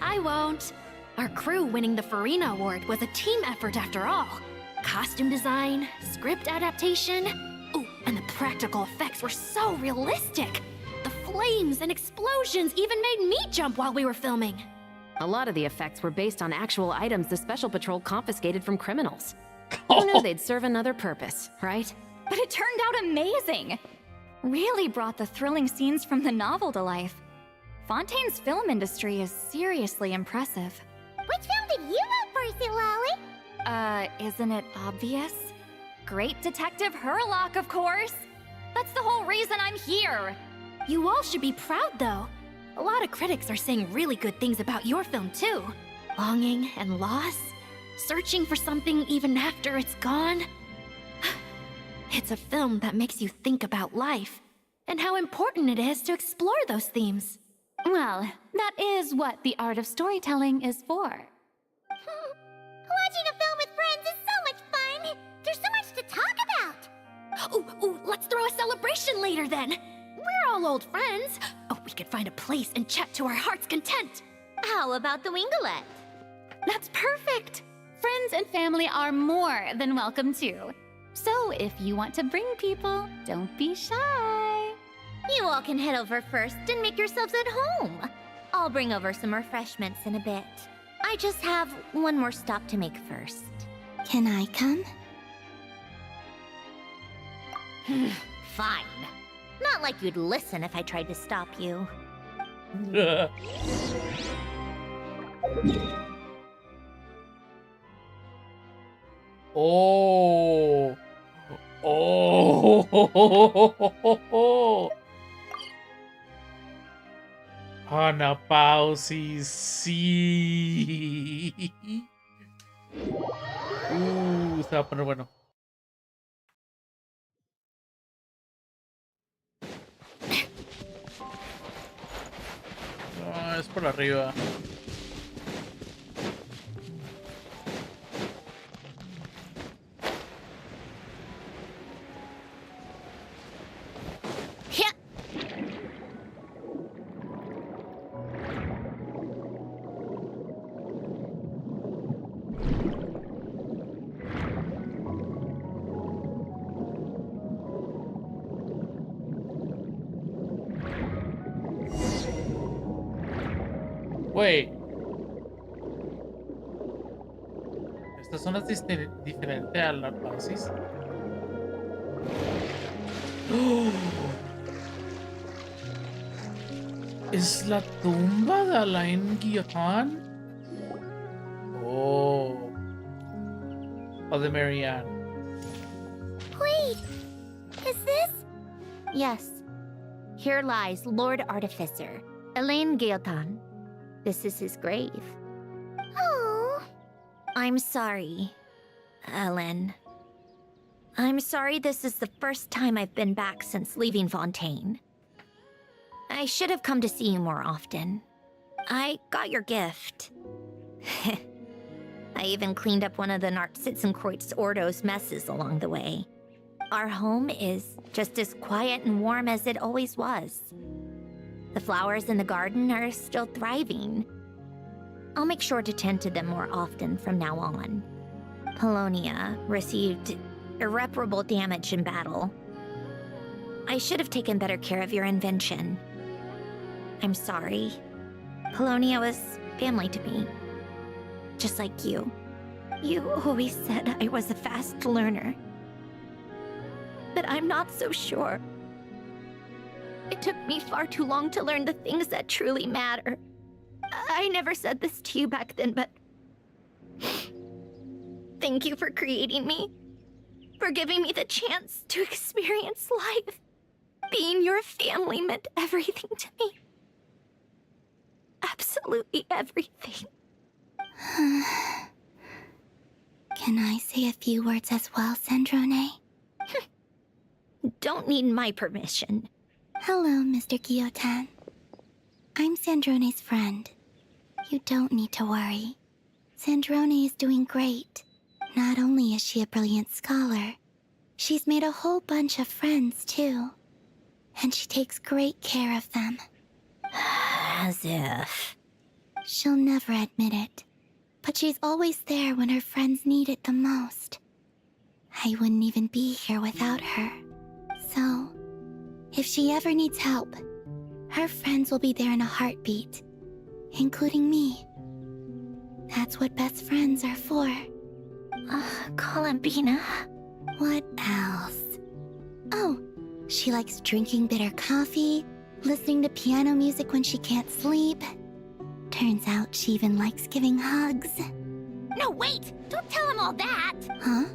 I won't. Our crew winning the Farina Award was a team effort after all. Costume design, script adaptation. Ooh, and the practical effects were so realistic. The flames and explosions even made me jump while we were filming. A lot of the effects were based on actual items the Special Patrol confiscated from criminals. Who knew they'd serve another purpose, right? But it turned out amazing! Really brought the thrilling scenes from the novel to life. Fontaine's film industry is seriously impressive. Which film did you vote for, Silali? Isn't it obvious? Great Detective Herlock, of course! That's the whole reason I'm here! You all should be proud, though. A lot of critics are saying really good things about your film, too. Longing and loss, searching for something even after it's gone. It's a film that makes you think about life, and how important it is to explore those themes. Well, that is what the art of storytelling is for. Watching a film with friends is so much fun! There's so much to talk about! Ooh, let's throw a celebration later then! We're all old friends. Oh, we could find a place and chat to our heart's content. How about the Winglet? That's perfect! Friends and family are more than welcome too. So if you want to bring people, don't be shy. You all can head over first and make yourselves at home. I'll bring over some refreshments in a bit. I just have one more stop to make first. Can I come? Fine. Not like you'd listen if I tried to stop you. Oh. Oh. Hana pausi, sí. Se va a poner bueno. No, es por arriba. Wait. ¿Esta zona es diferente a la Oasis? ¿Es la tumba de Alain Guillotin? Oh. O de Marianne. Wait, is this? Yes. Here lies Lord Artificer, Alain Guillotin. This is his grave. Oh. I'm sorry, Ellen. I'm sorry this is the first time I've been back since leaving Fontaine. I should have come to see you more often. I got your gift. I even cleaned up one of the Narcitzenkreuz Ordo's messes along the way. Our home is just as quiet and warm as it always was. The flowers in the garden are still thriving. I'll make sure to tend to them more often from now on. Polonia received irreparable damage in battle. I should have taken better care of your invention. I'm sorry. Polonia was family to me. Just like you. You always said I was a fast learner. But I'm not so sure. It took me far too long to learn the things that truly matter. I never said this to you back then, but... Thank you for creating me. For giving me the chance to experience life. Being your family meant everything to me. Absolutely everything. Can I say a few words as well, Sandrone? Don't need my permission. Hello, Mr. Guillotin. I'm Sandrone's friend. You don't need to worry. Sandrone is doing great. Not only is she a brilliant scholar, she's made a whole bunch of friends, too. And she takes great care of them. As if. She'll never admit it, but she's always there when her friends need it the most. I wouldn't even be here without her. So, if she ever needs help, her friends will be there in a heartbeat, including me. That's what best friends are for. Columbina. What else? Oh, she likes drinking bitter coffee, listening to piano music when she can't sleep. Turns out she even likes giving hugs. No, wait! Don't tell him all that! Huh?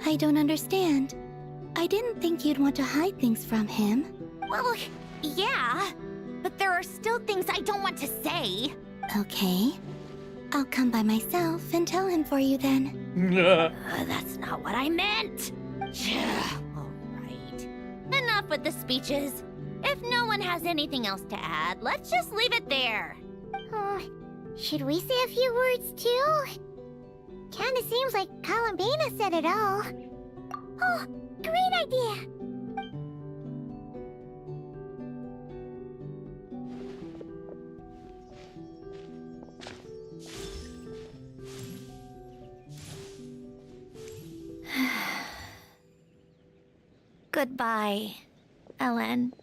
I don't understand. I didn't think you'd want to hide things from him. Well, yeah. But there are still things I don't want to say. Okay. I'll come by myself and tell him for you then. That's not what I meant. Alright. Enough with the speeches. If no one has anything else to add, let's just leave it there. Should we say a few words too? Kinda seems like Columbina said it all. Oh, great idea! Goodbye, Ellen.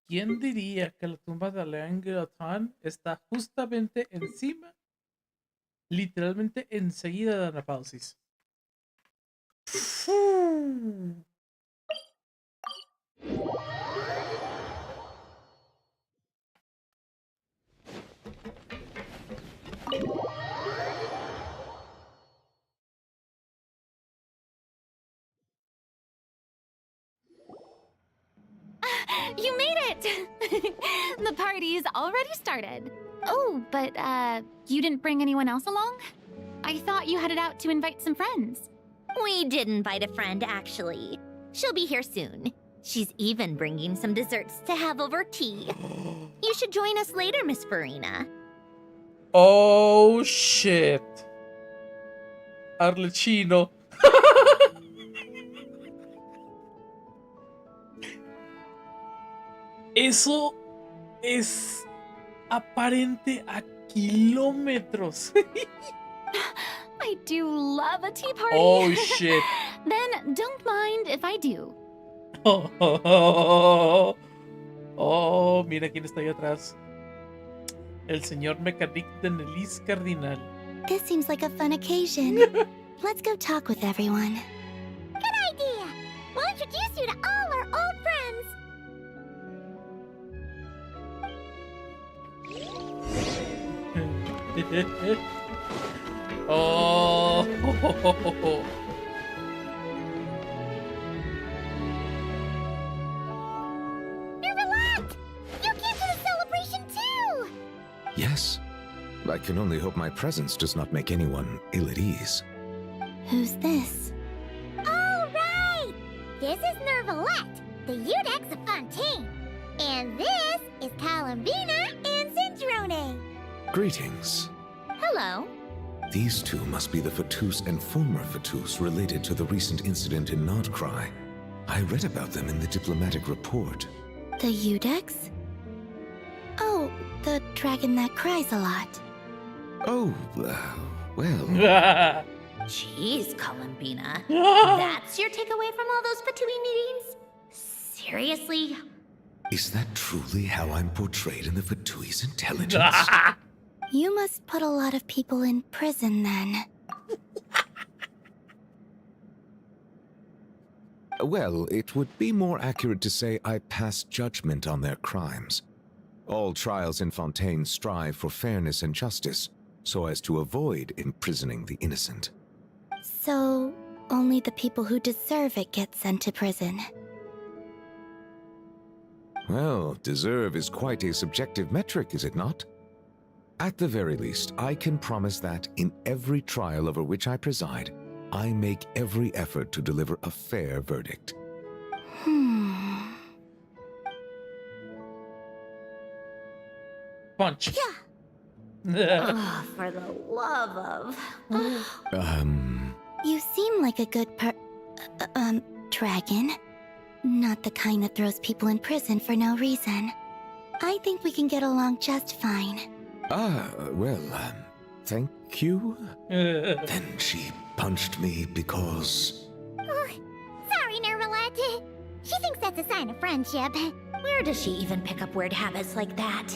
¿Quién diría que la tumba de Alain Guillotin está justamente encima, literalmente enseguida de Anapausis? You made it! The party's already started. Oh, but, you didn't bring anyone else along? I thought you headed out to invite some friends. We did invite a friend, actually. She'll be here soon. She's even bringing some desserts to have over tea. You should join us later, Miss Farina. Oh, shit. Arlecchino. Eso es aparente a kilómetros. I do love a tea party. Oh, shit. Then don't mind if I do. Oh, mira quién está ahí atrás. El señor Mecanic de Nelis Cardinal. This seems like a fun occasion. Let's go talk with everyone. Good idea! We'll introduce you to all our old friends! Oh. Nervalette! You came to the celebration too! Yes. I can only hope my presence does not make anyone ill at ease. Who's this? All right! This is Nervalette, the Udex of Fontaine. And this is Columbina and Sandrone. Greetings. Hello. These two must be the Fatus and former Fatus related to the recent incident in Nodcry. I read about them in the diplomatic report. The Udex? Oh, the dragon that cries a lot. Oh, well... Jeez, Columbina. That's your takeaway from all those Fatui meetings? Seriously? Is that truly how I'm portrayed in the Fatui's intelligence? You must put a lot of people in prison then. Well, it would be more accurate to say I passed judgment on their crimes. All trials in Fontaine strive for fairness and justice, so as to avoid imprisoning the innocent. So, only the people who deserve it get sent to prison. Well, deserve is quite a subjective metric, is it not? At the very least, I can promise that in every trial over which I preside, I make every effort to deliver a fair verdict. Punch. Oh, for the love of... You seem like a good dragon. Not the kind that throws people in prison for no reason. I think we can get along just fine. Thank you? Then she punched me because... Oh, sorry, Nermalette. She thinks that's a sign of friendship. Where does she even pick up weird habits like that?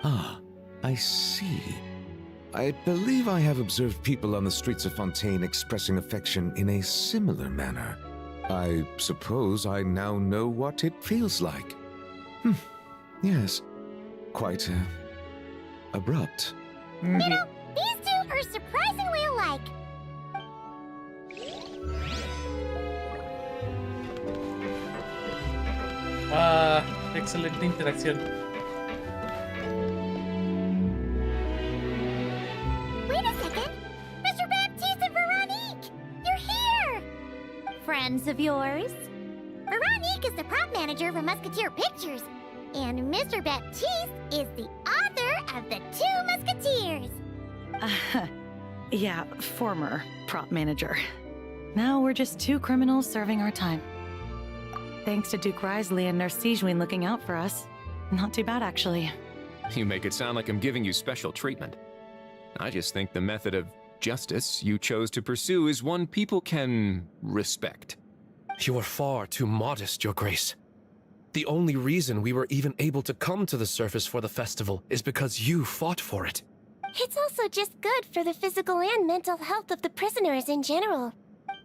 Ah, I see. I believe I have observed people on the streets of Fontaine expressing affection in a similar manner. I suppose I now know what it feels like. Yes, quite abrupt. You know, these two are surprisingly alike. Excelente interacción. Wait a second! Mr. Baptiste and Veronique! You're here! Friends of yours? Veronique is the prop manager for Musketeer Pictures, and Mr. Baptiste is the author of The Two Musketeers. Yeah, former prop manager. Now we're just two criminals serving our time. Thanks to Duke Risley and Nurse Sigewin looking out for us. Not too bad, actually. You make it sound like I'm giving you special treatment. I just think the method of justice you chose to pursue is one people can respect. You are far too modest, Your Grace. The only reason we were even able to come to the surface for the festival is because you fought for it. It's also just good for the physical and mental health of the prisoners in general.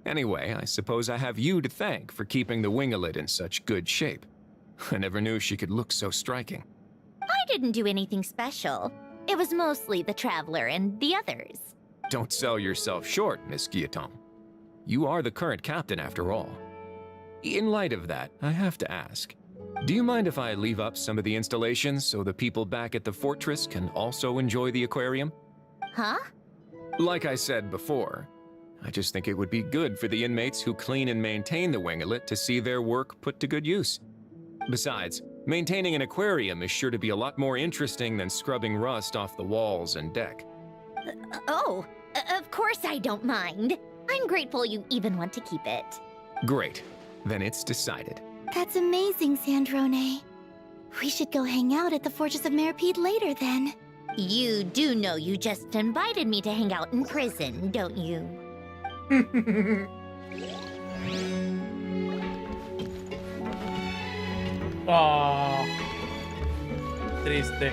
Anyway, I suppose I have you to thank for keeping the Wingalet in such good shape. I never knew she could look so striking. I didn't do anything special. It was mostly the Traveler and the others. Don't sell yourself short, Miss Guillotin. You are the current captain, after all. In light of that, I have to ask, do you mind if I leave up some of the installations so the people back at the fortress can also enjoy the aquarium? Huh? Like I said before, I just think it would be good for the inmates who clean and maintain the Wingalet to see their work put to good use. Besides, maintaining an aquarium is sure to be a lot more interesting than scrubbing rust off the walls and deck. Of course I don't mind. I'm grateful you even want to keep it. Great. Then it's decided. That's amazing, Sandrone. We should go hang out at the Fortress of Meripede later, then. You do know you just invited me to hang out in prison, don't you? Oh, triste.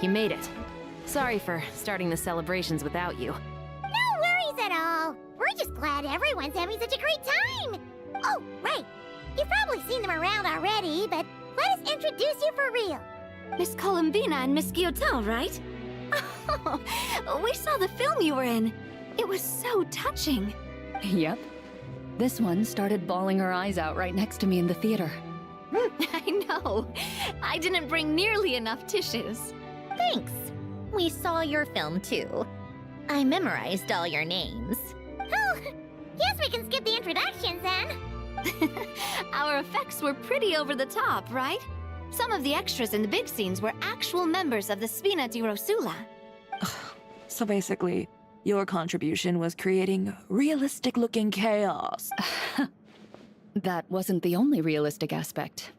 You made it. Sorry for starting the celebrations without you. No worries at all. We're just glad everyone's having such a great time. Oh, right. You've probably seen them around already, but let us introduce you for real. Miss Columbina and Miss Guillotin, right? Oh, we saw the film you were in. It was so touching. Yep. This one started bawling her eyes out right next to me in the theater. I know. I didn't bring nearly enough tissues. Thanks. We saw your film too. I memorized all your names. Oh, guess we can skip the introductions then. Our effects were pretty over the top, right? Some of the extras in the big scenes were actual members of the Spina di Rosula. So basically, your contribution was creating realistic-looking chaos. That wasn't the only realistic aspect.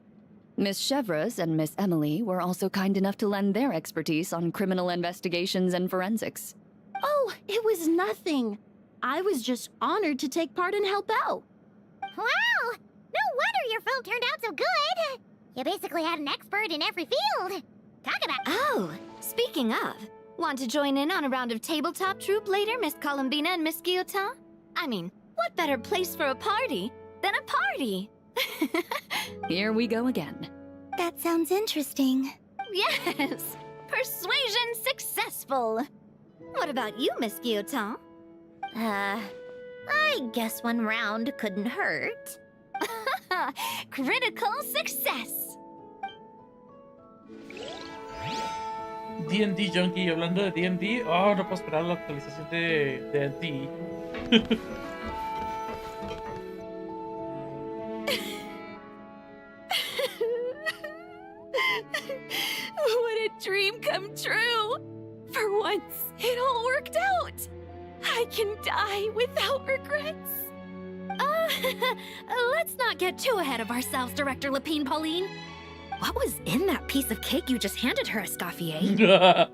Miss Chevreuse and Miss Emily were also kind enough to lend their expertise on criminal investigations and forensics. Oh, it was nothing. I was just honored to take part and help out. Wow! No wonder your film turned out so good! You basically had an expert in every field. Talk about... Oh, speaking of, Want to join in on a round of tabletop troupe later, Miss Columbina and Miss Guillotin? I mean, what better place for a party than a party? Here we go again. That sounds interesting. Yes! Persuasion successful! What about you, Miss Guillotin? I guess one round couldn't hurt. Critical success! D&D Junkie, hablando de D&D, oh, no puedo esperar la actualización de D&D. What a dream come true! For once, it all worked out! I can die without regrets. Let's not get too ahead of ourselves, Director Lapine Pauline. What was in that piece of cake you just handed her, Escoffier?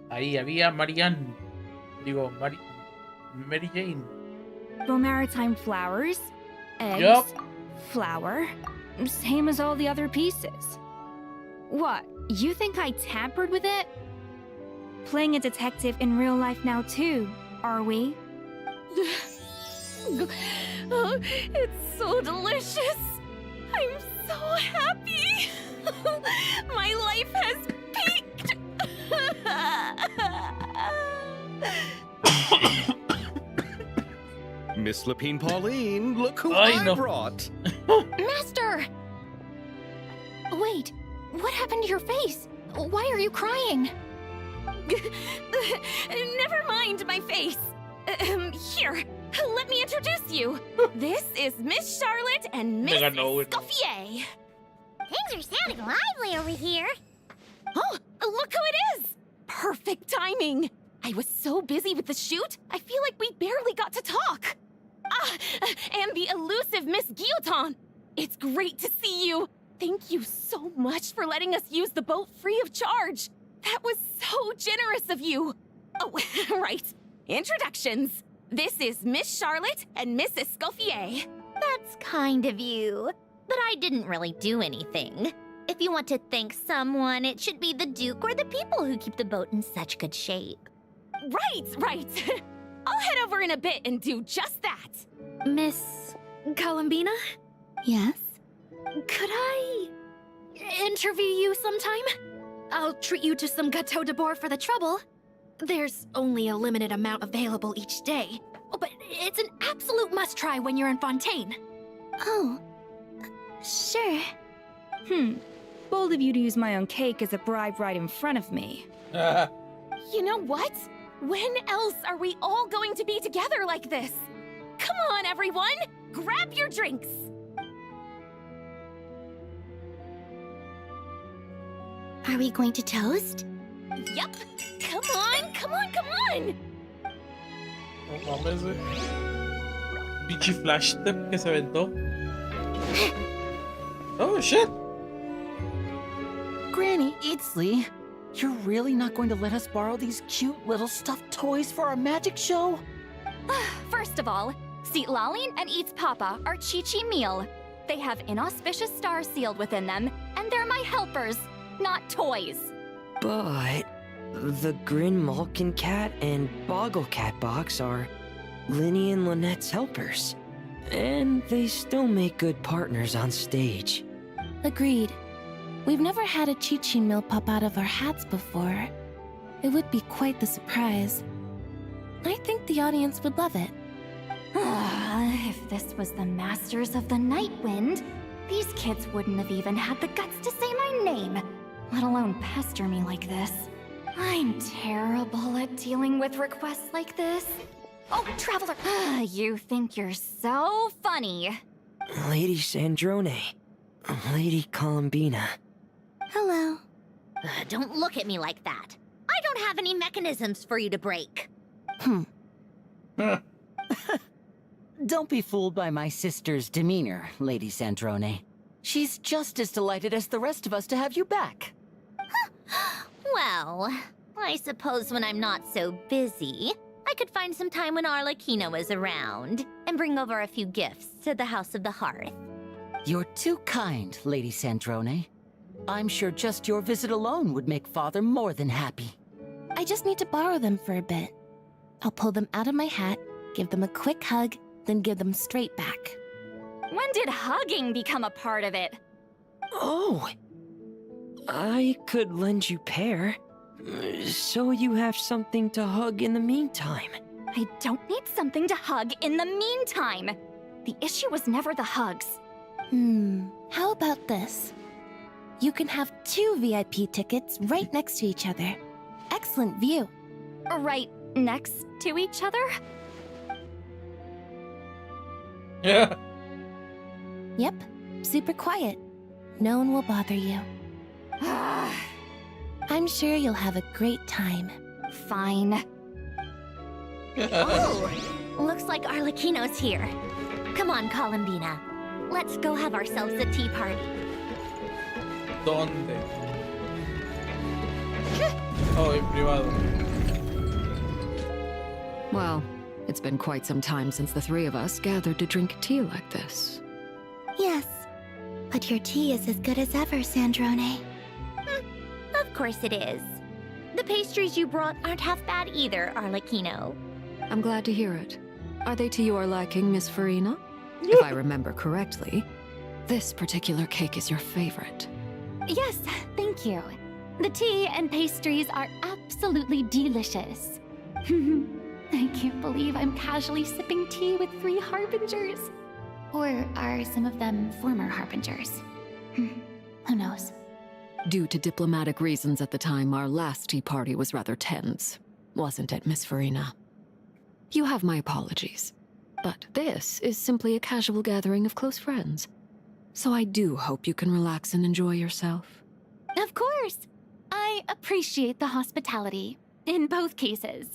Ahí había Marianne. Digo, Mary Jane. Maritime flowers, eggs, Yup. flour, same as all the other pieces. What, you think I tampered with it? Playing a detective in real life now too, are we? Oh, it's so delicious! I'm so happy! My life has peaked! Miss Lapine Pauline, look who I brought! Master! Wait, what happened to your face? Why are you crying? Never mind my face. Here, let me introduce you. This is Miss Charlotte and Miss Escoffier. Things are sounding lively over here. Oh, look who it is! Perfect timing. I was so busy with the shoot, I feel like we barely got to talk. And the elusive Miss Guillotin. It's great to see you. Thank you so much for letting us use the boat free of charge. That was so generous of you. Oh, right. Introductions. This is Miss Charlotte and Miss Escoffier. That's kind of you, but I didn't really do anything. If you want to thank someone, it should be the Duke or the people who keep the boat in such good shape. Right. I'll head over in a bit and do just that. Miss Columbina? Yes? Could I interview you sometime? I'll treat you to some gâteau de bord for the trouble. There's only a limited amount available each day, but it's an absolute must-try when you're in Fontaine. Oh, sure. Bold of you to use my own cake as a bribe right in front of me. You know what? When else are we all going to be together like this? Come on, everyone! Grab your drinks! Are we going to toast? Yup! Come on! No mames, güey. Pinche flash step que se aventó. Oh, shit! Granny Eatsley, you're really not going to let us borrow these cute little stuffed toys for our magic show? First of all, Seat Laline and Eats Papa are Chi-Chi meal. They have inauspicious stars sealed within them, and they're my helpers, not toys. But the Grin Malkin Cat and Boggle Cat box are Linny and Lynette's helpers. And they still make good partners on stage. Agreed. We've never had a Chi-Chi meal pop out of our hats before. It would be quite the surprise. I think the audience would love it. If this was the Masters of the Night Wind, these kids wouldn't have even had the guts to say my name, let alone pester me like this. I'm terrible at dealing with requests like this. Oh, Traveler! You think you're so funny. Lady Sandrone. Lady Columbina. Hello. Don't look at me like that. I don't have any mechanisms for you to break. Don't be fooled by my sister's demeanor, Lady Sandrone. She's just as delighted as the rest of us to have you back. Well, I suppose when I'm not so busy, I could find some time when Arlecchino is around and bring over a few gifts to the House of the Hearth. You're too kind, Lady Sandrone. I'm sure just your visit alone would make Father more than happy. I just need to borrow them for a bit. I'll pull them out of my hat, give them a quick hug, then give them straight back. When did hugging become a part of it? Oh! I could lend you pair, so you have something to hug in the meantime. I don't need something to hug in the meantime. The issue was never the hugs. How about this? You can have 2 VIP tickets right next to each other. Excellent view. Right next to each other? Yeah. Yep, super quiet. No one will bother you. I'm sure you'll have a great time. Fine. Oh, looks like Arlecchino's here. Come on, Columbina. Let's go have ourselves a tea party. ¿Dónde? Oh, en privado. Well, it's been quite some time since the 3 of us gathered to drink tea like this. Yes, but your tea is as good as ever, Sandrone. Of course it is. The pastries you brought aren't half bad either, Arlecchino. I'm glad to hear it. Are they to your liking, Miss Farina? If I remember correctly, this particular cake is your favorite. Yes, thank you. The tea and pastries are absolutely delicious. I can't believe I'm casually sipping tea with 3 harbingers. Or are some of them former harbingers? Who knows? Due to diplomatic reasons at the time, our last tea party was rather tense. Wasn't it, Miss Farina? You have my apologies. But this is simply a casual gathering of close friends. So I do hope you can relax and enjoy yourself. Of course! I appreciate the hospitality, in both cases.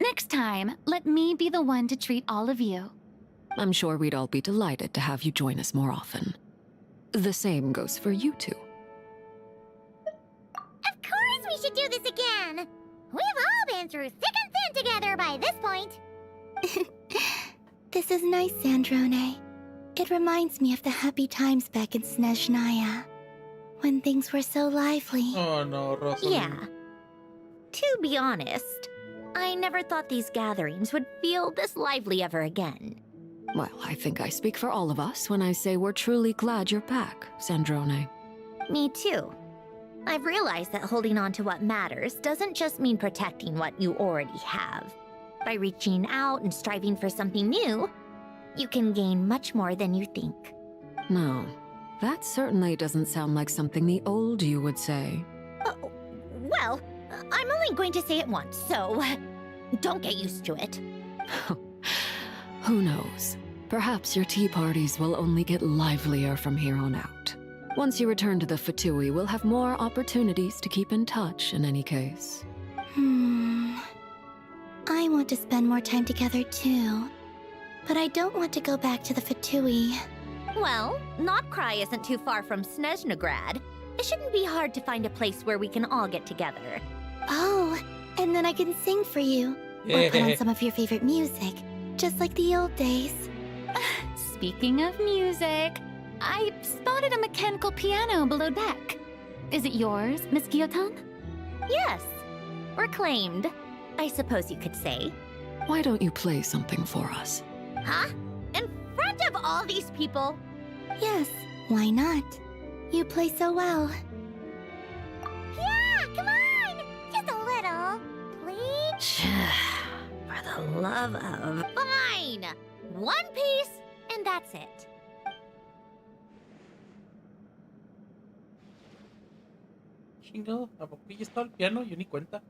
Next time, let me be the one to treat all of you. I'm sure we'd all be delighted to have you join us more often. The same goes for you two. Of course we should do this again! We've all been through thick and thin together by this point. This is nice, Sandrone. It reminds me of the happy times back in Snezhnaya, when things were so lively. Oh no, Rosalind. Yeah. To be honest, I never thought these gatherings would feel this lively ever again. Well, I think I speak for all of us when I say we're truly glad you're back, Sandrone. Me too. I've realized that holding on to what matters doesn't just mean protecting what you already have. By reaching out and striving for something new, you can gain much more than you think. No, that certainly doesn't sound like something the old you would say. Well, I'm only going to say it once, so don't get used to it. Who knows? Perhaps your tea parties will only get livelier from here on out. Once you return to the Fatui, we'll have more opportunities to keep in touch in any case. I want to spend more time together too. But I don't want to go back to the Fatui. Well, Notcry isn't too far from Snezhnograd. It shouldn't be hard to find a place where we can all get together. Oh, and then I can sing for you. Or put on some of your favorite music. Just like the old days. Speaking of music, I spotted a mechanical piano below deck. Is it yours, Miss Guillotin? Yes. Reclaimed, I suppose you could say. Why don't you play something for us? Huh? In front of all these people? Yes, why not? You play so well. Yeah, come on! Just a little, please? For the love of... Fine! One piece, and that's it. Chingado, ¿a poco ya está el piano? Yo ni cuenta.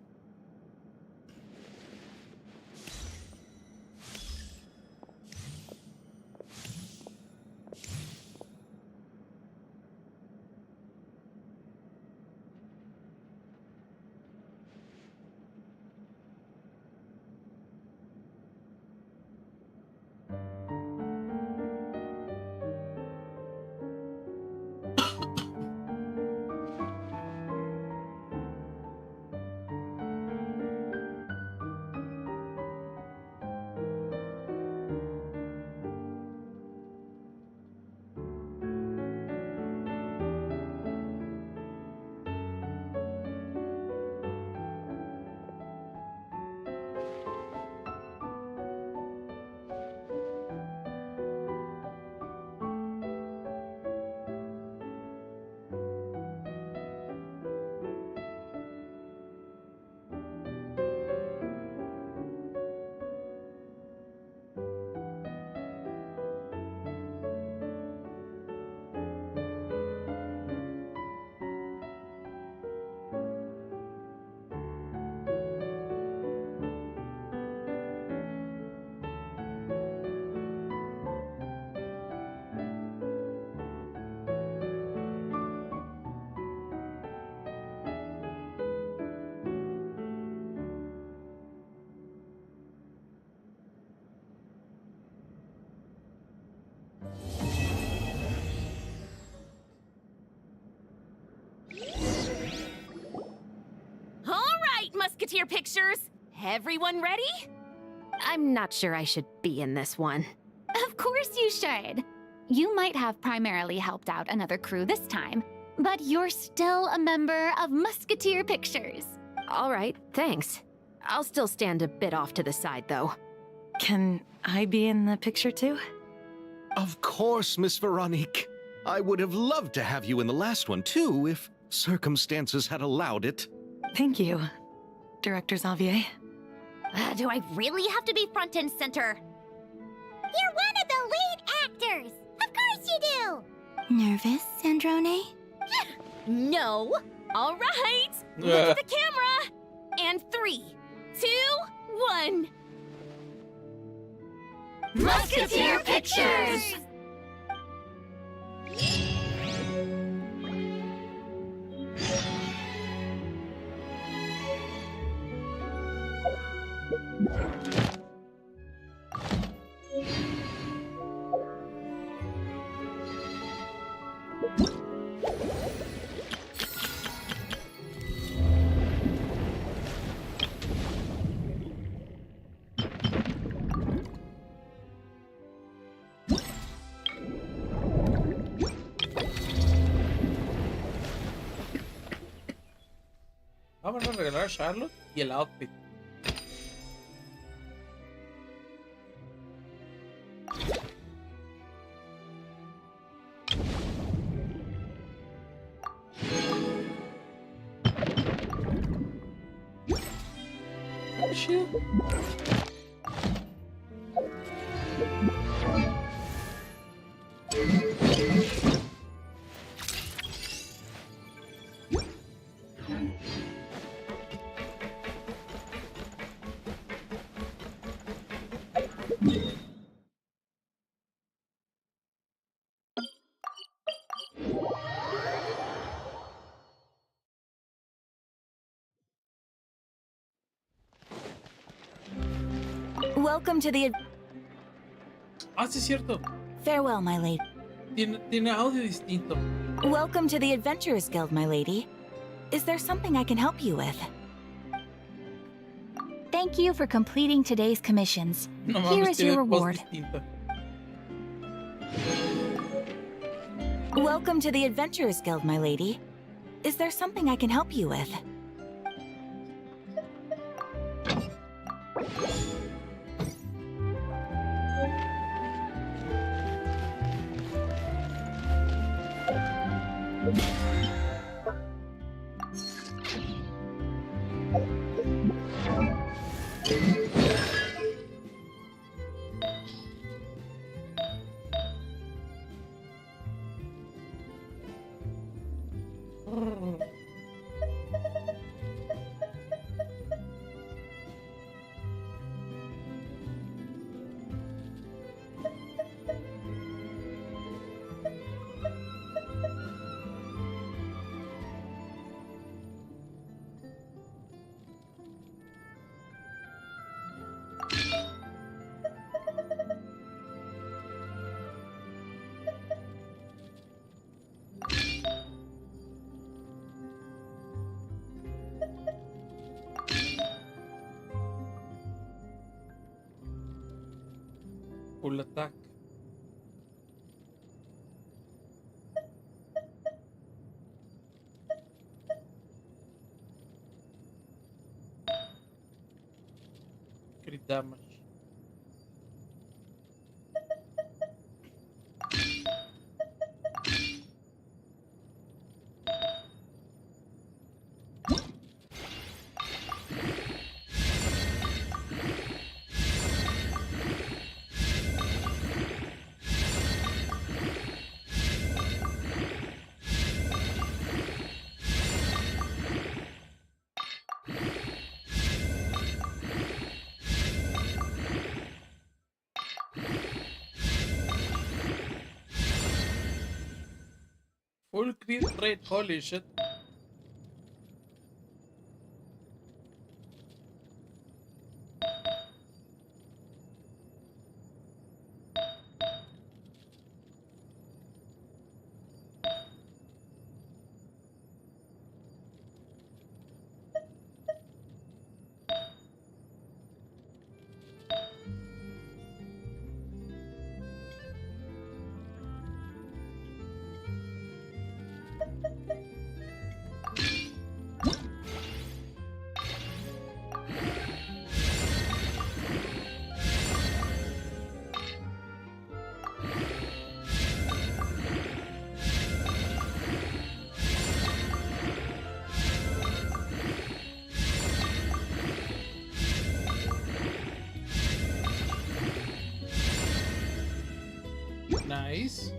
Musketeer pictures. Everyone ready? I'm not sure I should be in this one. Of course you should. You might have primarily helped out another crew this time, but you're still a member of Musketeer Pictures. All right, thanks. I'll still stand a bit off to the side, though. Can I be in the picture too? Of course, Miss Veronique. I would have loved to have you in the last one, too, if circumstances had allowed it. Thank you, Director Xavier. Do I really have to be front and center? You're one of the lead actors! Of course you do! Nervous, Sandrone? No. All right. Look at the camera. And 3, 2, 1. Musketeer Pictures! Vamos a regalar a Charlotte y el outfit. Welcome to the... Ah, sí es cierto. Farewell, my lady. Tiene audio distinto. Welcome to the Adventurers Guild, my lady. Is there something I can help you with? Thank you for completing today's commissions. No Here mames, is your tiene voz reward. distinta. Welcome to the Adventurers Guild, my lady. Is there something I can help you with? Full attack. Crit damage. Full crit rate, holy shit. Nice.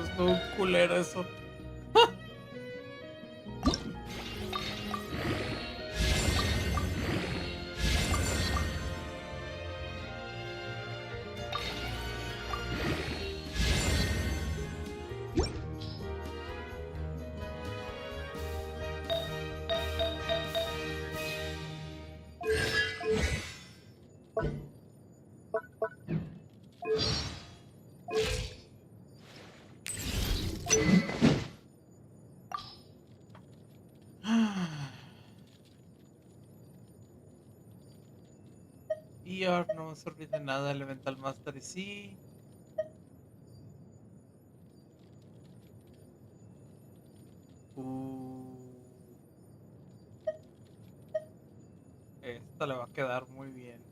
Estuvo culero eso. Y ahora no me sorprende nada Elemental Master, sí. Esta le va a quedar muy bien.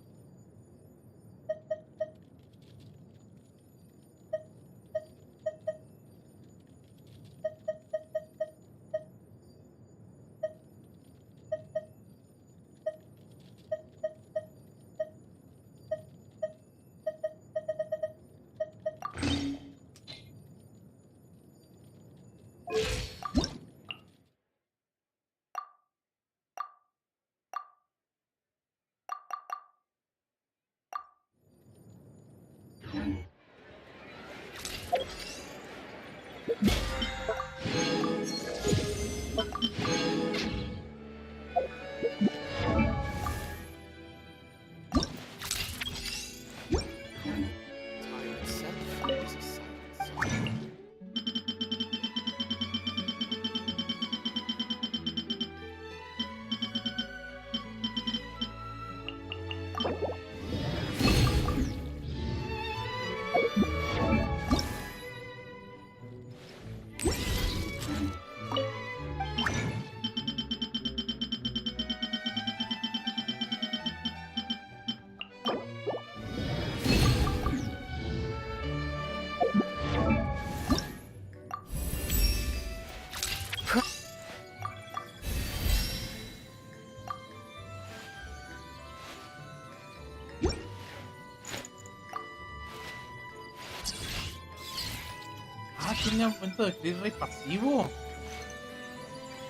Tiene aumento de crit rate pasivo.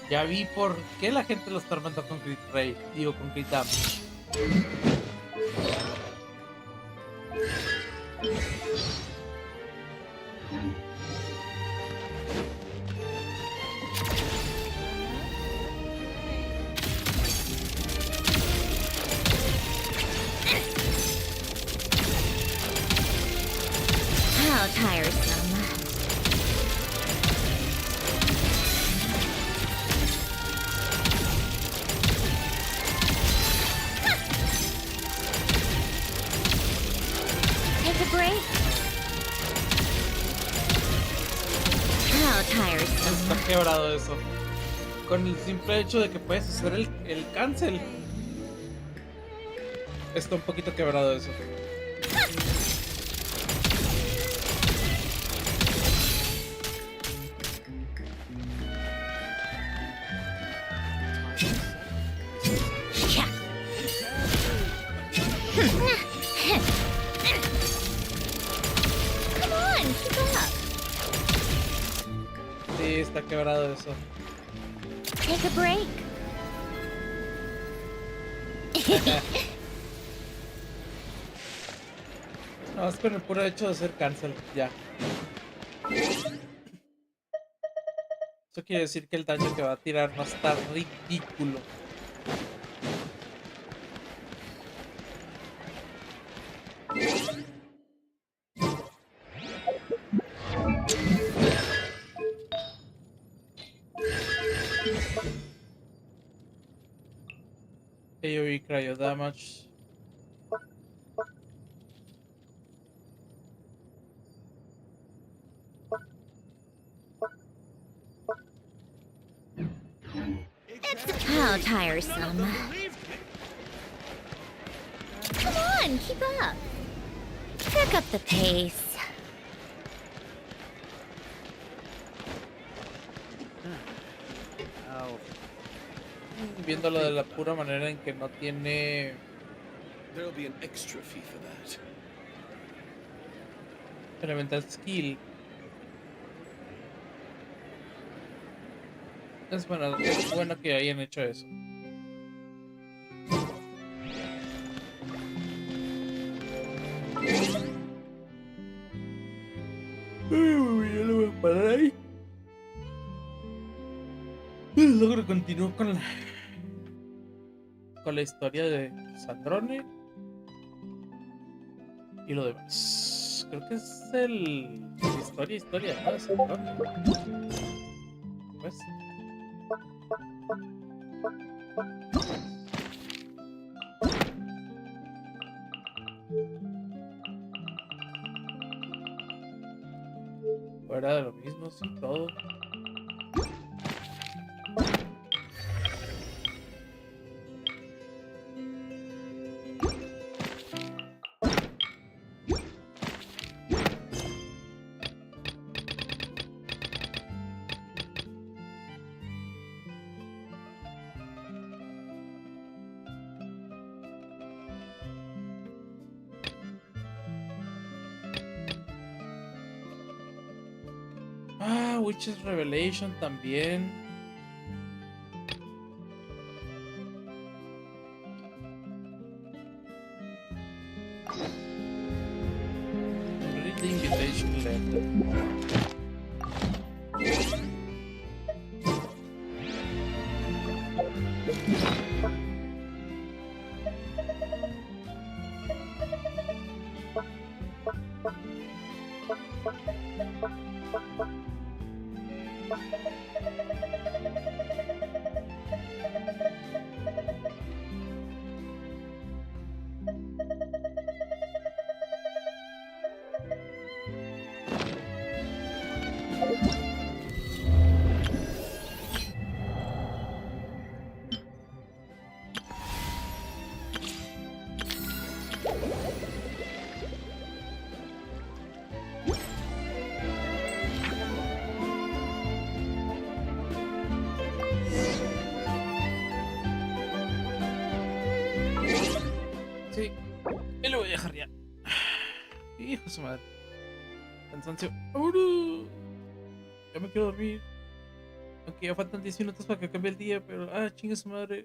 Ya vi por qué la gente lo está armando con crit rate. Digo, con crit damage. How tiresome. Take a break. How tiresome. Está quebrado eso. Con el simple hecho de que puedes hacer el cancel. Está un poquito quebrado eso. Sí, está quebrado eso. Take a break. No, es con el puro hecho de hacer cancel, ya. Eso quiere decir que el daño que va a tirar no está ridículo. AoE cryo damage. How tiresome. Come on, keep up. Pick up the pace. Viéndolo de la pura manera en que no tiene There'll be an extra fee for that. elemental skill. Es bueno que hayan hecho eso. Ya lo voy a parar ahí. Luego continúo con la historia de Sandrone y lo demás. Creo que es historia, ¿no? De Sandrone. Pues. Fuera de lo mismo, sin todo. Witch's Revelation también. Read the invitation letter. Sí, y lo voy a dejar ya. Hijo de su madre. Cansancio. ¡Vámonos! Ya me quiero dormir. Aunque ya faltan 10 minutos para que cambie el día, pero chinga su madre.